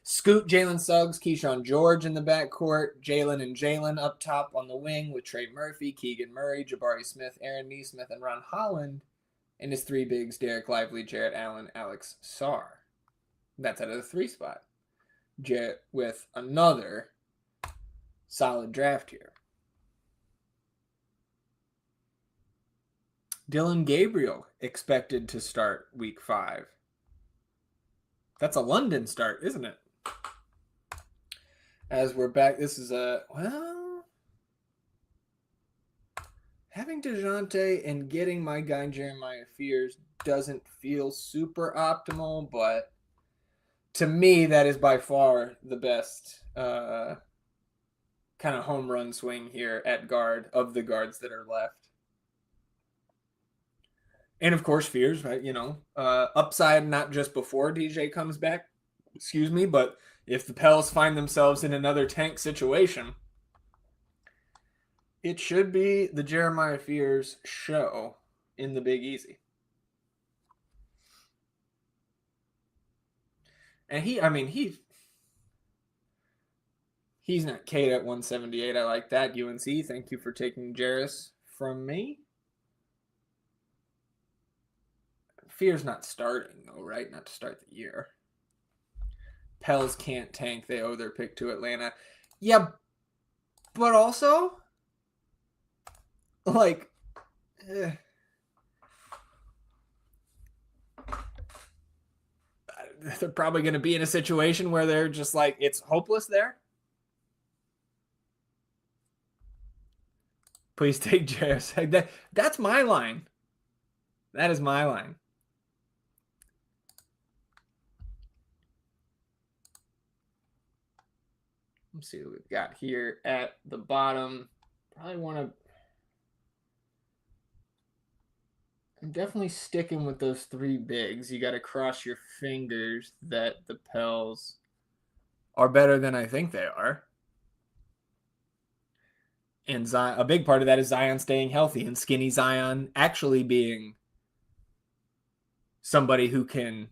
Scoot, Jalen Suggs, Keyshawn George in the backcourt. Jalen and Jalen up top on the wing with Trey Murphy, Keegan Murray, Jabari Smith, Aaron Neesmith, and Ron Holland. And his 3 bigs, Derek Lively, Jarrett Allen, Alex Sarr. That's out of the 3 spot. Jarrett with another solid draft here. Dylan Gabriel expected to start week 5. That's a London start, isn't it? As we're back, this is having DeJounte and getting my guy Jeremiah Fears doesn't feel super optimal, but to me, that is by far the best kind of home run swing here at guard of the guards that are left. And of course, Fears, right? Upside not just before DJ comes back, but if the Pels find themselves in another tank situation, it should be the Jeremiah Fears show in the Big Easy. And he's not K'd at 178. I like that. UNC, thank you for taking Jarris from me. Fear's not starting, though, right? Not to start the year. Pels can't tank. They owe their pick to Atlanta. Yeah, but also, they're probably going to be in a situation where they're just like, it's hopeless there. Please take Jarris. That's my line. That is my line. Let's see what we've got here at the bottom. Probably want to... I'm definitely sticking with those 3 bigs. You got to cross your fingers that the Pels are better than I think they are. And Zion, a big part of that is Zion staying healthy and skinny Zion actually being somebody who can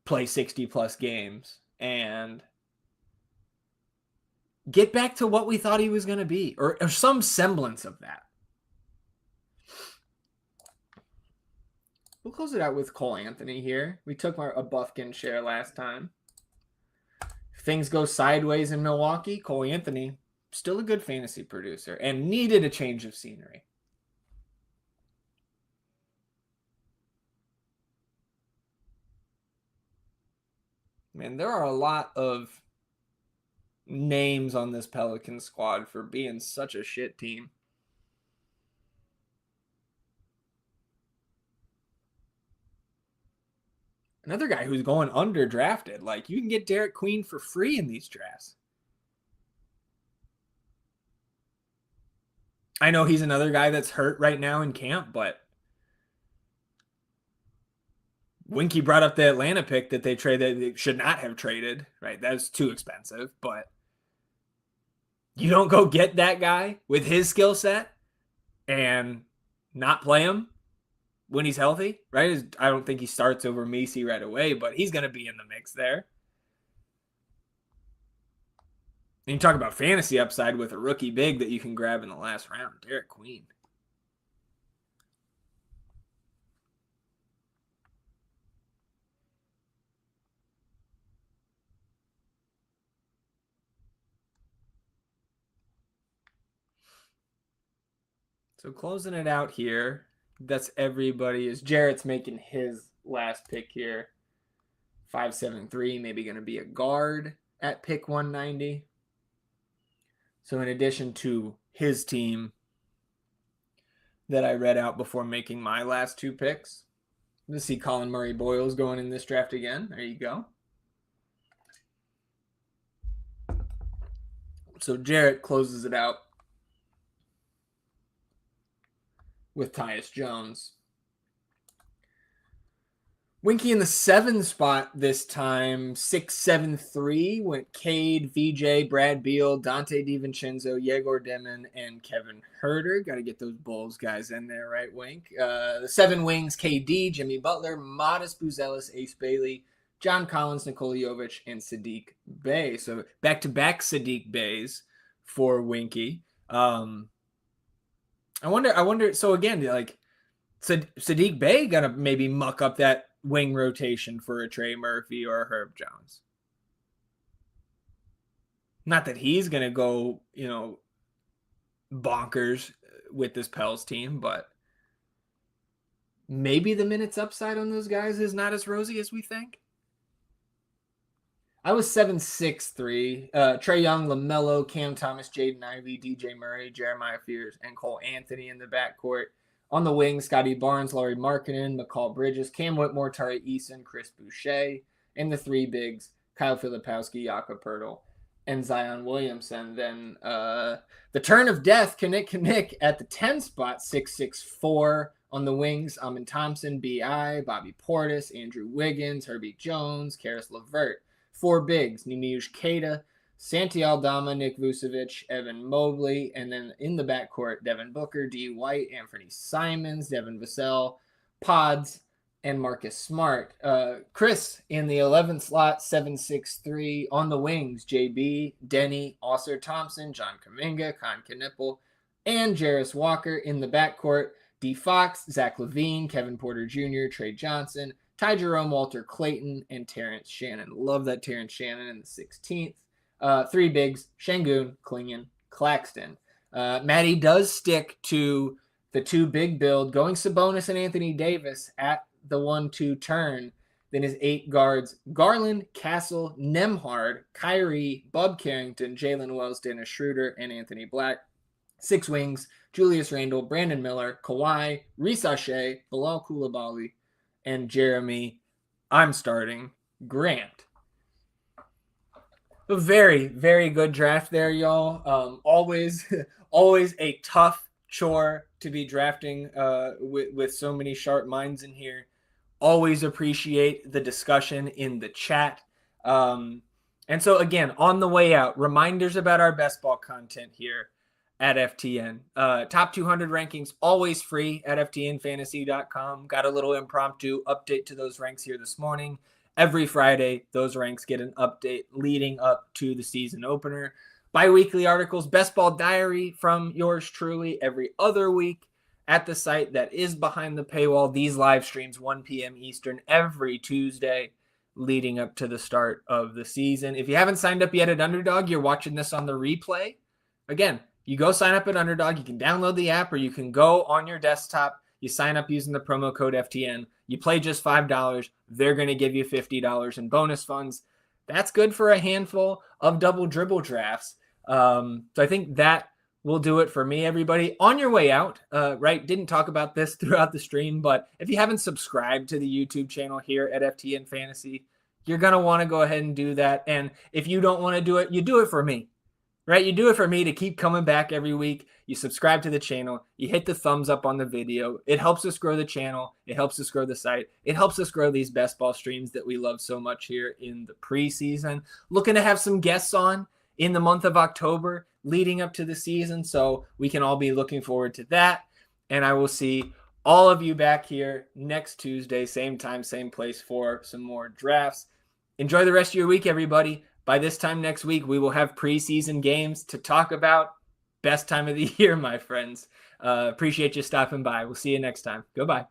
play 60-plus games and get back to what we thought he was going to be, or some semblance of that. We'll close it out with Cole Anthony here. We took a Buffkin share last time. If things go sideways in Milwaukee, Cole Anthony, still a good fantasy producer and needed a change of scenery. Man, there are a lot of names on this Pelican squad for being such a shit team. Another guy who's going underdrafted. Like, you can get Derek Queen for free in these drafts. I know he's another guy that's hurt right now in camp, but Winky brought up the Atlanta pick that they should not have traded, right? That was too expensive, but you don't go get that guy with his skill set and not play him when he's healthy, right? I don't think he starts over Macy right away, but he's going to be in the mix there. And you talk about fantasy upside with a rookie big that you can grab in the last round, Derek Queen. So closing it out here, that's everybody. Jarrett's making his last pick here. 5'7" maybe going to be a guard at pick 190. So in addition to his team that I read out before making my last 2 picks, let's see Colin Murray Boyles going in this draft again. There you go. So Jarrett closes it out with Tyus Jones. Winky in the 7 spot this time, 6'7" went Cade, VJ, Brad Beal, Dante DiVincenzo, Yegor Demon, and Kevin Huerter. Got to get those Bulls guys in there, right, Wink? The 7 wings, KD, Jimmy Butler, Modest Buzelis, Ace Bailey, John Collins, Nikola Jovic, and Sadiq Bey. So back-to-back Sadiq Beys for Winky. I wonder. So again, like Sadiq Bey gonna maybe muck up that wing rotation for a Trey Murphy or a Herb Jones. Not that he's gonna go, bonkers with this Pels team, but maybe the minutes upside on those guys is not as rosy as we think. I was 7-6-3. Trae Young, LaMelo, Cam Thomas, Jaden Ivey, DJ Murray, Jeremiah Fears, and Cole Anthony in the backcourt. On the wing, Scotty Barnes, Laurie Markkinen, McCall Bridges, Cam Whitmore, Tari Eason, Chris Boucher. And the three bigs, Kyle Filipowski, Jakob Poeltl, and Zion Williamson. Then the turn of death, Kinnick at the 10 spot, 6'6'4". On the wings, Amin Thompson, B.I., Bobby Portis, Andrew Wiggins, Herbie Jones, Karis LeVert. Four bigs, Nimiush Keita, Santi Aldama, Nick Vucevic, Evan Mobley, and then in the backcourt, Devin Booker, D. White, Anthony Simons, Devin Vassell, Pods, and Marcus Smart. Chris in the 11th slot, 7'6'3". On the wings, JB, Denny, Oscar Thompson, John Kuminga, Con Knipple, and Jarris Walker. In the backcourt, D. Fox, Zach LaVine, Kevin Porter Jr., Trey Johnson, Ty Jerome, Walter Clayton, and Terrence Shannon. Love that Terrence Shannon in the 16th. Three bigs, Şengün, Klingon, Claxton. Maddie does stick to the two big build, going Sabonis and Anthony Davis at the 1-2 turn. Then his 8 guards, Garland, Castle, Nembhard, Kyrie, Bub Carrington, Jalen Wells, Dennis Schroeder, and Anthony Black. 6 wings, Julius Randle, Brandon Miller, Kawhi, Reese Shea, Bilal Coulibaly, and Jeremy, I'm starting, Grant. A very, very good draft there, y'all. Always a tough chore to be drafting with so many sharp minds in here. Always appreciate the discussion in the chat. And so, again, on the way out, reminders about our best ball content here at FTN. Top 200 rankings, always free at ftnfantasy.com. Got a little impromptu update to those ranks here this morning. Every Friday, those ranks get an update leading up to the season opener. Bi-weekly articles, best ball diary from yours truly every other week at the site that is behind the paywall. These live streams, 1 p.m. Eastern, every Tuesday leading up to the start of the season. If you haven't signed up yet at Underdog, you're watching this on the replay. Again, you go sign up at Underdog. You can download the app or you can go on your desktop. You sign up using the promo code FTN. You play just $5. They're going to give you $50 in bonus funds. That's good for a handful of double dribble drafts. So I think that will do it for me, everybody. On your way out, right, didn't talk about this throughout the stream, but if you haven't subscribed to the YouTube channel here at FTN Fantasy, you're going to want to go ahead and do that. And if you don't want to do it, you do it for me. Right? You do it for me to keep coming back every week. You subscribe to the channel. You hit the thumbs up on the video. It helps us grow the channel. It helps us grow the site. It helps us grow these best ball streams that we love so much here in the preseason. Looking to have some guests on in the month of October leading up to the season. So we can all be looking forward to that. And I will see all of you back here next Tuesday, same time, same place for some more drafts. Enjoy the rest of your week, everybody. By this time next week, we will have preseason games to talk about. Best time of the year, my friends. Appreciate you stopping by. We'll see you next time. Goodbye.